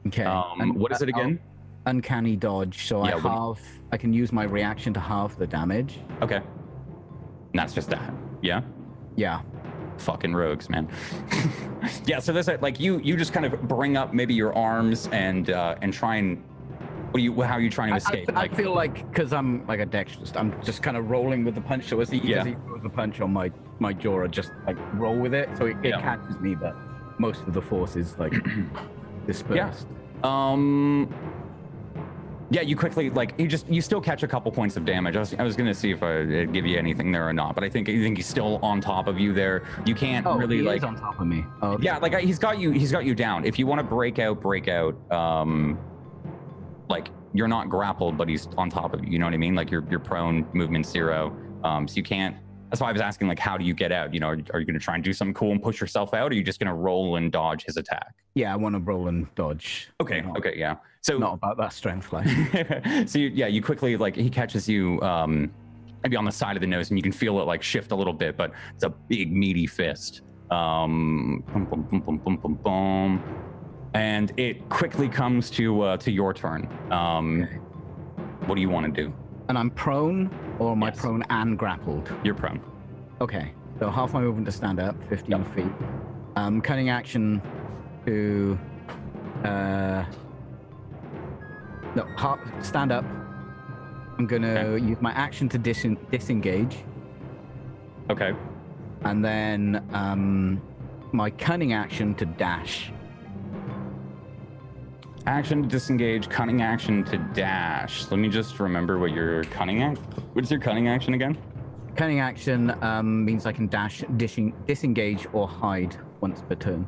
Okay. what is it again? Uncanny dodge. So Yeah, I can use my reaction to halve the damage. Okay. And that's just that. Yeah. Yeah. Fucking rogues, man. Yeah. So there's like you just kind of bring up maybe your arms and try and. How are you trying to escape? I feel like because I'm like a dexterous, I'm just kind of rolling with the punch. So as he throws the punch on my jaw, I just like roll with it. So it catches me, but most of the force is like dispersed. Yeah, you quickly you still catch a couple points of damage. I was gonna see if I'd give you anything there or not, but I think he's still on top of you there. You can't really he like is on top of me. Oh, okay. Yeah, like he's got you down. If you want to break out. Like you're not grappled, but he's on top of you. You know what I mean? Like you're prone, movement 0. So you can't. That's why I was asking, like, how do you get out? You know, are you going to try and do something cool and push yourself out, or are you just going to roll and dodge his attack? Yeah, I want to roll and dodge. Okay, yeah. So not about that strength, like. So you quickly he catches you maybe on the side of the nose, and you can feel it like shift a little bit, but it's a big meaty fist. Boom, boom, boom, boom, boom, boom, boom. And it quickly comes to your turn. What do you want to do? And I'm prone, or am I prone and grappled? You're prone. Okay, so half my movement to stand up, 15 feet. Cutting action to stand up. I'm gonna use my action to disengage. Okay. And then my cunning action to dash. Action to disengage, cunning action to dash. Let me just remember what your cunning What is your cunning action again? Cunning action means I can dash, disengage, or hide once per turn.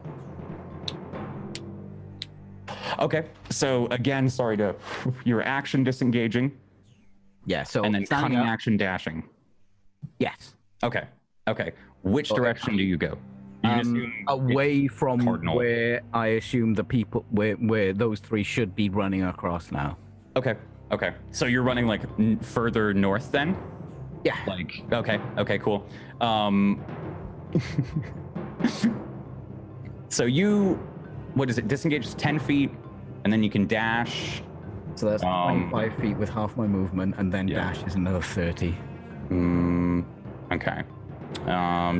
Okay. So again, sorry to your action disengaging. Yeah. So and then cunning action dashing. Yes. Okay. Which direction do you go? Away from cardinal. Where I assume the people where those three should be running across now. Okay. So you're running like further north then? Yeah. Like okay, cool. So you, what is it? Disengage is 10 feet, and then you can dash. So that's 25 feet with half my movement, and then dash is another 30. Okay.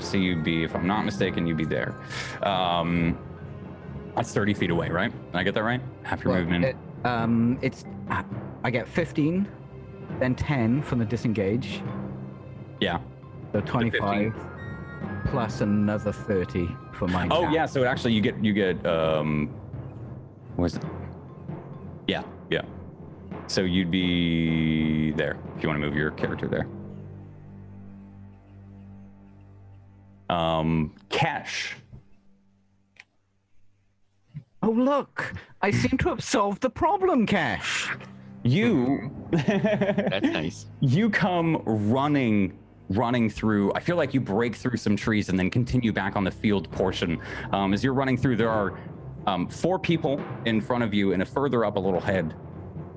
So you'd be, if I'm not mistaken, you'd be there. That's 30 feet away, right? Did I get that right? Half your movement. I get 15, then 10 from the disengage. Yeah. So 25 plus another 30 for my. Oh yeah. So actually, you get. What is it? Yeah. So you'd be there if you want to move your character there. Cash. Oh look! I seem to have solved the problem, Cash. You. That's nice. You come running through. I feel like you break through some trees and then continue back on the field portion. As you're running through, there are 4 people in front of you, and further up a little head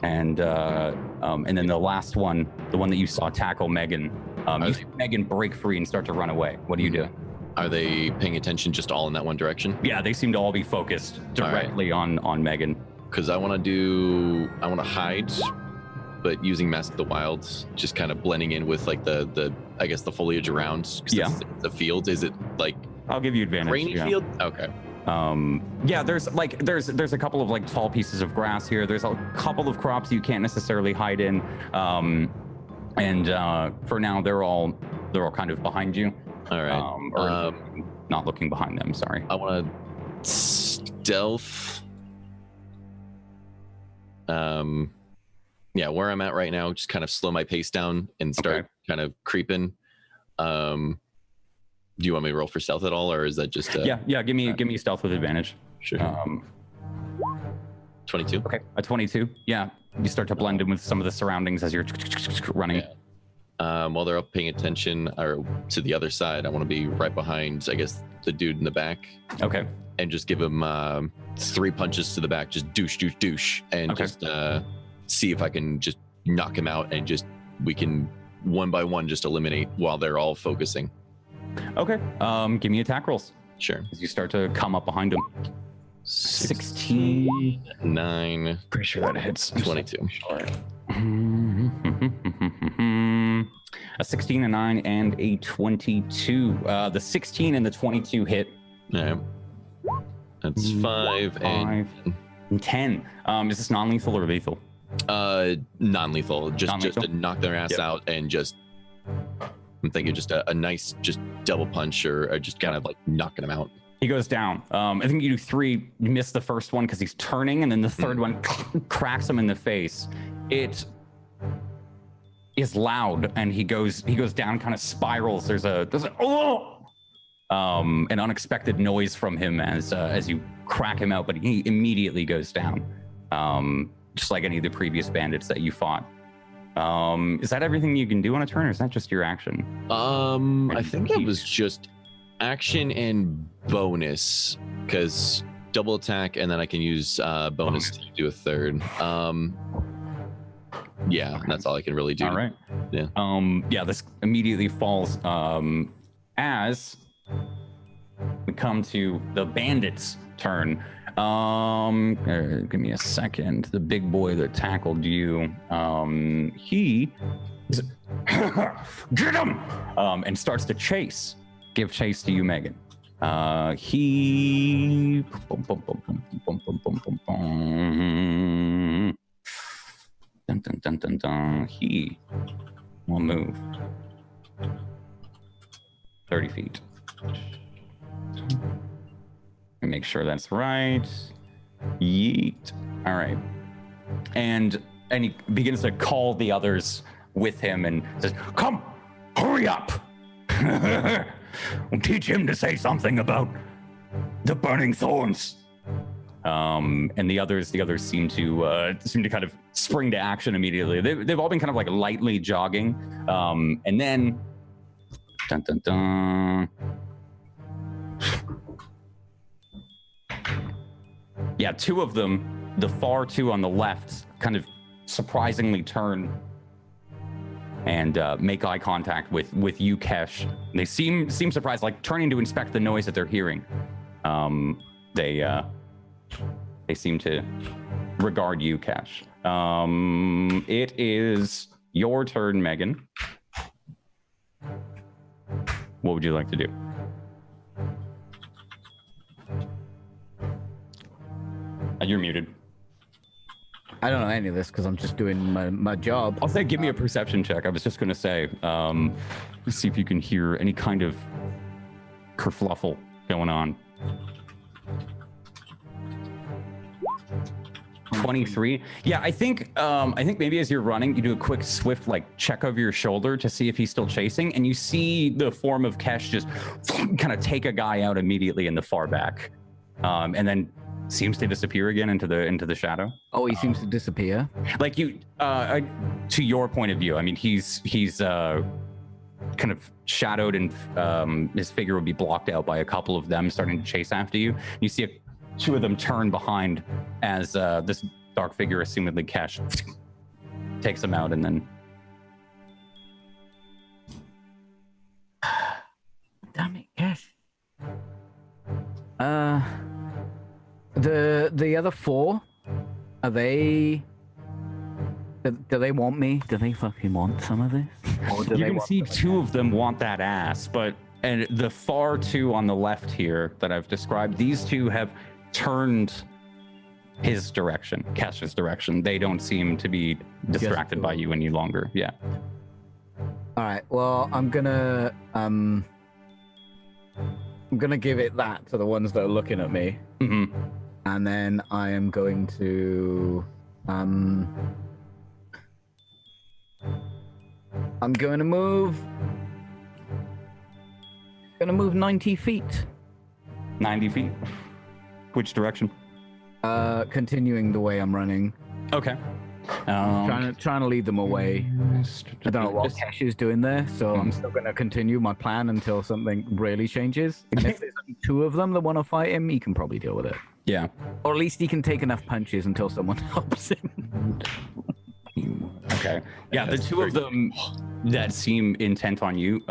And then the last one, the one that you saw tackle Megan, you see Megan break free and start to run away. What do you do? Are they paying attention just all in that one direction? Yeah, they seem to all be focused directly on Megan. Because I want to hide, but using Mask of the Wilds, just kind of blending in with like the I guess the foliage around. Yeah. The field, is it like I'll give you advantage. rainy field? Okay. Yeah, there's a couple of like tall pieces of grass here. There's a couple of crops you can't necessarily hide in. And for now they're all kind of behind you. All right. Or not looking behind them, sorry. I want to stealth. Yeah, where I'm at right now, just kind of slow my pace down and start kind of creeping. Do you want me to roll for stealth at all, or is that just yeah, give me stealth with advantage. Sure. 22. Okay, a 22. Yeah, you start to blend in with some of the surroundings as you're running. Yeah. While they're up paying attention or to the other side, I want to be right behind, I guess, the dude in the back. Okay. And just give him 3 punches to the back, just douche, douche, douche, and just see if I can just knock him out, and just we can one by one just eliminate while they're all focusing. Okay. Give me attack rolls. Sure. As you start to come up behind him. 16. 9. Pretty sure that hits. 22. A 16, a 9, and a 22. The 16 and the 22 hit. Yeah. That's 5 and 10. Is this non-lethal or lethal? Non-lethal. Just Non-lethal? to knock their ass out, and just I'm thinking just a nice just double punch or just kind of like knocking him out. He goes down. I think you do 3. You miss the first one because he's turning, and then the third one cracks him in the face. It is loud, and he goes down, kind of spirals. There's an unexpected noise from him as you crack him out, but he immediately goes down, just like any of the previous bandits that you fought. Is that everything you can do on a turn, or is that just your action? I think that was just action and bonus, because double attack, and then I can use bonus to do a third. Yeah, that's all I can really do. All right. Yeah. Yeah, this immediately falls as we come to the bandit's turn. Give me a second. The big boy that tackled you, he is get him, and starts to chase. Give chase to you, Megan. He he will move 30 feet. Make sure that's right. Yeet. All right. And he begins to call the others with him and says, "Come, hurry up. We'll teach him to say something about the burning thorns." And the others seem to kind of spring to action immediately. They've all been kind of like lightly jogging, and then dun dun dun. Yeah, 2 of them, the far 2 on the left, kind of surprisingly turn and make eye contact with you, Kesh. They seem surprised, like turning to inspect the noise that they're hearing. They seem to regard you, Kesh. It is your turn, Megan. What would you like to do? You're muted. I don't know any of this because I'm just doing my job. I'll say give me a perception check. I was just going to say, see if you can hear any kind of kerfluffle going on. 23. Yeah, I think maybe as you're running, you do a quick, swift like check over your shoulder to see if he's still chasing, and you see the form of Kesh just kind of take a guy out immediately in the far back, and then seems to disappear again into the shadow. Oh, he seems to disappear. Like you, to your point of view, I mean, he's kind of shadowed, and his figure would be blocked out by a couple of them starting to chase after you. You see 2 of them turn behind as this dark figure, assumedly Kesh, takes him out, and then Damn it, Cash. The other 4, are they? Do they want me? Do they fucking want some of this? Or do you they can want see some of 2 of them want that ass, and the far 2 on the left here that I've described, these 2 have turned his direction, Kesh's direction. They don't seem to be distracted by you any longer. Yeah. All right. Well, I'm gonna give it that to the ones that are looking at me, and then I am going to I'm going to move 90 feet. 90 feet. Which direction? Continuing the way I'm running. Okay. Trying to lead them away. I don't know what Kesh is doing there, so I'm still going to continue my plan until something really changes. And if there's only 2 of them that want to fight him, he can probably deal with it. Yeah. Or at least he can take enough punches until someone helps him. Okay. Yeah, the 2 of them that seem intent on you,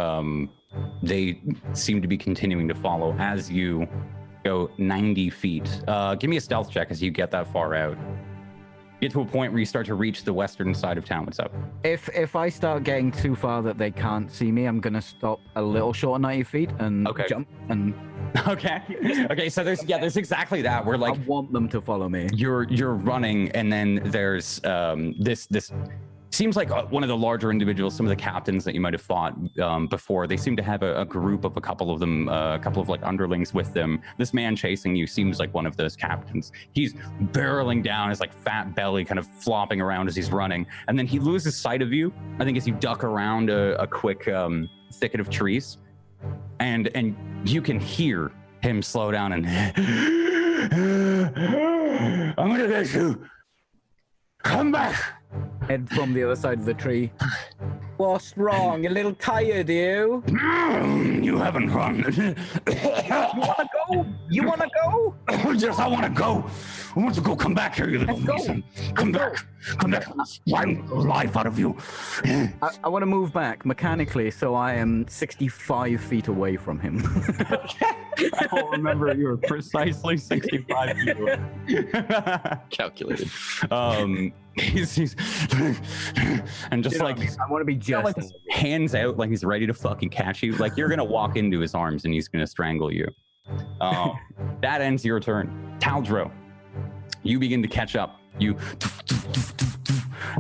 they seem to be continuing to follow as you go 90 feet. Give me a stealth check as you get that far out. Get to a point where you start to reach the western side of town. What's up? If I start getting too far that they can't see me, I'm gonna stop a little short of 90 feet and jump and. Okay. So there's exactly that. Where like I want them to follow me. You're running, and then there's this seems like one of the larger individuals, some of the captains that you might have fought before. They seem to have a group of a couple of them, a couple of like underlings with them. This man chasing you seems like one of those captains. He's barreling down, his like fat belly kind of flopping around as he's running, and then he loses sight of you. I think as you duck around a quick thicket of trees, and you can hear him slow down and I'm gonna get you. Come back. Head from the other side of the tree. What's wrong? You're a little tired, you? You haven't run. You wanna go? You wanna go? Yes, I want to go. I want to go. Come back here, you little mason. Come back. Come back. Find the life out of you. I want to move back mechanically, so I am 65 feet away from him. I don't remember. You were precisely 65 feet away. Calculated. He's and just like I want to be just like hands out, like he's ready to fucking catch you. Like you're gonna walk into his arms and he's gonna strangle you. That ends your turn. Taldro, you begin to catch up. You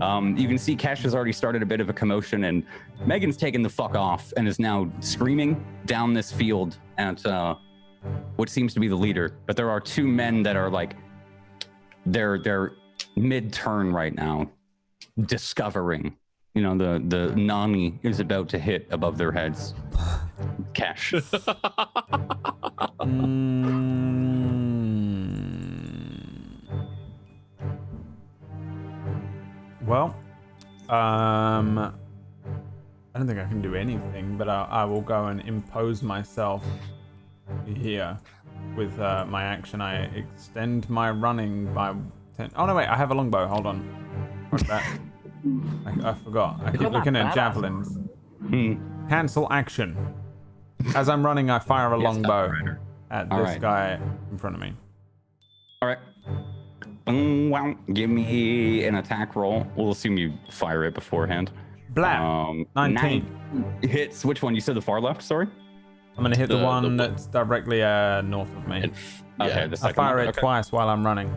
can see Kesh has already started a bit of a commotion, and Megan's taken the fuck off and is now screaming down this field at what seems to be the leader. But there are 2 men that are like they're mid-turn right now, discovering, you know, the Nani is about to hit above their heads. Kesh. Well, I don't think I can do anything, but I will go and impose myself here with my action. I extend my running by 10. Oh no, wait! I have a longbow. Hold on. What's that? I forgot. I keep looking at javelins. Cancel action. As I'm running, I fire a longbow at this guy in front of me. All right. Wow. Give me an attack roll. We'll assume you fire it beforehand. Blap. 19 hits. Which one? You said the far left. Sorry. I'm gonna hit the one that's directly north of me. Okay. The I second fire one. it twice while I'm running.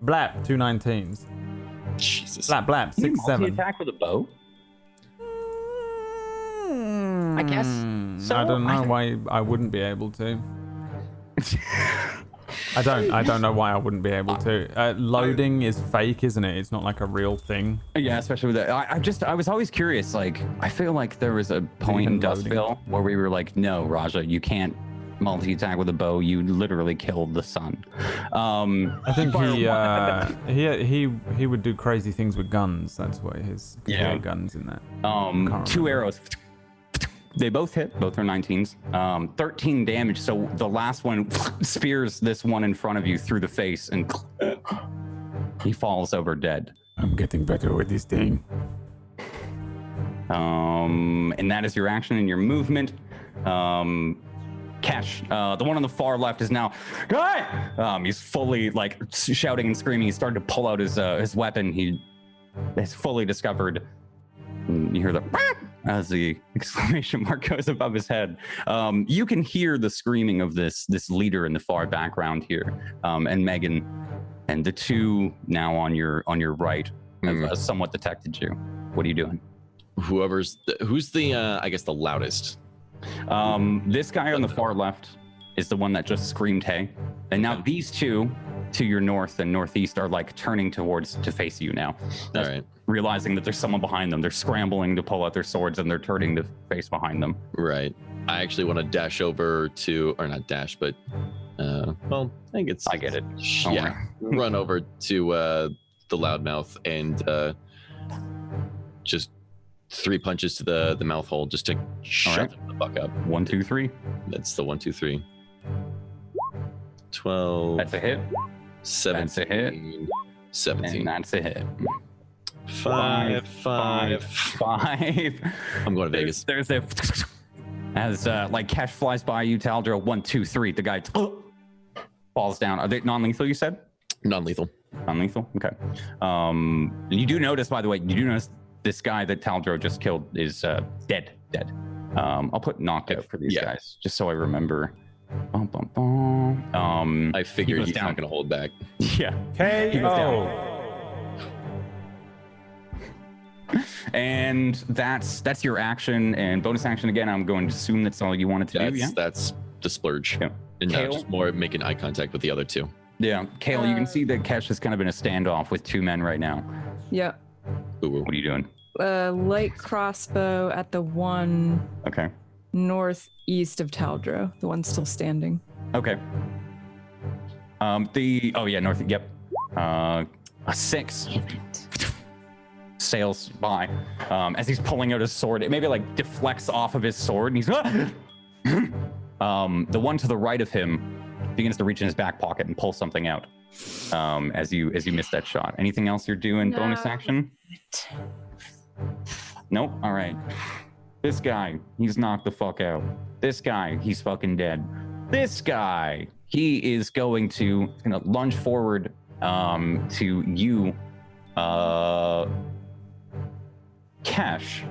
Blap. 2 19s. Jesus. Blap. 6 7. Attack with a bow. I guess. So I don't know why I wouldn't be able to. I don't know why I wouldn't be able to. Loading is fake, isn't it? It's not like a real thing. Yeah, especially with that. I was always curious. Like, I feel like there was a point in Dustville where we were like, no, Raja, you can't multi-attack with a bow. You literally killed the sun. I think he would do crazy things with guns. That's why his guns in that. 2 arrows. They both hit. Both are 19s. 13 damage. So the last one spears this one in front of you through the face, and He falls over dead. I'm getting better with this thing. And that is your action and your movement. Cash, the one on the far left is now, he's fully like shouting and screaming. He started to pull out his weapon. He has fully discovered. You hear the as the exclamation mark goes above his head. You can hear the screaming of this leader in the far background here, and Megan, and the two now on your right have somewhat detected you. What are you doing? Who's the I guess the loudest? This guy on the far left is the one that just screamed hey, and now these two to your north and northeast are like turning to face you now. All right. Realizing that there's someone behind them. They're scrambling to pull out their swords and they're turning to face behind them. Right. I actually want to dash over to, or not dash, but well, I think it's. I get it. Yeah. Run over to the loudmouth and just 3 punches to the mouth hole just to shut him the fuck up. 1, 2, 3. That's the 1, 2, 3. 12. That's a hit. 17. That's a hit. 17. And that's a hit. 5. I'm going to Vegas. There's a as like Cash flies by you, Taldro. 1, 2, 3. The guy falls down. Are they non-lethal? You said Non-lethal. Non-lethal. Okay. You do notice, by the way, this guy that Taldro just killed is dead. I'll put knocked out for these guys just so I remember. I figured he's not going to hold back. Yeah. KO. And that's your action and bonus action again. I'm going to assume that's all you wanted to do. Yeah. That's the splurge. Yeah. And now just more making eye contact with the other two. Yeah. Kale, you can see that Kesh is kind of in a standoff with 2 men right now. Yeah. Ooh. What are you doing? Light crossbow at the one Okay. northeast of Taldro, the one still standing. Okay. North. Yep. A 6 sails by as he's pulling out his sword. It maybe like deflects off of his sword, and he's the one to the right of him begins to reach in his back pocket and pull something out. As you miss that shot. Anything else you're doing? No. Bonus action? Nope. All right. This guy, he's knocked the fuck out. This guy, he's fucking dead. This guy, he is going to lunge forward to you, Cash.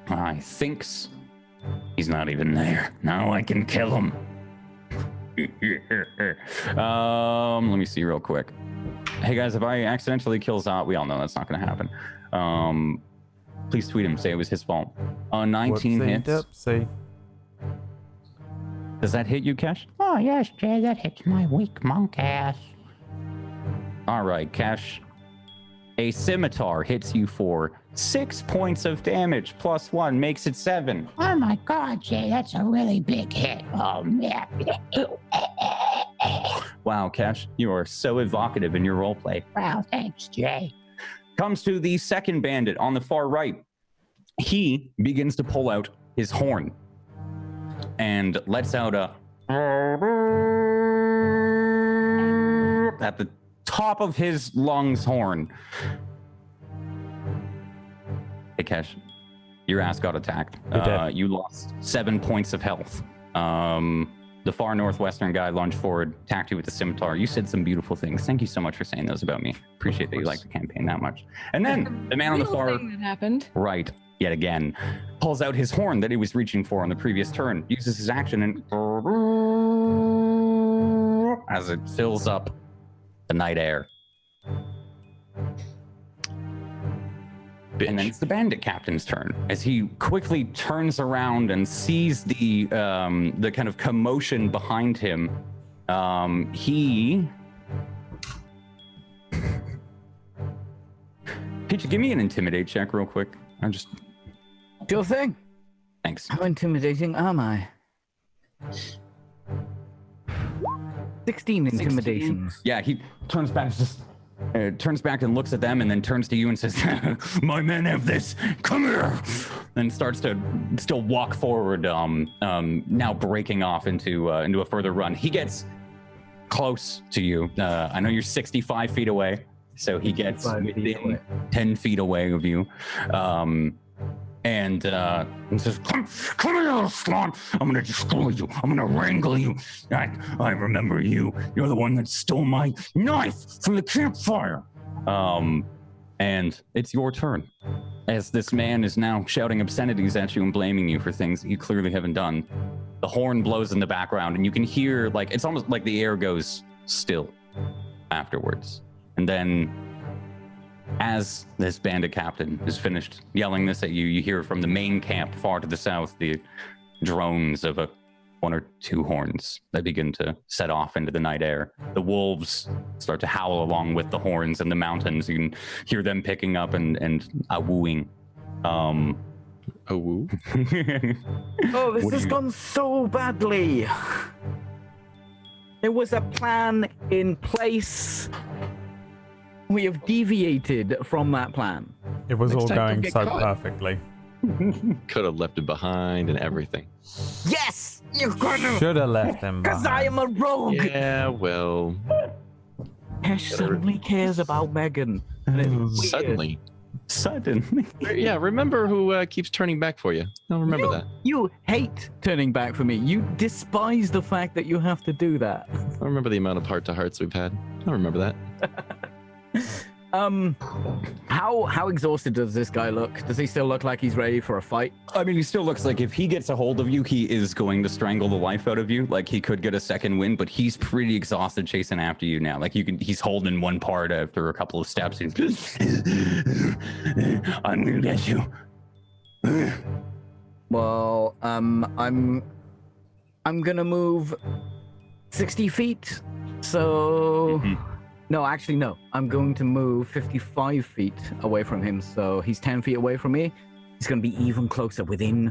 I thinks he's not even there. Now I can kill him. Let me see real quick. Hey guys, if I accidentally kill Zot, we all know that's not going to happen. Please tweet him. Say it was his fault. 19 hits. Dipsy. Does that hit you, Cash? Oh, yes, Jay, that hits my weak monk ass. All right, Cash. A scimitar hits you for 6 points of damage. Plus 1 makes it 7. Oh my God, Jay, that's a really big hit. Oh, man. Wow, Cash, you are so evocative in your roleplay. Wow, thanks, Jay. Comes to the second bandit on the far right. He begins to pull out his horn and lets out a at the top of his lungs horn. Hey, Cash, your ass got attacked. You lost 7 points of health. The far northwestern guy lunged forward, attacked you with the scimitar. You said some beautiful things. Thank you so much for saying those about me. Appreciate that you like the campaign that much. And then the man on the far thing that happened. right, yet again, pulls out his horn that he was reaching for on the previous turn, uses his action, and as it fills up the night air. And then it's the bandit captain's turn as he quickly turns around and sees the kind of commotion behind him. He Peach, give me an intimidate check real quick. I'm just Sure thing. thanks. How intimidating am I? 16 intimidations. Yeah, he turns back, turns back and looks at them, and then turns to you and says, "My men have this. Come here." And starts to still walk forward. Now breaking off into a further run. He gets close to you. I know you're 65 feet away. So he gets 5 feet within away. 10 feet away of you. And says, come here, Swan. I'm going to destroy you. I'm going to wrangle you. I remember you. You're the one that stole my knife from the campfire. And it's your turn. As this man is now shouting obscenities at you and blaming you for things that you clearly haven't done. The horn blows in the background, and you can hear, like, it's almost like the air goes still afterwards. And then, as this bandit captain is finished yelling this at you, you hear from the main camp far to the south the drones of one or two horns that begin to set off into the night air. The wolves start to howl along with the horns in the mountains. You can hear them picking up and wooing. A woo? Oh, this What do has you- gone so badly. There was a plan in place. We have deviated from that plan. It was Next all time, don't going get so caught. perfectly. Could have left it behind and everything. Yes, you couldn't, Should have left him because I behind. am a rogue. Yeah, well, Hesh suddenly cares about Megan. And it's weird. suddenly. Suddenly. Yeah, remember who keeps turning back for you. I'll remember that. You hate turning back for me. You despise the fact that you have to do that. I remember the amount of heart-to-hearts we've had. I remember that. How exhausted does this guy look? Does he still look like he's ready for a fight? I mean, he still looks like if he gets a hold of you, he is going to strangle the life out of you. Like, he could get a second win, but he's pretty exhausted chasing after you now. Like, he's holding one part after a couple of steps. He's, I'm gonna get you. Well, I'm gonna move 60 feet. So no, actually no. I'm going to move 55 feet away from him. So he's 10 feet away from me. He's gonna be even closer, within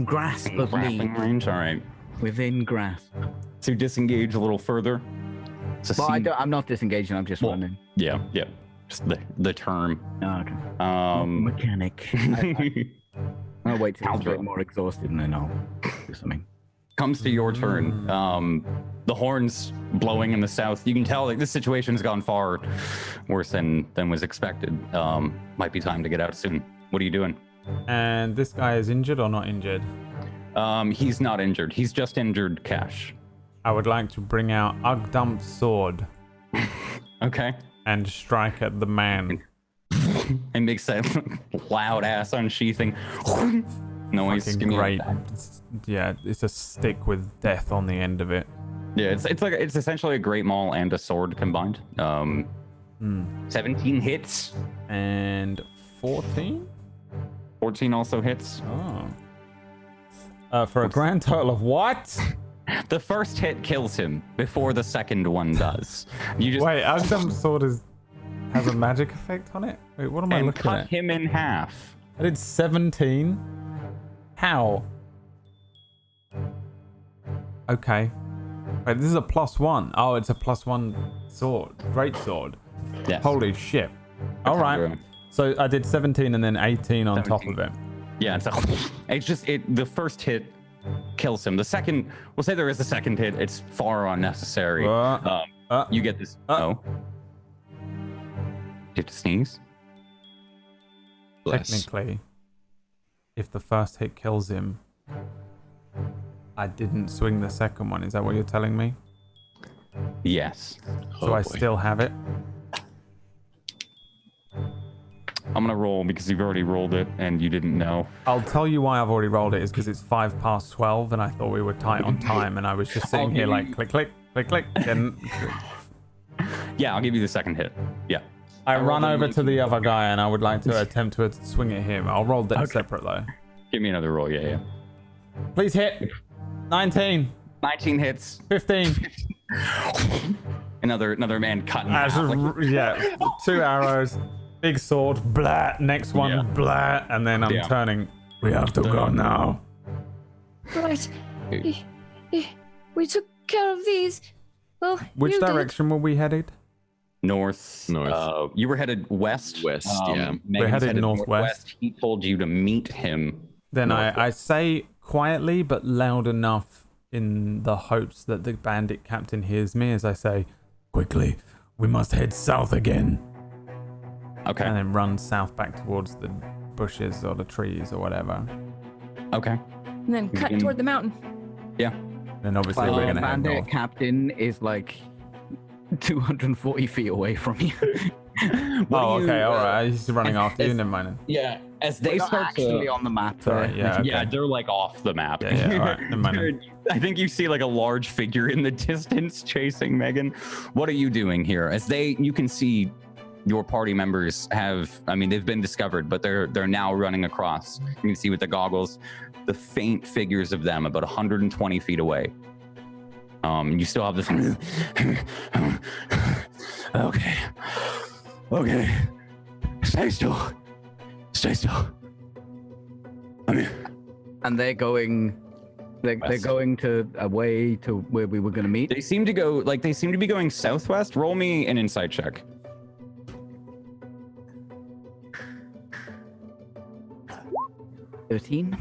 grasp of me. Grappling range. All right. Within grasp. So disengage a little further. It's a Well, scene- I'm not disengaging. I'm just Well, running. Yeah. Just the term. Oh, okay. Mechanic. I'll wait till he's a bit more exhausted and then I'll do something. Comes to your turn. The horns blowing in the south. You can tell like this situation's gone far worse than was expected. Might be time to get out soon. What are you doing? And this guy is injured or not injured? He's not injured. He's just injured Cash. I would like to bring out Ugdump's sword Okay. and strike at the man. And makes that loud ass unsheathing noise. Fucking Give me great. that. It's a stick with death on the end of it. Yeah, it's essentially a great maul and a sword combined. 17 hits. And 14? 14 also hits. Oh. For a grand total of what? The first hit kills him before the second one does. You just Wait, Ugdump's sword has a magic effect on it? Wait, what am I and looking cut at? him in half. I did 17. How? Okay. Wait, this is a +1. Oh, it's a +1 sword. Great sword. Yes. Holy shit. All right. So I did 17 and then 18 on top of it. Yeah, it's just the first hit kills him. The second, we'll say there is a second hit. It's far unnecessary. You get this. Oh. You have to sneeze. Bless. Technically, if the first hit kills him, I didn't swing the second one. Is that what you're telling me? Yes. So I boy. still have it. I'm gonna roll because you've already rolled it and you didn't know. I'll tell you why I've already rolled it is because it's 5 past 12 and I thought we were tight on time and I was just sitting I'll here give like you- click, click, click, click. And Yeah, I'll give you the second hit. Yeah. I rolled run a over to the other guy and I would like to attempt to swing at him. I'll roll that Okay. separate though. Give me another roll. Yeah. Please hit. 19, 19 hits. 15. Another man cut in Ah, half. Like, yeah, 2 arrows, big sword, blah. Next one, Yeah. blah. And then I'm Yeah. turning. We have to go now. Right. We took care of these. Well, Which you did. direction were we headed? North. North. You were headed west. West, yeah. Megan's headed northwest. He told you to meet him. Then I northwest. say quietly but loud enough in the hopes that the bandit captain hears me as I say, quickly, we must head south again. Okay. and then run south back towards the bushes or the trees or whatever. Okay. And then cut can- toward the mountain. Then obviously we're gonna head Bandit north. Captain is like 240 feet away from you. What Oh, do you, okay, all right. He's running after you. as- Never mind. Then. Yeah, as We're they not start actually to. on the map. Sorry, yeah, okay. Yeah, they're like off the map. Yeah, all right. Never mind. then. I think you see like a large figure in the distance chasing Megan. What are you doing here? As you can see your party members they've been discovered, but they're now running across. You can see with the goggles, the faint figures of them about 120 feet away. You still have this. Okay. Stay still. I'm here. And they're going. They're West. going to away to where we were going to meet. They seem to be going southwest. Roll me an insight check. 13.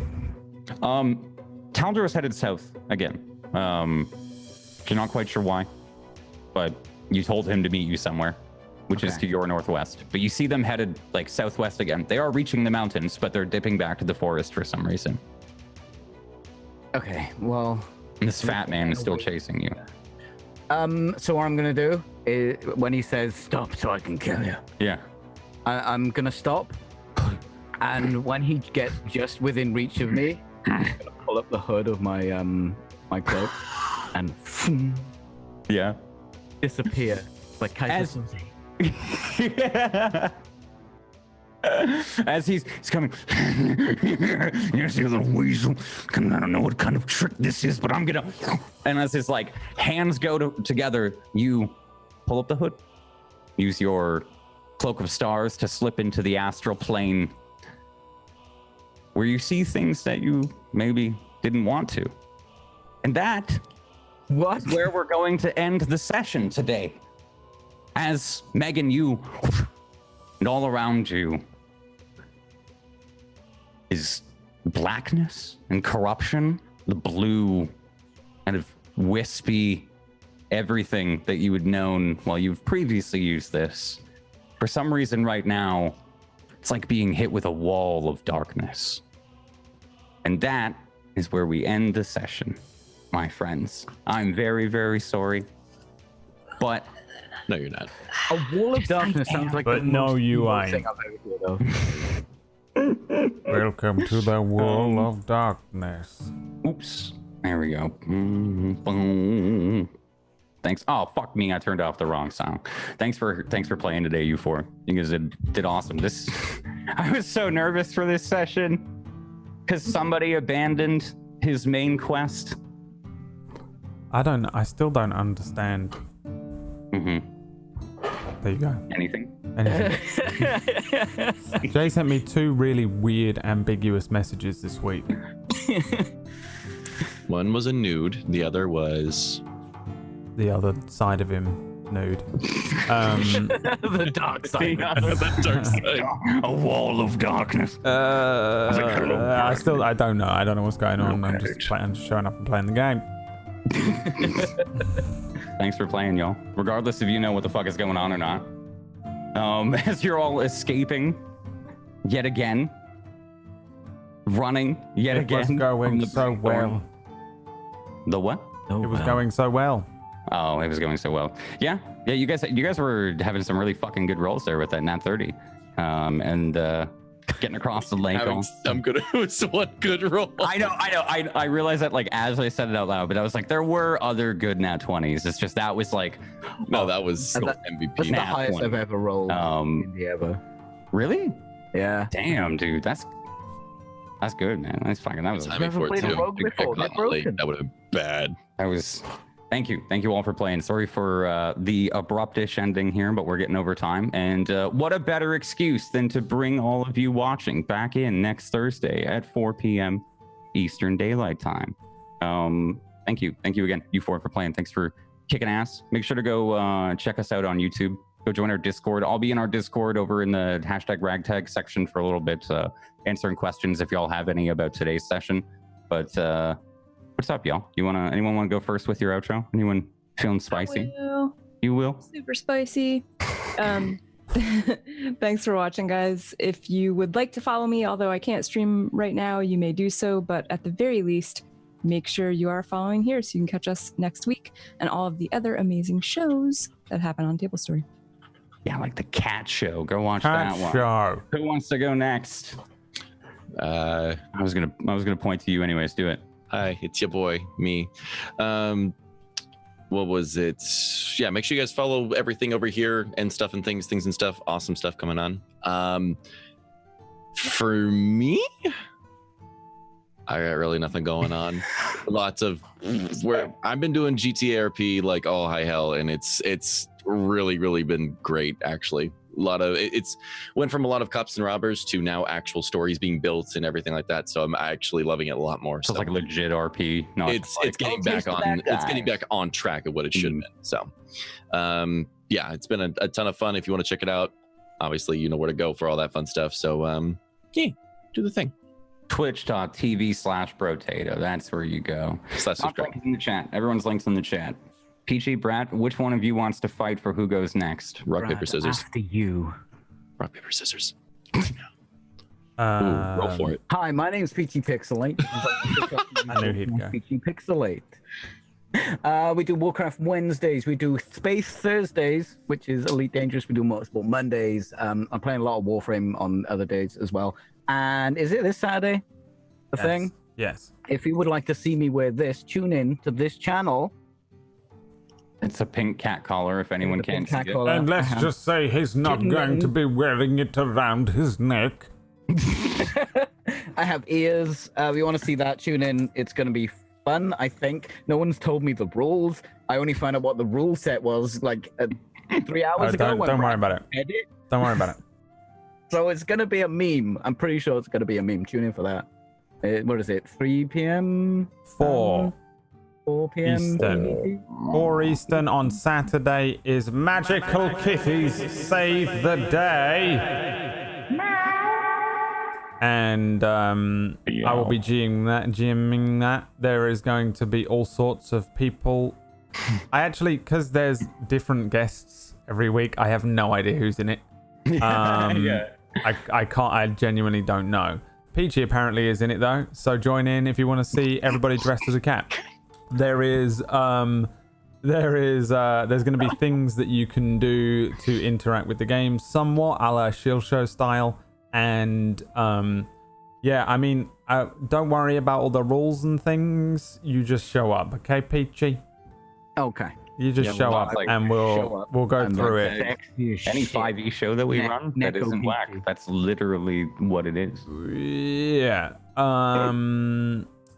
Taldor is headed south again. You're not quite sure why, but you told him to meet you somewhere, which is Okay. to your northwest. But you see them headed like southwest again. They are reaching the mountains, but they're dipping back to the forest for some reason. Okay. Well. And this fat man is still chasing you. So what I'm gonna do is when he says stop, so I can kill you, Yeah. I'm gonna stop. And when he gets just within reach of me, I'm gonna pull up the hood of my my cloak and Yeah. disappear like As- Kaiser Soze. As he's coming, yes, you little weasel. I don't know what kind of trick this is, but I'm gonna. And as his like hands go together, you pull up the hood, use your cloak of stars to slip into the astral plane, where you see things that you maybe didn't want to, and that What? is where we're going to end the session today. As Megan, you and all around you is blackness and corruption, the blue kind of wispy everything that you had known while you've previously used this. For some reason right now, it's like being hit with a wall of darkness. And that is where we end the session, my friends. I'm very, very sorry, but No, you're not. A wall of darkness sounds like But the no, most you evil ain't. thing I've ever heard of. Welcome to the wall of darkness. oops, there we go. Boom. Thanks. Oh, fuck me, I turned off the wrong song. Thanks for playing today, you four. You guys did awesome. This I was so nervous for this session because somebody abandoned his main quest. I still don't understand. There you go. Anything? Anything. Jay sent me 2 really weird, ambiguous messages this week. One was a nude. The other was The other side of him, nude. The dark side. the dark side. A wall of darkness. I don't know. I don't know what's going on. I'm just showing up and playing the game. Thanks for playing, y'all. Regardless if you know what the fuck is going on or not. As you're all escaping yet again, running yet It again. was from going the so well. The what? It was going so well. Oh, it was going so well. Yeah. You guys were having some really fucking good rolls there with that nat 30, and getting across the lake. I'm good. It was one good roll. I know. I realized that like as I said it out loud, but I was like, there were other good nat 20s. It's just that was like, No, that was And That's MVP. the Nat highest 20. I've ever rolled in the ever. really? Yeah. Damn, dude, that's good, man. That's fucking. That was. Timing for it played a too. rogue If I before, got they're late, broken. that would have been bad. That was. Thank you all for playing. Sorry for the abruptish ending here, but we're getting over time. And what a better excuse than to bring all of you watching back in next Thursday at 4 p.m. Eastern Daylight Time. Thank you again, you four, for playing. Thanks for kicking ass. Make sure to go check us out on YouTube. Go join our Discord. I'll be in our Discord over in the #RagTags section for a little bit, answering questions if y'all have any about today's session. But what's up, y'all? Anyone want to go first with your outro? Anyone feeling spicy? Well, You will? super spicy. Thanks for watching, guys. If you would like to follow me, although I can't stream right now, you may do so, but at the very least, make sure you are following here so you can catch us next week and all of the other amazing shows that happen on Table Story. Yeah, like the cat show. Go watch Cat that one. show. Who wants to go next? I was gonna point to you anyways. Do it. Hi, it's your boy, me. What was it? Yeah, make sure you guys follow everything over here and stuff and things and stuff. Awesome stuff coming on. For me, I got really nothing going on. Lots of where I've been doing GTA RP like all high hell, and it's really been great actually. A lot of it's went from a lot of cops and robbers to now actual stories being built and everything like that. So I'm actually loving it a lot more. So it's like legit RP. Not It's like, getting back on. It's getting back on track of what it should have been. So, yeah, it's been a ton of fun. If you want to check it out, obviously you know where to go for all that fun stuff. So, yeah, do the thing. Twitch.tv/Brotatoe. That's where you go. Subscribe. Links in the chat. Everyone's links in the chat. Peachy, Brat, which one of you wants to fight for who goes next? Rock, paper, scissors. After you. Rock, paper, scissors. Uh, Roll for it. Hi, my name's Peachy Pixelate. I knew he'd go. Peachy Pixelate. We do Warcraft Wednesdays. We do Space Thursdays, which is Elite Dangerous. We do Motorsport Mondays. I'm playing a lot of Warframe on other days as well. And is it this Saturday? The thing? Yes. If you would like to see me wear this, tune in to this channel. It's a pink cat collar if anyone The can't pink see cat it. collar. And let's just say he's not going to be wearing it around his neck. I have ears. If you want to see that, tune in. It's going to be fun, I think. No one's told me the rules. I only found out what the rule set was like 3 hours ago. Don't worry about it. Edit. Don't worry about it. So it's going to be a meme. I'm pretty sure it's going to be a meme. Tune in for that. What is it? 3 p.m.? 4 p.m. Eastern. 4 Eastern on Saturday is Magical Kitties Save the Day. And I will be GMing that. There is going to be all sorts of people. I actually, because there's different guests every week, I have no idea who's in it. Yeah. I genuinely don't know. Peachy apparently is in it though, so join in if you want to see everybody dressed as a cat. There's going to be things that you can do to interact with the game, somewhat a la Shield Show style. And yeah, I mean, don't worry about all the rules and things. You just show up, okay, Peachy? Okay. You just show up, like, and we'll go through it. Any 5e show that we run that isn't black, that's literally what it is. Yeah.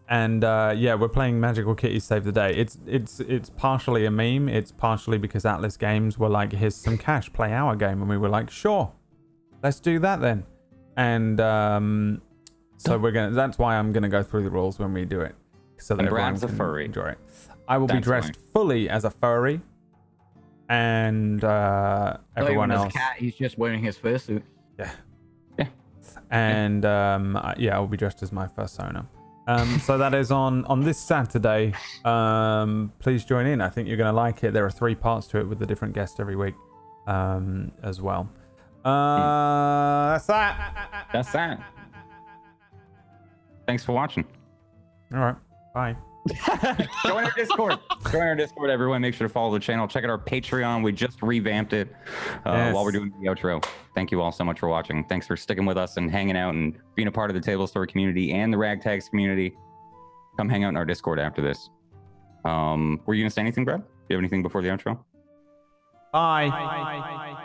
And yeah, we're playing Magical Kitties Save the Day. It's partially a meme. It's partially because Atlas Games were like, here's some cash, play our game, and we were like, sure, let's do that then. And so that's why I'm gonna go through the rules when we do it, so that And everyone Brad's a can furry. enjoy it. I will be That's dressed fully as a furry, and everyone else. Cat, he's just wearing his fursuit. Yeah. Yeah. And yeah, I'll be dressed as my fursona. So that is on this Saturday. Please join in. I think you're going to like it. There are 3 parts to it with a different guest every week as well. That's that. That's that. Thanks for watching. All right. Bye. Join our Discord. Join our Discord, everyone. Make sure to follow the channel. Check out our Patreon. We just revamped it while we're doing the outro. Thank you all so much for watching. Thanks for sticking with us and hanging out and being a part of the Table Story community and the RagTags community. Come hang out in our Discord after this. Were you going to say anything, Brad? Do you have anything before the outro? Bye.